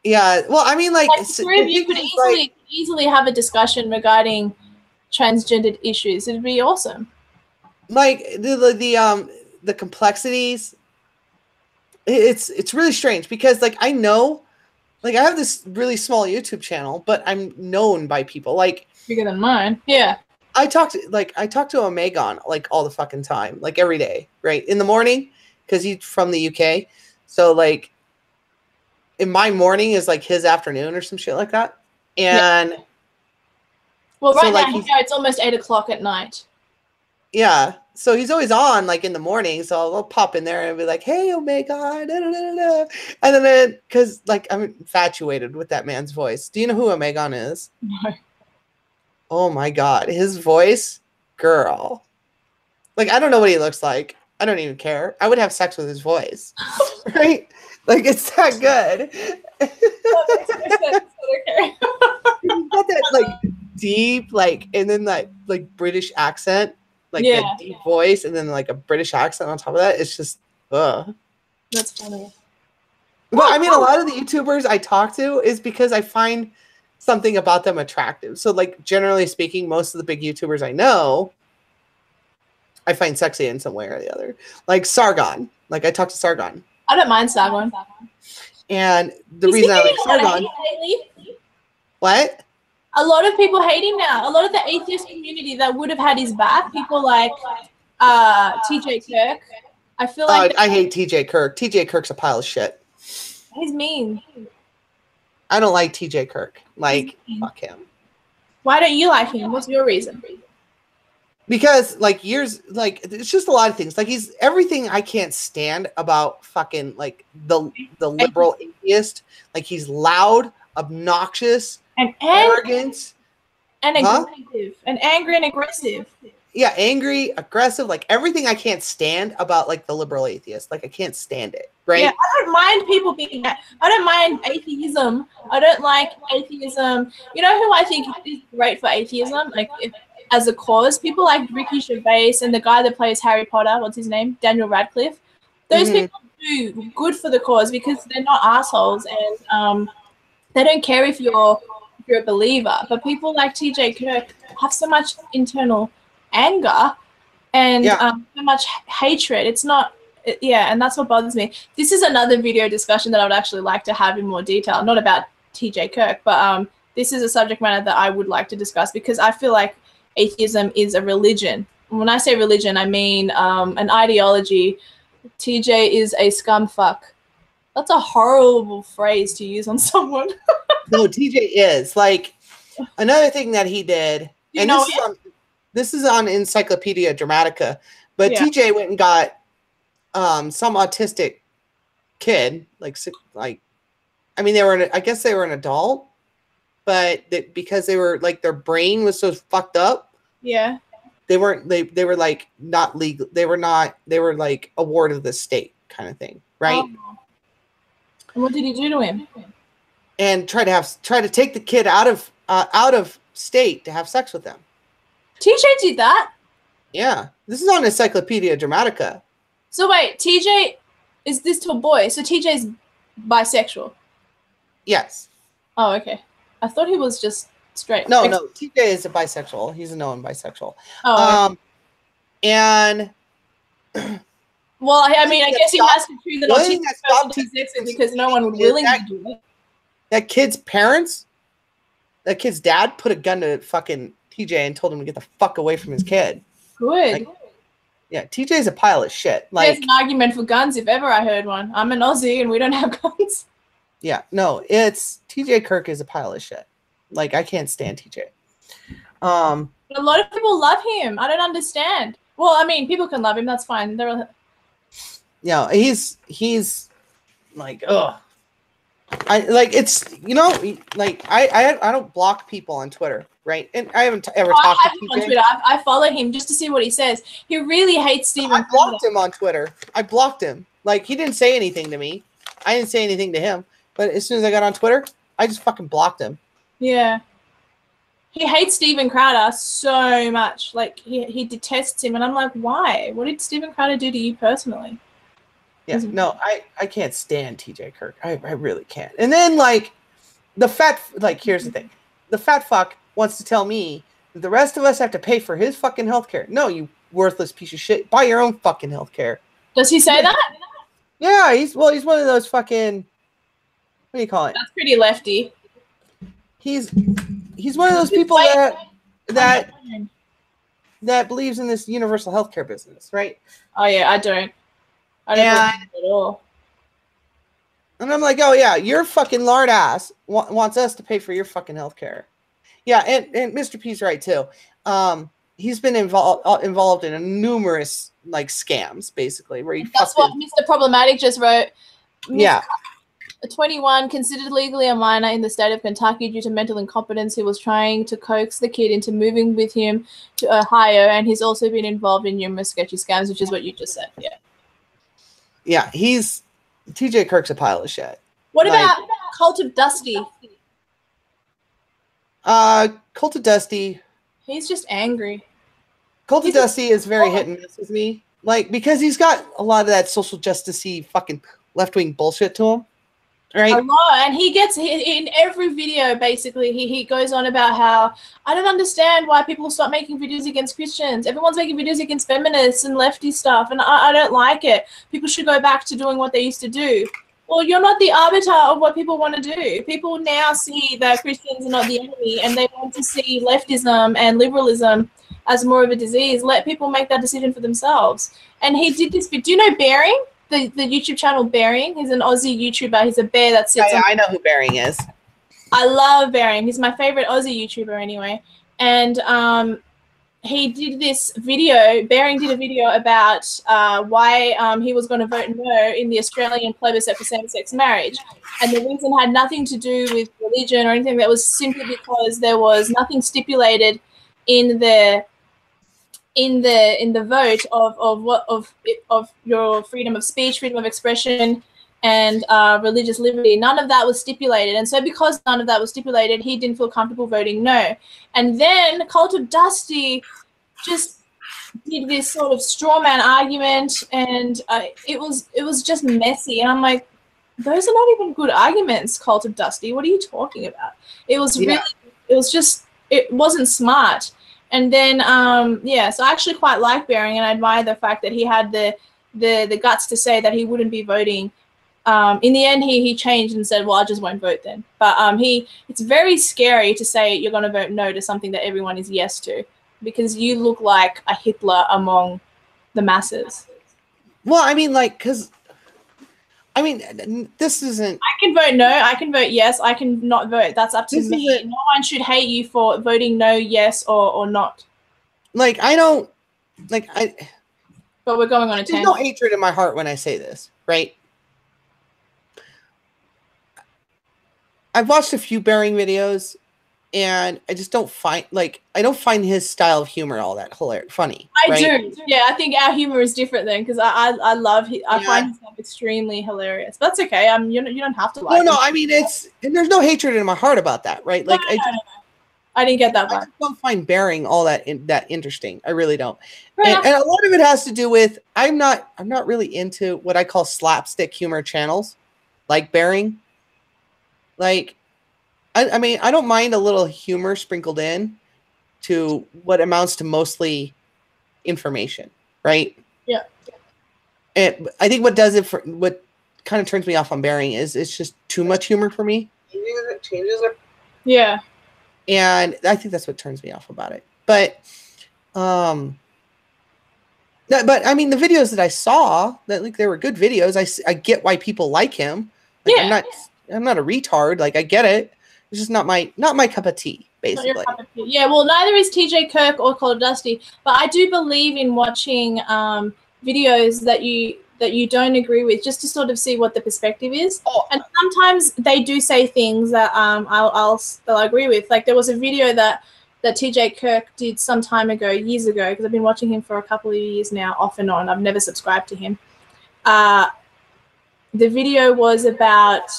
Yeah. Well, I mean, like the three of you could easily have a discussion regarding transgendered issues. It'd be awesome. Like the complexities. It's really strange because like I know, like I have this really small YouTube channel, but I'm known by people like bigger than mine. Yeah. I talk to Omegon like all the fucking time, like every day, right? In the morning, because he's from the UK. So like in my morning is like his afternoon or some shit like that. And yeah. Well, right now it's almost 8 o'clock at night. Yeah. So he's always on like in the morning. So I'll pop in there and be like, hey, Omegon. Da, da, da, da. And then because like I'm infatuated with that man's voice. Do you know who Omegon is? No. Oh my God. His voice, girl. Like, I don't know what he looks like. I don't even care. I would have sex with his voice. Right? Like, it's that good. He's got that, like, deep, like, and then that, like, British accent. Like, a deep voice, and then, like, a British accent on top of that. It's just, ugh. That's funny. But, I mean, a lot of the YouTubers I talk to is because I find something about them attractive. So, like, generally speaking, most of the big YouTubers I know, I find sexy in some way or the other. Like Sargon. Like, I talk to Sargon. I don't mind Sargon. And the reason I like Sargon... What? A lot of people hate him now. A lot of the atheist community that would have had his back, people like TJ Kirk. I feel like... I hate TJ Kirk. TJ Kirk's a pile of shit. He's mean. I don't like TJ Kirk. Like, fuck him. Why don't you like him? What's your reason? Because, like, it's just a lot of things. Like, he's everything I can't stand about fucking, like, the liberal atheist. Like, he's loud, obnoxious, and arrogant. And aggressive. And angry and aggressive. Yeah, angry, aggressive, like, everything I can't stand about, like, the liberal atheist. Like, I can't stand it, right? Yeah, I don't mind people being... I don't mind atheism. I don't like atheism. You know who I think is great for atheism? Like, as a cause, people like Ricky Gervais and the guy that plays Harry Potter, what's his name? Daniel Radcliffe. Those people do good for the cause because they're not assholes and they don't care if you're a believer. But people like TJ Kirk have so much internal anger and so much hatred. It's not, and that's what bothers me. This is another video discussion that I would actually like to have in more detail, not about TJ Kirk, but this is a subject matter that I would like to discuss because I feel like atheism is a religion. When I say religion, I mean an ideology. TJ is a scumfuck. That's a horrible phrase to use on someone. No, TJ is. Like, another thing that he did, and this is on Encyclopedia Dramatica, but TJ went and got some autistic kid, I mean, I guess they were an adult, but because they were like, their brain was so fucked up. Yeah. They were like not legal. They were like a ward of the state kind of thing. Right. Oh. And what did he do to him? And try to take the kid out of state to have sex with them. TJ did that? Yeah. This is on Encyclopedia Dramatica. So wait, TJ, is this to a boy? So TJ's bisexual? Yes. Oh, okay. I thought he was just straight. No, TJ is a bisexual. He's a known bisexual. Oh. And... Well, I mean, I guess he has to choose an autistic person to have sex with because no one would willingly do it. That kid's parents, that kid's dad put a gun to fucking TJ and told him to get the fuck away from his kid. Good. Like, yeah, TJ's a pile of shit. Like, there's an argument for guns if ever I heard one. I'm an Aussie and we don't have guns. Yeah, no, TJ Kirk is a pile of shit. Like, I can't stand TJ. A lot of people love him. I don't understand. Well, I mean, people can love him. That's fine. Yeah, he's like, ugh. I like, it's, you know, like I don't block people on Twitter, right? And I haven't ever talked to TJ. On Twitter. I follow him just to see what he says. He really hates Stephen. I blocked him on Twitter. I blocked him. Like, he didn't say anything to me. I didn't say anything to him. But as soon as I got on Twitter, I just fucking blocked him. Yeah. He hates Steven Crowder so much. Like, he detests him. And I'm like, why? What did Steven Crowder do to you personally? Yeah, no, I can't stand TJ Kirk. I really can't. And then, like, here's the thing. the fat fuck wants to tell me that the rest of us have to pay for his fucking healthcare. No, you worthless piece of shit. Buy your own fucking healthcare. Does he say that? Yeah, he's one of those fucking, what do you call it? That's pretty lefty. He's one of those people that believes in this universal healthcare business, right? Oh yeah, I don't believe it at all. And I'm like, oh yeah, your fucking lard ass wants us to pay for your fucking healthcare. Yeah, and Mr. P's right too. He's been involved in numerous like scams, basically. Where that's what Mr. Problematic just wrote. Yeah. 21, considered legally a minor in the state of Kentucky due to mental incompetence. He was trying to coax the kid into moving with him to Ohio, and he's also been involved in numerous sketchy scams, which is what you just said. Yeah. Yeah, TJ Kirk's a pile of shit. What about Cult of Dusty? Cult of Dusty. He's just angry. Cult of Dusty is very hit and miss with me. Like, because he's got a lot of that social justice-y fucking left-wing bullshit to him. Right? A lot. And he gets in every video, basically, he goes on about how, I don't understand why people stop making videos against Christians. Everyone's making videos against feminists and lefty stuff, and I don't like it. People should go back to doing what they used to do. Well, you're not the arbiter of what people want to do. People now see that Christians are not the enemy, and they want to see leftism and liberalism as more of a disease. Let people make that decision for themselves. And he did this. Do you know Bearing? The YouTube channel Bearing. He's an Aussie YouTuber. He's a bear that sits on... I know who Bearing is. I love Bearing. He's my favorite Aussie YouTuber anyway. And he did this video. Bearing did a video about why he was going to vote no in the Australian plebiscite for same-sex marriage. And the reason had nothing to do with religion or anything. That was simply because there was nothing stipulated in the vote of your freedom of speech, freedom of expression, and religious liberty. None of that was stipulated, and so because none of that was stipulated, he didn't feel comfortable voting no. And then Cult of Dusty just did this sort of straw man argument, and it was just messy. And I'm like, those are not even good arguments, Cult of Dusty. What are you talking about? It was really, it wasn't smart. And then, so I actually quite like Bearing, and I admire the fact that he had the guts to say that he wouldn't be voting. In the end, he changed and said, well, I just won't vote then. But it's very scary to say you're going to vote no to something that everyone is yes to, because you look like a Hitler among the masses. Well, I mean, like, because... I mean, this isn't... I can vote no, I can vote yes, I can not vote. That's up to me. No one should hate you for voting no, yes, or not. Like, I don't... Like, But we're going on a tangent. There's no hatred in my heart when I say this, right? I've watched a few Bearing videos, and I just don't find... Like, I don't find his style of humor all that funny. I do. Yeah, I think our humor is different then, because I find his stuff extremely hilarious. But that's okay. You don't have to like. No, I mean and there's no hatred in my heart about that, right? Like I didn't get that part. I just don't find Bearing all that interesting. I really don't. And a lot of it has to do with I'm not really into what I call slapstick humor channels, like Bearing. Like, I mean, I don't mind a little humor sprinkled in to what amounts to mostly information, right? Yeah. And I think what kind of turns me off on Bearing is it's just too much humor for me. Changes it. Yeah. And I think that's what turns me off about it. But I mean, the videos that I saw, they were good videos. I get why people like him. Like, yeah. I'm not a retard. Like, I get it. It's just not my cup of tea, basically. Yeah, well, neither is TJ Kirk or Call of Dusty, but I do believe in watching videos that you don't agree with, just to sort of see what the perspective is. Oh. And sometimes they do say things that I'll agree with. Like, there was a video that TJ Kirk did some time ago, years ago, because I've been watching him for a couple of years now, off and on. I've never subscribed to him. The video was about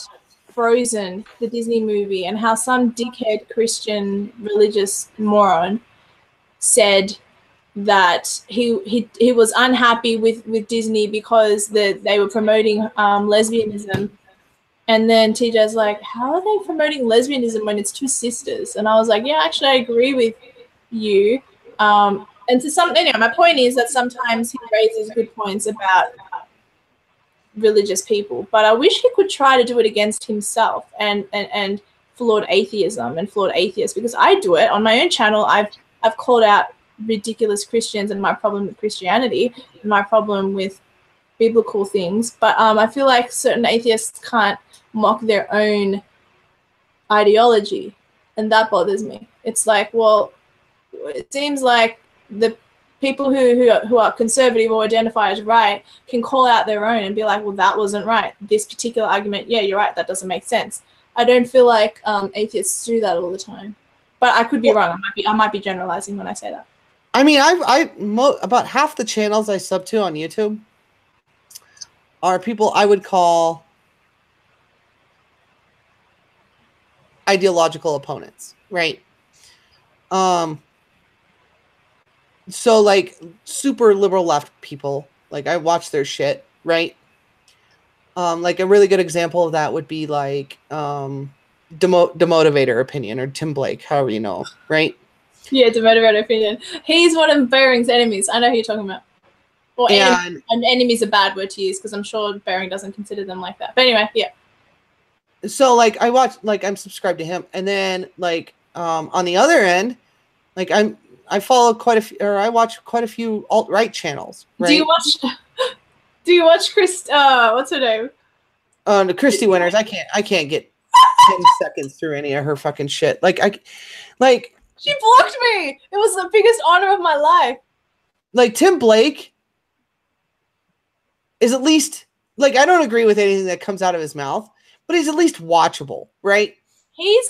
Frozen, the Disney movie, and how some dickhead Christian religious moron said that he was unhappy with Disney because they were promoting lesbianism And then TJ's like, how are they promoting lesbianism when it's two sisters? And I was like, yeah, actually, I agree with you. And to some, anyway, my point is that sometimes he raises good points about religious people, but I wish he could try to do it against himself and flawed atheism and flawed atheists, because I do it on my own channel. I've called out ridiculous Christians and my problem with Christianity and my problem with biblical things, but I feel like certain atheists can't mock their own ideology, and that bothers me. It's like, well, it seems like the people who are conservative or identify as right can call out their own and be like, well, that wasn't right. This particular argument, yeah, you're right, that doesn't make sense. I don't feel like atheists do that all the time, but I could be wrong. I might be generalizing when I say that. I mean, about half the channels I sub to on YouTube are people I would call ideological opponents, right? So like super liberal left people, like I watch their shit, right? Like a really good example of that would be like Demotivator Opinion or Tim Blake, however you know, right? Yeah, Demotivator Opinion. He's one of Bering's enemies. I know who you're talking about. Well, and enemy's a bad word to use because I'm sure Bering doesn't consider them like that. But anyway, yeah. So like I watch, like I'm subscribed to him, and then like on the other end, like I follow quite a few, or I watch quite a few alt-right channels. Right? Do you watch Chris? What's her name? The Christy Winters. I can't get 10 seconds through any of her fucking shit. Like she blocked me. It was the biggest honor of my life. Like Tim Blake is at least, like, I don't agree with anything that comes out of his mouth, but he's at least watchable, right? He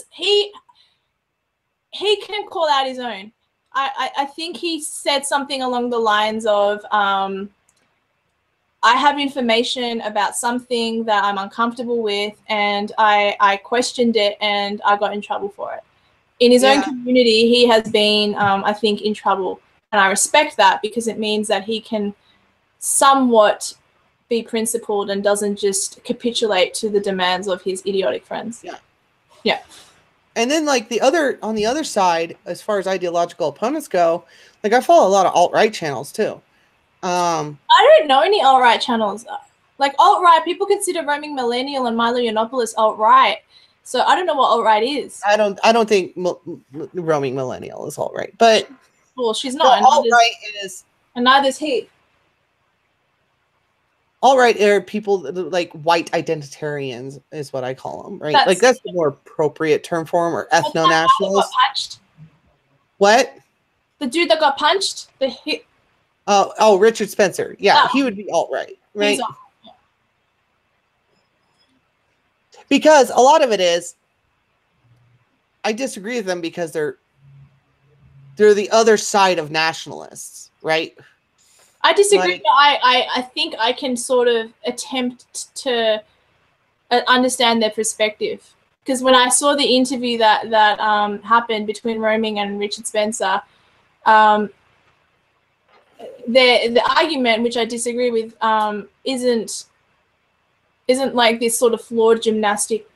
can call out his own. I think he said something along the lines of, I have information about something that I'm uncomfortable with, and I questioned it, and I got in trouble for it. In his own community, he has been, I think, in trouble. And I respect that because it means that he can somewhat be principled and doesn't just capitulate to the demands of his idiotic friends. Yeah. Yeah. And then like on the other side, as far as ideological opponents go, like I follow a lot of alt-right channels too. I don't know any alt-right channels. Like alt-right, people consider Roaming Millennial and Milo Yiannopoulos alt-right. So I don't know what alt-right is. I don't think Roaming Millennial is alt-right, but well, she's not. Well, alt-right is, and neither's he. Alt-right are people like white identitarians, is what I call them, right? Like that's the more appropriate term for them, or ethno-nationalists. What? The dude that got punched. Oh, Richard Spencer. Yeah, he would be alt-right, right? He's alt-right. Because a lot of it is, I disagree with them because they're the other side of nationalists, right? I disagree, but I think I can sort of attempt to understand their perspective. Because when I saw the interview that happened between Roaming and Richard Spencer, the argument, which I disagree with, isn't like this sort of flawed gymnastic.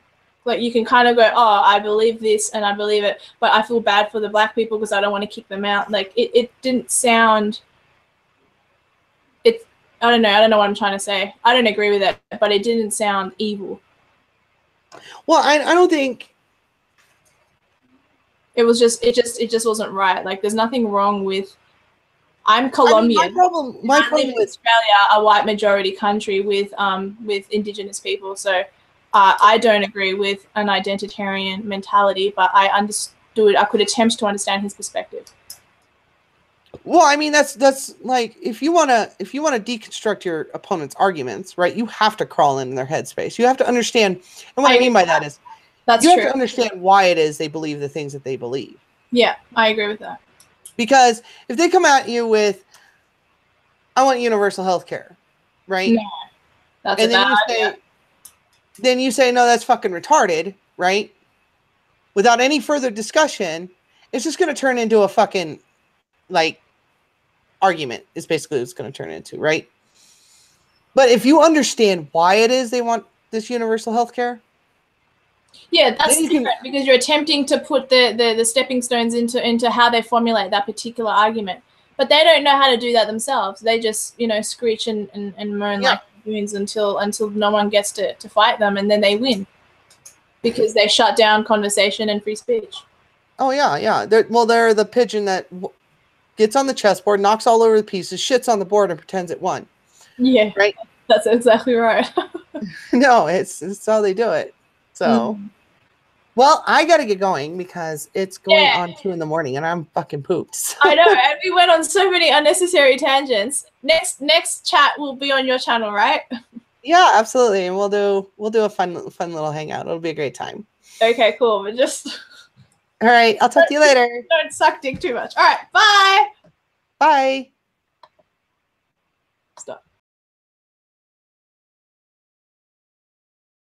Like you can kind of go, oh, I believe this and I believe it, but I feel bad for the black people because I don't want to kick them out. Like it didn't sound. I don't know what I'm trying to say. I don't agree with it, but it didn't sound evil. Well, I don't think it was just it just wasn't right. Like there's nothing wrong with. I'm Colombian. I mean, my problem with Australia, a white majority country with Indigenous people, so I don't agree with an identitarian mentality, but I could attempt to understand his perspective. Well, I mean that's like if you wanna deconstruct your opponent's arguments, right? You have to crawl in their headspace. You have to understand, and what I mean by that is you have to understand why it is they believe the things that they believe. Yeah, I agree with that. Because if they come at you with, I want universal health care, right? No, that's and a bad idea. Then you say, no, that's fucking retarded, right? Without any further discussion, it's just going to turn into a fucking, like, argument is basically what it's going to turn into, right? But if you understand why it is they want this universal health care, Yeah, that's different because you're attempting to put the stepping stones into how they formulate that particular argument. But they don't know how to do that themselves. They just, screech and moan like baboons until no one gets to fight them, and then they win because they shut down conversation and free speech. Oh, yeah. They're the pigeon that gets on the chessboard, knocks all over the pieces, shits on the board, and pretends it won. Yeah, right. That's exactly right. No, it's how they do it. So, well, I got to get going because it's going on 2 in the morning and I'm fucking pooped. So. I know, and we went on so many unnecessary tangents. Next chat will be on your channel, right? Yeah, absolutely, and we'll do a fun little hangout. It'll be a great time. Okay, cool. But just all right, I'll talk to you later. Don't suck dick too much. All right, bye. Bye. Stop.